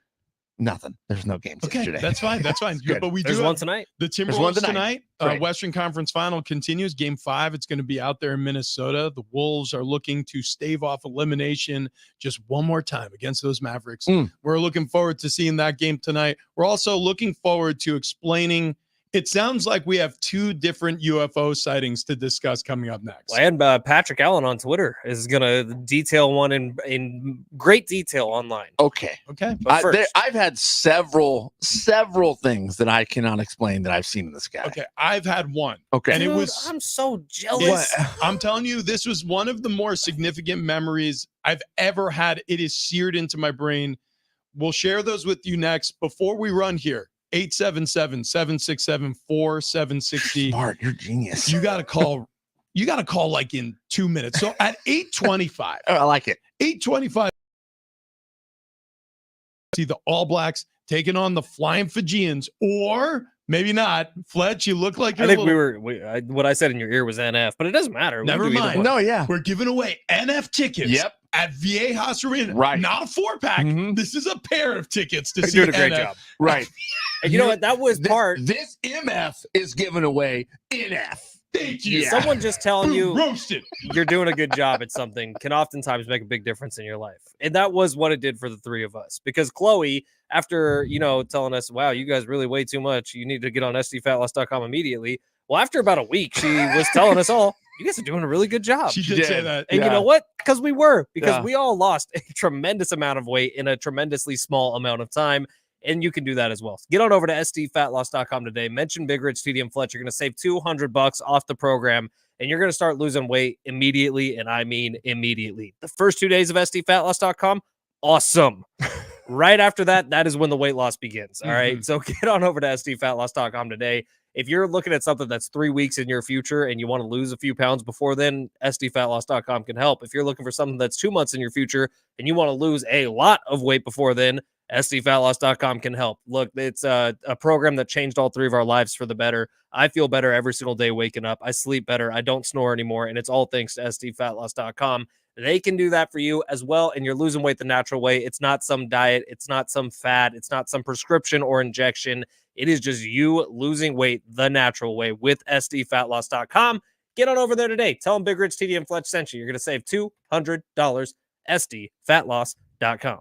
Nothing. There's no games yesterday. That's fine. That's fine. But we There's one tonight. The Timberwolves tonight. Western Conference Final continues. Game 5. It's going to be out there in Minnesota. The Wolves are looking to stave off elimination just one more time against those Mavericks. We're looking forward to seeing that game tonight. We're also looking forward to explaining It sounds like we have 2 different UFO sightings to discuss coming up next. And Patrick Allen on Twitter is going to detail one in great detail online. Okay. Okay. But first, I've had several things that I cannot explain that I've seen in this guy. Okay. I've had one. Okay. And dude, it was, I'm so jealous. I'm telling you, this was one of the more significant memories I've ever had. It is seared into my brain. We'll share those with you next. Before we run here, 877-767-4760. Smart, you're genius. You got to call. You got to call like in 2 minutes. So at 8:25, I like it. 8:25, see the All Blacks taking on the Flying Fijians, or maybe not. Fletch, you look like I you're think what I said in your ear was NF, but it doesn't matter. We can Never do either mind. one. No, yeah. We're giving away NF tickets. Yep. At Viejas Arena. Right. Not a 4-pack. Mhm. This is a pair of tickets to You're see doing a great NF. job. Right. And you know what? That was part. This MF is giving away NF. Thank you. Yeah. Someone just telling you Roasted. you're doing a good job at something can oftentimes make a big difference in your life. And that was what it did for the 3 of us. Because Chloe, after, telling us, wow, you guys really weigh too much, you need to get on sdfatloss.com immediately. Well, after about a week, she was telling us all, you guys are doing a really good job. She did say that. And you know what? Because we were. Because Yeah. we all lost a tremendous amount of weight in a tremendously small amount of time. And you can do that as well. Get on over to sdfatloss.com today. Mention Big Rich, TD, and Fletch. You're going to save $200 off the program. And you're going to start losing weight immediately. And I mean immediately. The first 2 days of sdfatloss.com, awesome. Right after that, that is when the weight loss begins. All right. So get on over to sdfatloss.com today. If you're looking at something that's 3 weeks in your future and you want to lose a few pounds before then, sdfatloss.com can help. If you're looking for something that's 2 months in your future and you want to lose a lot of weight before then, sdfatloss.com can help. Look, it's a program that changed all 3 of our lives for the better. I feel better every single day waking up. I sleep better. I don't snore anymore. And it's all thanks to sdfatloss.com. They can do that for you as well. And you're losing weight the natural way. It's not some diet. It's not some fad. It's not some prescription or injection. It is just you losing weight the natural way with sdfatloss.com. Get on over there today. Tell them Big Rich, TD, and Fletch sent you. You're going to save $200. sdfatloss.com.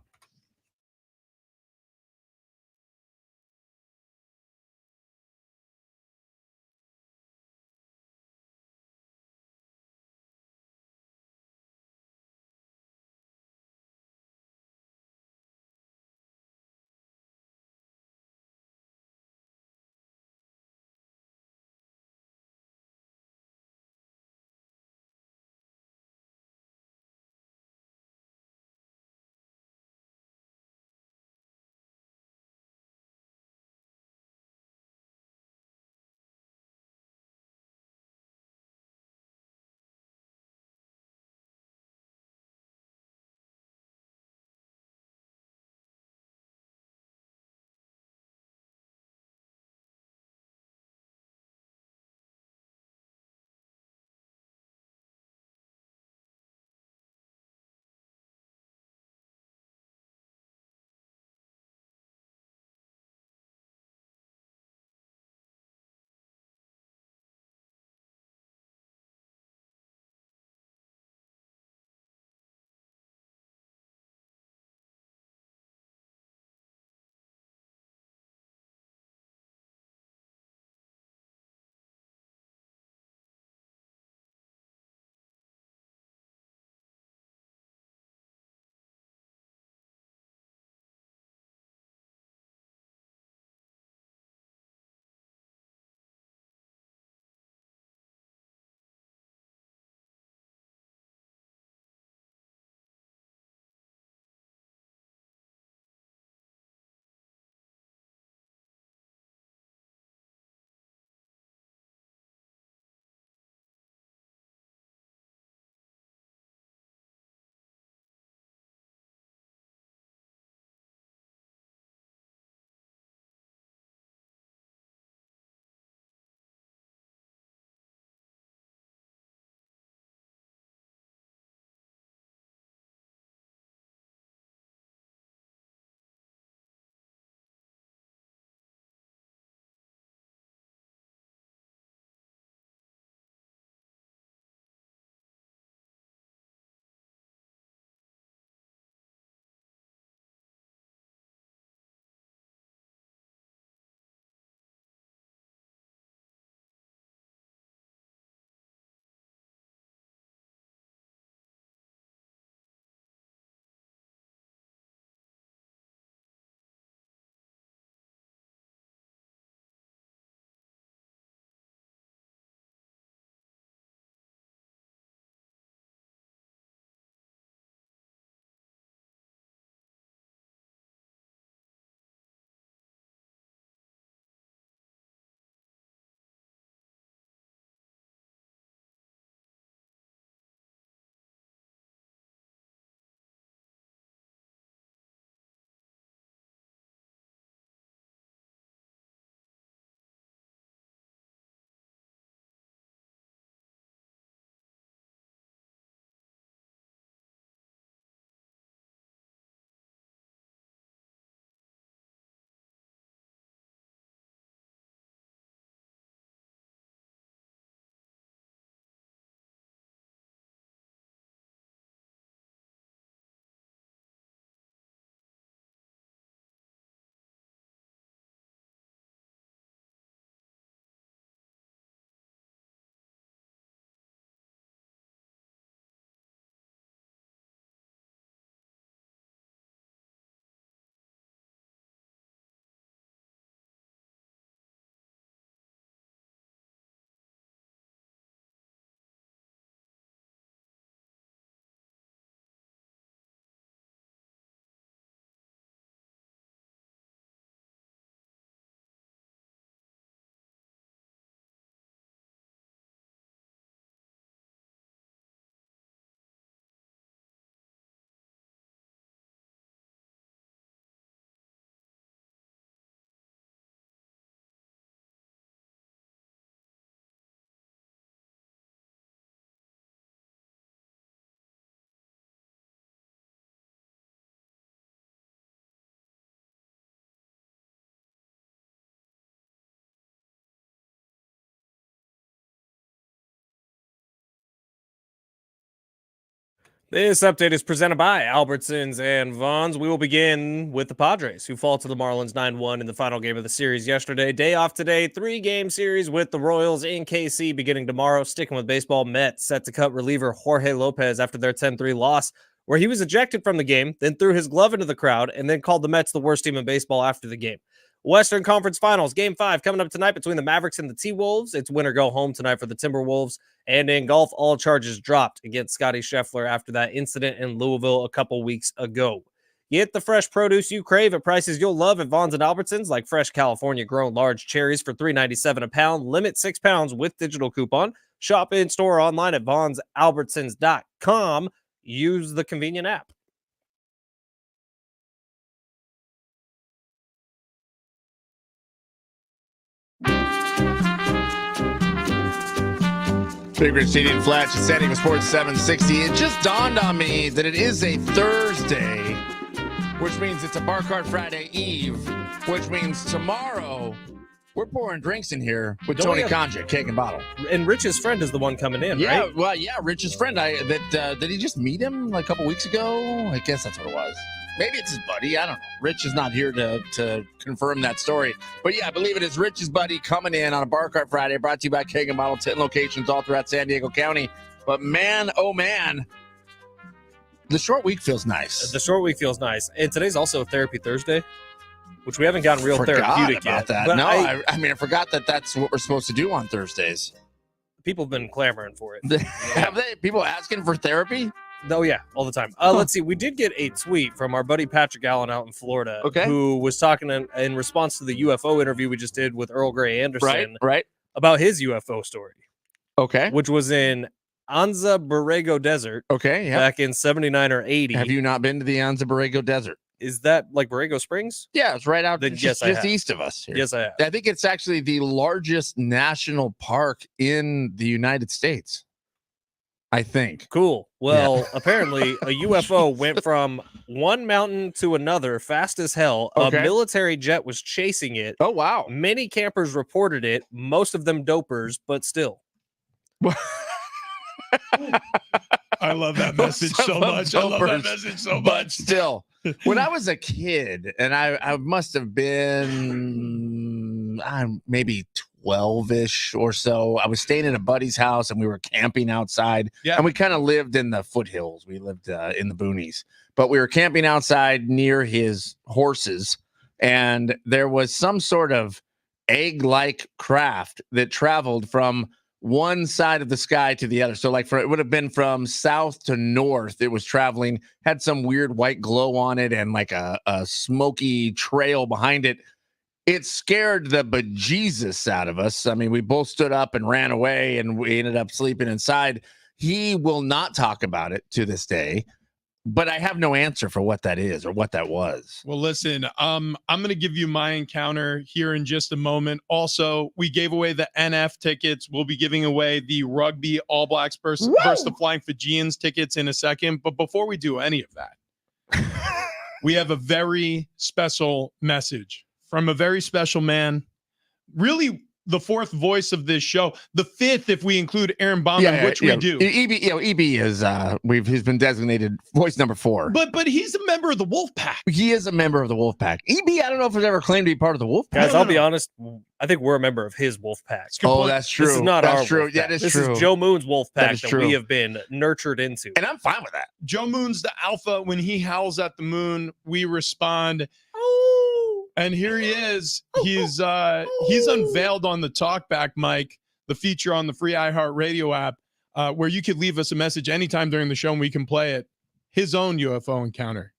This update is presented by Albertsons and Vons. We will begin with the Padres, who fall to the Marlins 9-1 in the final game of the series yesterday. Day off today, 3-game series with the Royals in KC beginning tomorrow. Sticking with baseball, Mets set to cut reliever Jorge Lopez after their 10-3 loss, where he was ejected from the game, then threw his glove into the crowd, and then called the Mets the worst team in baseball after the game. Western Conference Finals, Game 5 coming up tonight between the Mavericks and the T-Wolves. It's win or go home tonight for the Timberwolves. And in golf, all charges dropped against Scotty Scheffler after that incident in Louisville a couple weeks ago. Get the fresh produce you crave at prices you'll love at Vons and Albertsons, like fresh California-grown large cherries for $3.97 a pound. Limit 6 pounds with digital coupon. Shop in-store online at VonsAlbertsons.com. Use the convenient app. Big Rich, TD, and Fletch, it's San Diego Sports 760. It just dawned on me that it is a Thursday, which means it's a Bar Cart Friday Eve, which means tomorrow we're pouring drinks in here with Tony Conja, cake and bottle. And Rich's friend is the one coming in, yeah, right? Well, yeah, Rich's friend. Did he just meet him like a couple weeks ago? I guess that's what it was. Maybe it's his buddy. I don't know. Rich is not here to confirm that story. But yeah, I believe it is Rich's buddy coming in on a Bar Cart Friday, brought to you by Keg and Bottle, 10 locations all throughout San Diego County. But man, oh man, the short week feels nice. The short week feels nice. And today's also Therapy Thursday, which we haven't gotten real therapeutic about yet. That. But No, I mean, I forgot that that's what we're supposed to do on Thursdays. People have been clamoring for it. Have they? People asking for therapy? Oh, yeah, all the time. Let's see. We did get a tweet from our buddy Patrick Allen out in Florida, who was talking in response to the UFO interview we just did with Earl Grey Anderson right. about his UFO story. Okay. Which was in Anza Borrego Desert. Okay, yeah. Back in 79 or 80. Have you not been to the Anza Borrego Desert? Is that like Borrego Springs? Yeah, it's right out just east of us here. Yes, I have. I think it's actually the largest national park in the United States. I think. Cool. Well, apparently a UFO went from one mountain to another fast as hell. Okay. A military jet was chasing it. Oh, wow. Many campers reported it, most of them dopers, but still. I love that message so much. I love that message so much. But still, when I was a kid, and I must have been maybe 12-ish or so, I was staying at a buddy's house and we were camping outside. Yeah. And we kind of lived in the foothills. We lived in the boonies, but we were camping outside near his horses. And there was some sort of egg-like craft that traveled from one side of the sky to the other. So like it would have been from south to north. It was traveling, had some weird white glow on it and like a smoky trail behind it. It scared the bejesus out of us. I mean, we both stood up and ran away and we ended up sleeping inside. He will not talk about it to this day, but I have no answer for what that is or what that was. Well, listen, I'm going to give you my encounter here in just a moment. Also, we gave away the NF tickets. We'll be giving away the rugby All Blacks versus the Flying Fijians tickets in a second. But before we do any of that, we have a very special message from a very special man, really the fourth voice of this show, the fifth if we include Aaron Bauman, which we do. EB is he's been designated voice number 4. But he's a member of the Wolfpack. He is a member of the Wolfpack. EB, I don't know if he's ever claimed to be part of the Wolfpack. Guys, I'll be honest. I think we're a member of his Wolfpack. Oh, that's true. This is not that's our true. Wolfpack. Yeah, that is this true. is Joe Moon's Wolfpack that true. we have been nurtured into. And I'm fine with that. Joe Moon's the alpha. When he howls at the moon, we respond. And here he is. He's unveiled on the Talkback mic, the feature on the free iHeartRadio app, where you could leave us a message anytime during the show and we can play it. His own UFO encounter.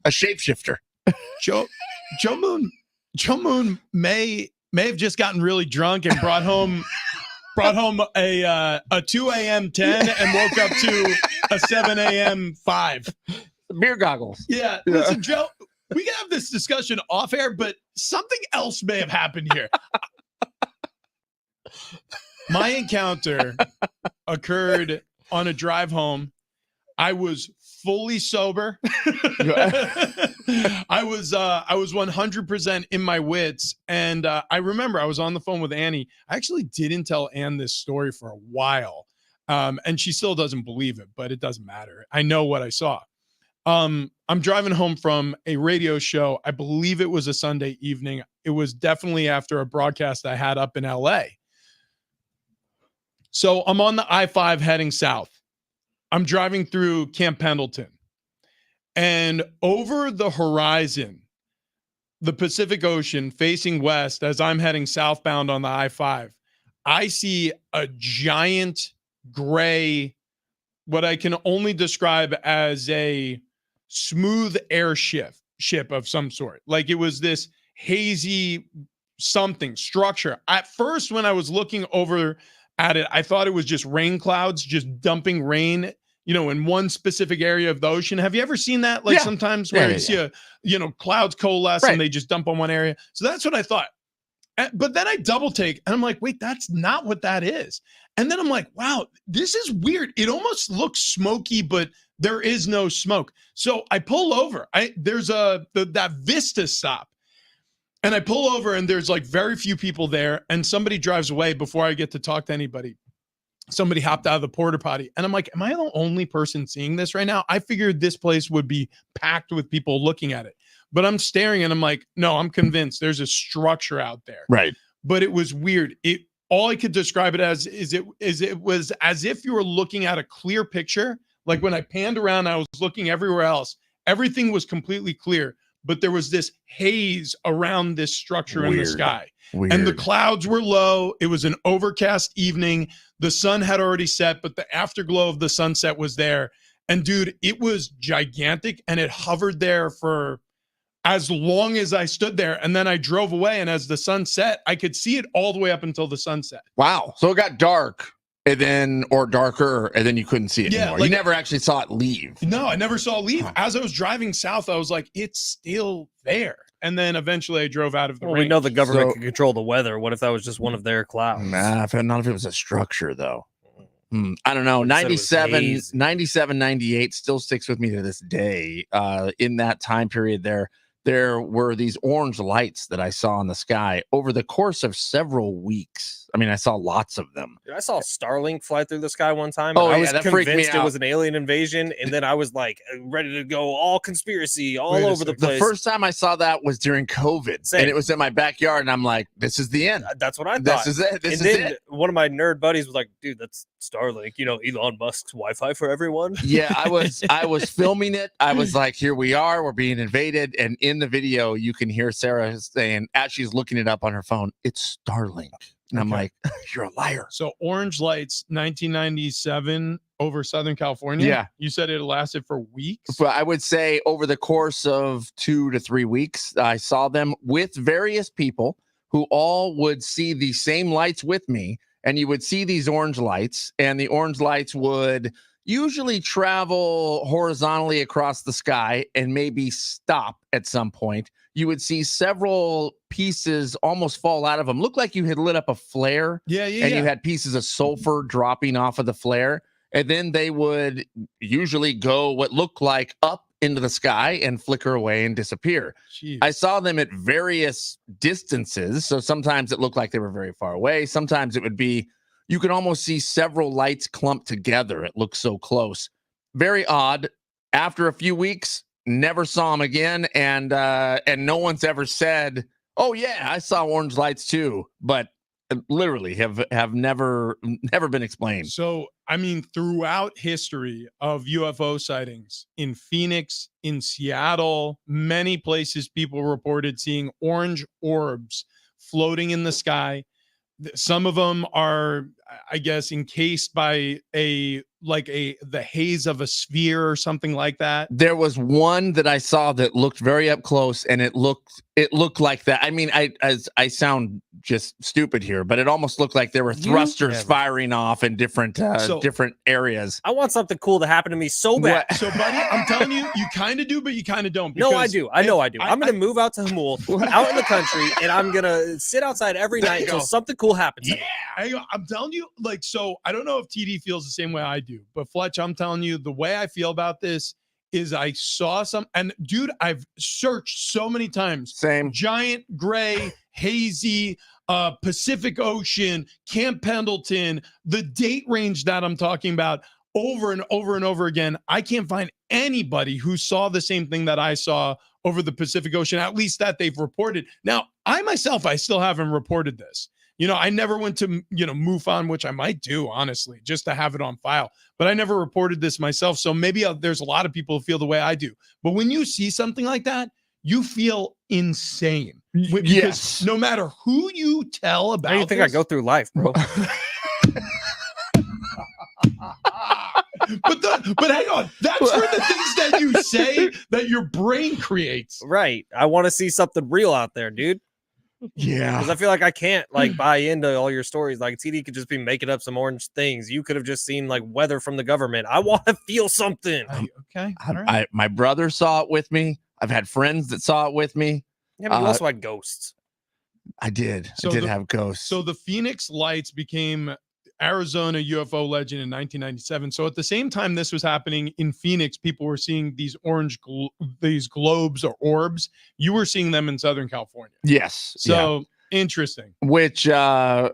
A shapeshifter. Joe Moon may have just gotten really drunk and brought home brought home a 2 a.m. 10 and woke up to a 7 a.m. 5. Beer goggles. Yeah. Listen, Joe, we can have this discussion off air, but something else may have happened here. My encounter occurred on a drive home. I was fully sober. I was 100% in my wits. And I remember I was on the phone with Annie. I actually didn't tell Ann this story for a while. And she still doesn't believe it, but it doesn't matter. I know what I saw. I'm driving home from a radio show. I believe it was a Sunday evening. It was definitely after a broadcast I had up in LA. So I'm on the I-5 heading south. I'm driving through Camp Pendleton, and over the horizon, the Pacific Ocean facing west, as I'm heading southbound on the I-5, I see a giant gray, what I can only describe as a smooth airship of some sort. Like it was this hazy something structure. At first, when I was looking over at it, I thought it was just rain clouds, just dumping rain, in one specific area of the ocean. Have you ever seen that? Like sometimes where you see clouds coalesce and they just dump on one area. So that's what I thought. But then I double take and I'm like, wait, that's not what that is. And then I'm like, wow, this is weird. It almost looks smoky, but there is no smoke. So I pull over. There's that Vista stop. And I pull over and there's like very few people there. And somebody drives away before I get to talk to anybody. Somebody hopped out of the porta potty. And I'm like, am I the only person seeing this right now? I figured this place would be packed with people looking at it. But I'm staring and I'm like, no, I'm convinced there's a structure out there. Right. But it was weird. All I could describe it as is it was as if you were looking at a clear picture. Like when I panned around, I was looking everywhere else. Everything was completely clear. But there was this haze around this structure in the sky. Weird. And the clouds were low. It was an overcast evening. The sun had already set, but the afterglow of the sunset was there. And dude, it was gigantic and it hovered there for as long as I stood there. And then I drove away. And as the sun set, I could see it all the way up until the sunset. Wow. So it got dark or darker, and then you couldn't see it anymore. You never actually saw it leave. No, I never saw it leave. As I was driving south, I was like, it's still there. And then eventually I drove out of the range. We know the government can control the weather. What if that was just one of their clouds? Nah, not if it was a structure, though. I don't know. 97, 98 still sticks with me to this day. In that time period there were these orange lights that I saw in the sky over the course of several weeks. I mean, I saw lots of them. Dude, I saw Starlink fly through the sky one time. Oh, I was that freaked me convinced it out. was an alien invasion, and then I was like ready to go all conspiracy all over the place. The first time I saw that was during COVID, and it was in my backyard, and I'm like, this is the end. That's what I thought. This is it. This is it. One of my nerd buddies was like, dude, that's Starlink, Elon Musk's Wi-Fi for everyone. Yeah, I was filming it. I was like, here we are, we're being invaded. And in the video, you can hear Sarah saying, as she's looking it up on her phone, it's Starlink. And I'm like, you're a liar. So orange lights, 1997 over Southern California. Yeah. You said it lasted for weeks? But I would say over the course of 2 to 3 weeks, I saw them with various people who all would see the same lights with me. And you would see these orange lights, and the orange lights would usually travel horizontally across the sky and maybe stop at some point. You would see several pieces almost fall out of them. Looked like you had lit up a flare. Yeah. And you had pieces of sulfur dropping off of the flare. And then they would usually go what looked like up into the sky and flicker away and disappear. Jeez. I saw them at various distances. So sometimes it looked like they were very far away. Sometimes it would be, you could almost see several lights clumped together. It looked so close. Very odd. After a few weeks, never saw them again. And no one's ever said, oh yeah, I saw orange lights too. But literally have never been explained. So, I mean, throughout history of UFO sightings in Phoenix, in Seattle, many places people reported seeing orange orbs floating in the sky. Some of them are, I guess, encased by the haze of a sphere or something like that. There was one that I saw that looked very up close, and it looked like that. I mean, I sound just stupid here, but it almost looked like there were thrusters never. firing off in different different areas. I want something cool to happen to me so bad. What? So, buddy, I'm telling you, you kind of do, but you kind of don't. No, I because do. I know I do. I'm going I- to move out to Hamul, out in the country, and I'm going to sit outside every There night you until go. something cool happens. to me. I'm telling you, like, so I don't know if TD feels the same way I do, but Fletch, I'm telling you, the way I feel about this is I saw some, and dude, I've searched so many times. Same. Giant, gray, hazy, Pacific Ocean, Camp Pendleton, the date range that I'm talking about over and over and over again. I can't find anybody who saw the same thing that I saw over the Pacific Ocean, at least that they've reported. Now, I still haven't reported this. You know, I never went to, MUFON, which I might do, honestly, just to have it on file. But I never reported this myself. So maybe there's a lot of people who feel the way I do. But when you see something like that, you feel insane. Because Yes. no matter who you tell about How do you think I this- go through life, bro? but hang on, that's for the things that you say that your brain creates. Right. I want to see something real out there, dude. Yeah. Because I feel like I can't buy into all your stories. Like TD could just be making up some orange things. You could have just seen like weather from the government. I want to feel something. Okay. All right. My brother saw it with me. I've had friends that saw it with me. Yeah, but you also had ghosts. I did. So I did the- have ghosts. So the Phoenix Lights became Arizona UFO legend in 1997. So at the same time this was happening in Phoenix, people were seeing these these globes or orbs. You were seeing them in Southern California. Yes. So interesting. Which, well,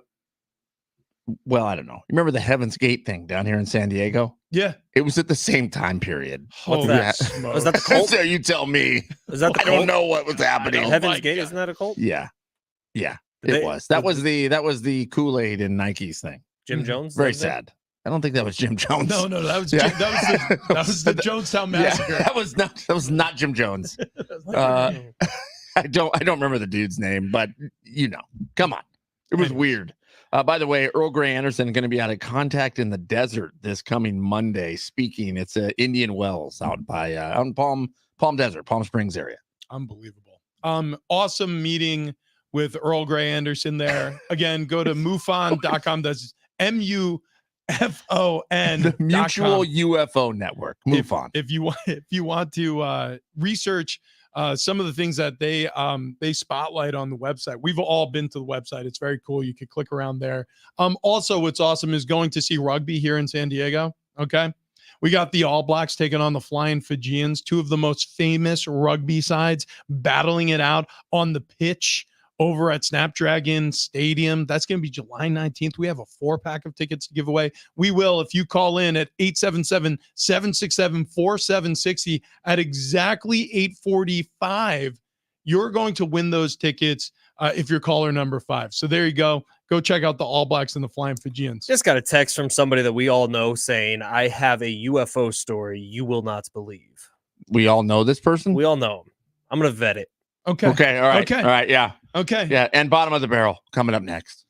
I don't know. Remember the Heaven's Gate thing down here in San Diego? Yeah. It was at the same time period. What's Holy that? smokes. Was that the cult? So you tell me. Is that the I don't cult? know what was happening. Oh Heaven's my Gate, God. isn't that a cult? Yeah. Yeah. Did It they- was. That was the Kool-Aid and Nike's thing. Jim Jones? Very lives there? sad. I don't think that was Jim Jones. No, that was Yeah. that was the Jonestown Yeah, massacre. that was not Jim Jones. I don't remember the dude's name, but come on. It was Anyways. weird. By the way, Earl Grey Anderson going to be out of Contact in the Desert this coming Monday. Speaking, it's Indian Wells out by out in Palm Desert, Palm Springs area. Unbelievable. Awesome meeting with Earl Grey Anderson there. Again, go to MUFON.com. That's MUFON. The Mutual UFO Network. MUFON. If you want to research some of the things that they spotlight on the website. We've all been to the website. It's very cool. You could click around there. Also, what's awesome is going to see rugby here in San Diego. Okay. We got the All Blacks taking on the Flying Fijians, two of the most famous rugby sides, battling it out on the pitch over at Snapdragon Stadium. That's going to be July 19th. We have a 4-pack of tickets to give away. We will, if you call in at 877-767-4760 at exactly 8:45, you're going to win those tickets if you're caller number 5. So there you go. Go check out the All Blacks and the Flying Fijians. Just got a text from somebody that we all know saying, I have a UFO story you will not believe. We all know this person? We all know him. I'm going to vet it. Okay. Okay. All right. Okay. All right. Yeah. Okay. Yeah. And bottom of the barrel coming up next.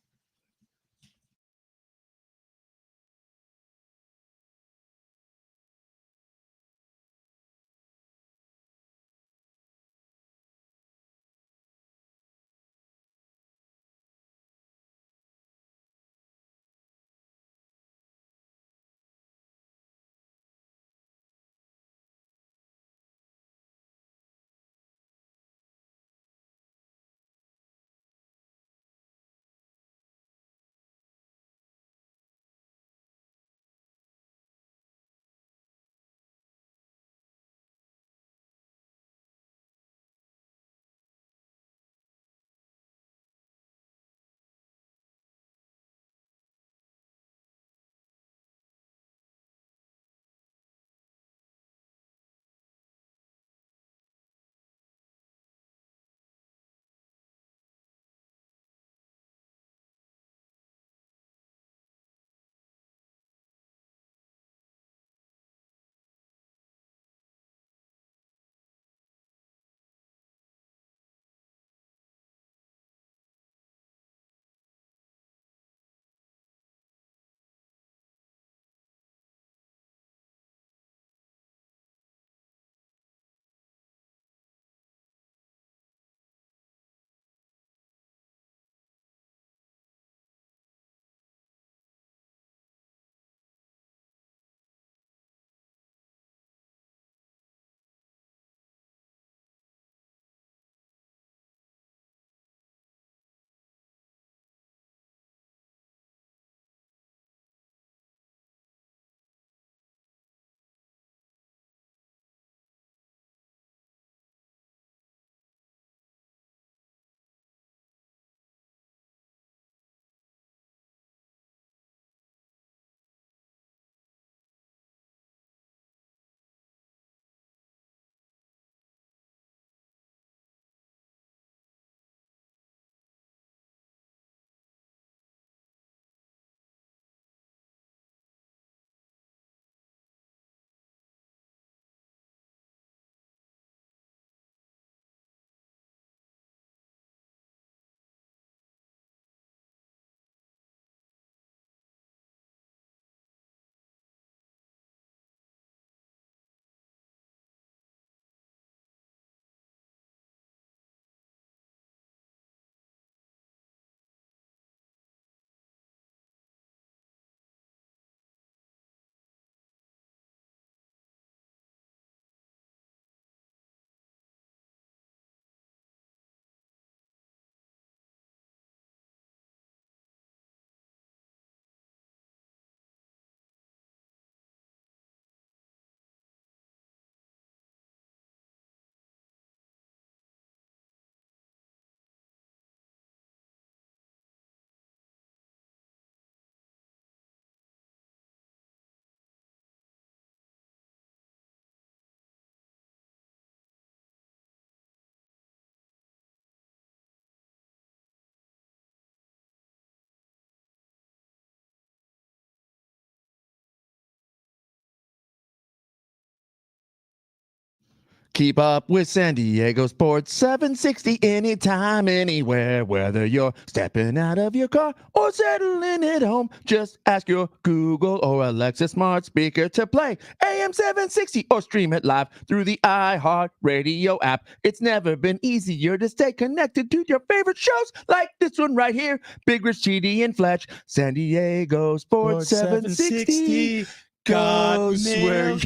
Keep up with San Diego Sports 760 anytime, anywhere. Whether you're stepping out of your car or settling at home, just ask your Google or Alexa smart speaker to play AM 760 or stream it live through the iHeart Radio app. It's never been easier to stay connected to your favorite shows like this one right here. Big Rich, TD, and Fletch. San Diego Sports 760 goes where you...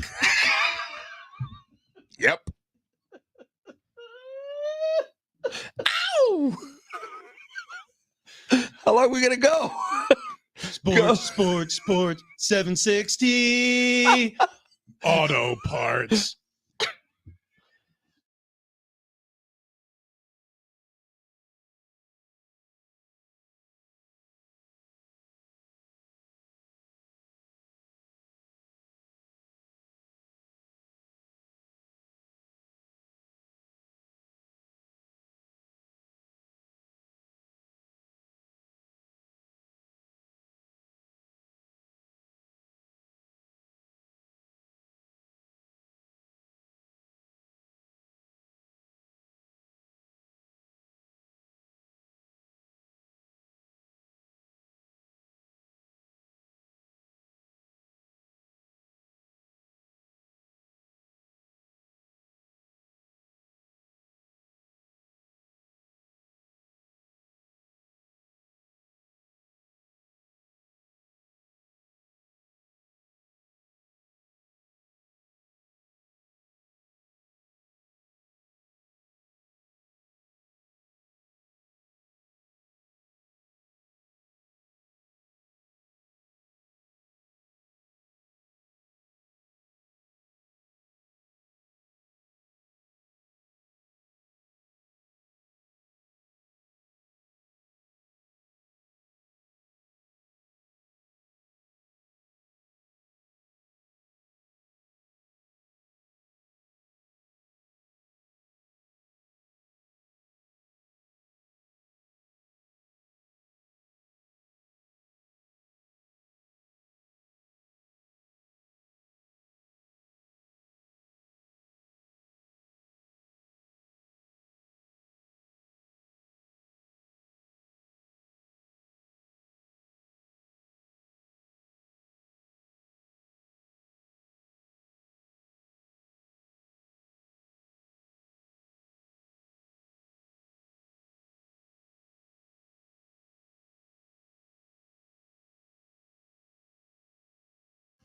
Yep. Ow! How long are we gonna go? Sports 760 auto parts.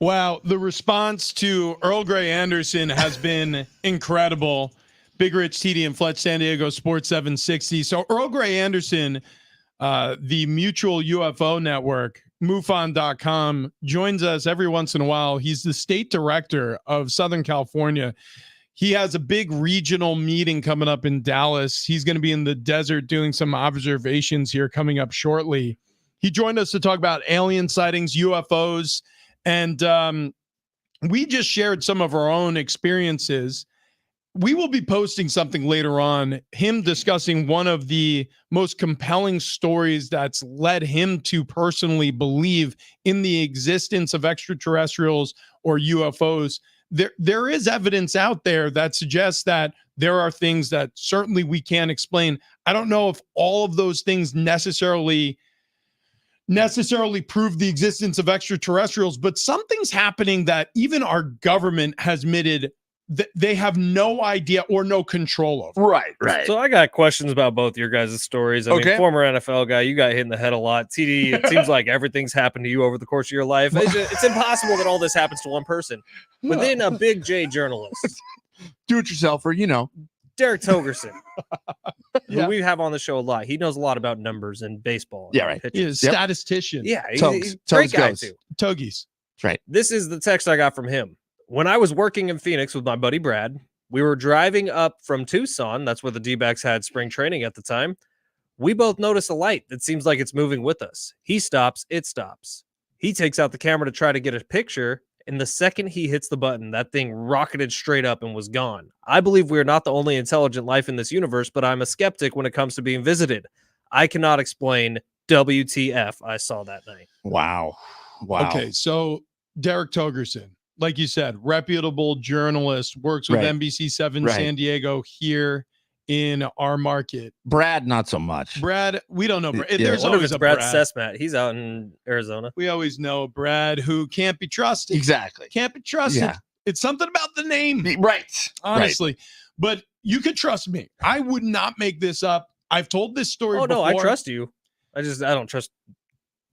Wow, the response to Earl Grey Anderson has been incredible. Big Rich, TD, and Fletch, San Diego Sports 760. So Earl Grey Anderson, the Mutual UFO Network, MUFON.com, joins us every once in a while. He's the state director of Southern California. He has a big regional meeting coming up in Dallas. He's going to be in the desert doing some observations here coming up shortly. He joined us to talk about alien sightings, UFOs, and we just shared some of our own experiences. We will be posting something later on, him discussing one of the most compelling stories that's led him to personally believe in the existence of extraterrestrials or UFOs. There is evidence out there that suggests that there are things that certainly we can't explain. I don't know if all of those things necessarily prove the existence of extraterrestrials, but something's happening that even our government has admitted that they have no idea or no control over. Right. So I got questions about both your guys' stories. I mean, former NFL guy, you got hit in the head a lot. TD, it seems like everything's happened to you over the course of your life. It's impossible that all this happens to one person. But then a big J journalist, do-it-yourselfer, you know, Derek Togerson, who we have on the show a lot. He knows a lot about numbers and baseball. Yeah, right. He's a statistician. Yeah, he's a great guy too. Togies. That's right. This is the text I got from him. When I was working in Phoenix with my buddy Brad, we were driving up from Tucson. That's where the D-backs had spring training at the time. We both notice a light that seems like it's moving with us. He stops, it stops. He takes out the camera to try to get a picture, and the second he hits the button, that thing rocketed straight up and was gone. I believe we are not the only intelligent life in this universe, but I'm a skeptic when it comes to being visited. I cannot explain WTF I saw that night. Wow. Okay, so Derek Togerson, like you said, reputable journalist, works with Right. NBC7 Right. San Diego here in our market. Brad, not so much. Brad, we don't know. Brad. Yeah. There's I wonder if always it's a Brad Brad. Sesmat. He's out in Arizona. We always know Brad, who can't be trusted. Exactly. Can't be trusted. Yeah. It's something about the name, Right. honestly. But you could trust me. I would not make this up. I've told this story Oh, before. no, I trust you. I don't trust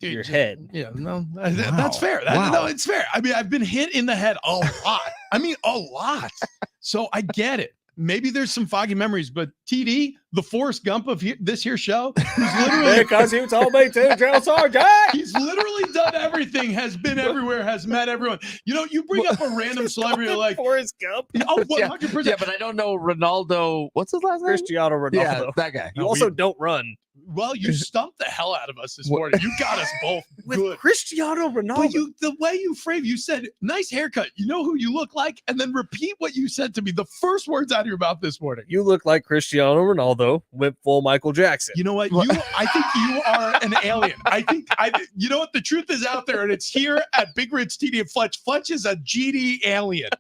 Dude, your just- head. Yeah, no, that's fair. No, it's fair. I mean, I've been hit in the head a lot. I mean, a lot. So I get it. Maybe there's some foggy memories, but TD, the Forrest Gump of this here show, who's literally Because you told me to, Drill Sergeant. he's literally done everything, has been everywhere, has met everyone. You know, you bring up a random celebrity you're like, Forrest Gump. oh, Yeah. 100%. Yeah, but I don't know Ronaldo. What's his last name? Cristiano Ronaldo. Yeah, that guy. You No, also we- don't run. Well, you stumped the hell out of us this What- morning. You got us both With good. Cristiano Ronaldo. But the way you framed, you said, nice haircut. You know who you look like? And then repeat what you said to me. The first words out of your mouth this morning. You look like Cristiano Ronaldo went full Michael Jackson. You know what? I think you are an alien. You know what? The truth is out there, and it's here at Big Rich TD and Fletch. Fletch is a GD alien.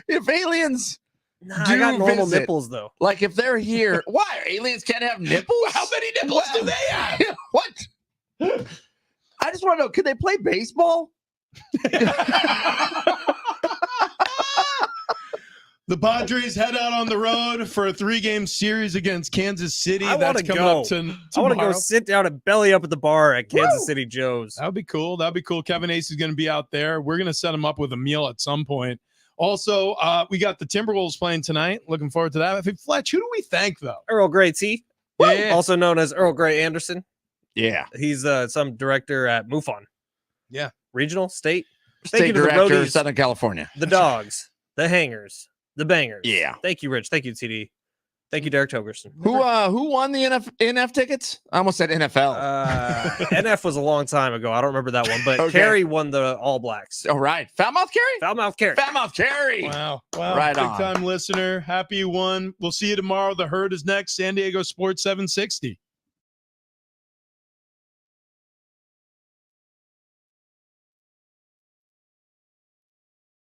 If aliens, Nah, do I got normal visit. nipples though. like if they're here, why aliens can't have nipples? How many nipples do they have? What? I just want to know, can they play baseball? The Padres head out on the road for a 3-game series against Kansas City. I That's wanna coming go. up to I want to go tomorrow. sit down and belly up at the bar at Kansas Woo! City Joe's. That would be cool. That'd be cool. Kevin Ace is going to be out there. We're going to set him up with a meal at some point. Also, we got the Timberwolves playing tonight. Looking forward to that. Fletch, who do we thank, though? Earl Grey T, Yeah. also known as Earl Grey Anderson. Yeah. He's some director at MUFON. Yeah. Regional, state, State you to the director, roadies. Southern California. the dogs, the hangers, the bangers. Yeah. Thank you, Rich. Thank you, TD. Thank you, Derek Togerson. Who won the NF tickets? I almost said NFL. NF was a long time ago. I don't remember that one, but Okay. Carey won the All Blacks. All right. Foulmouth Carey? Foulmouth Carey. Foulmouth Carey. Wow. Right Big on. time listener. Happy you won. We'll see you tomorrow. The Herd is next. San Diego Sports 760.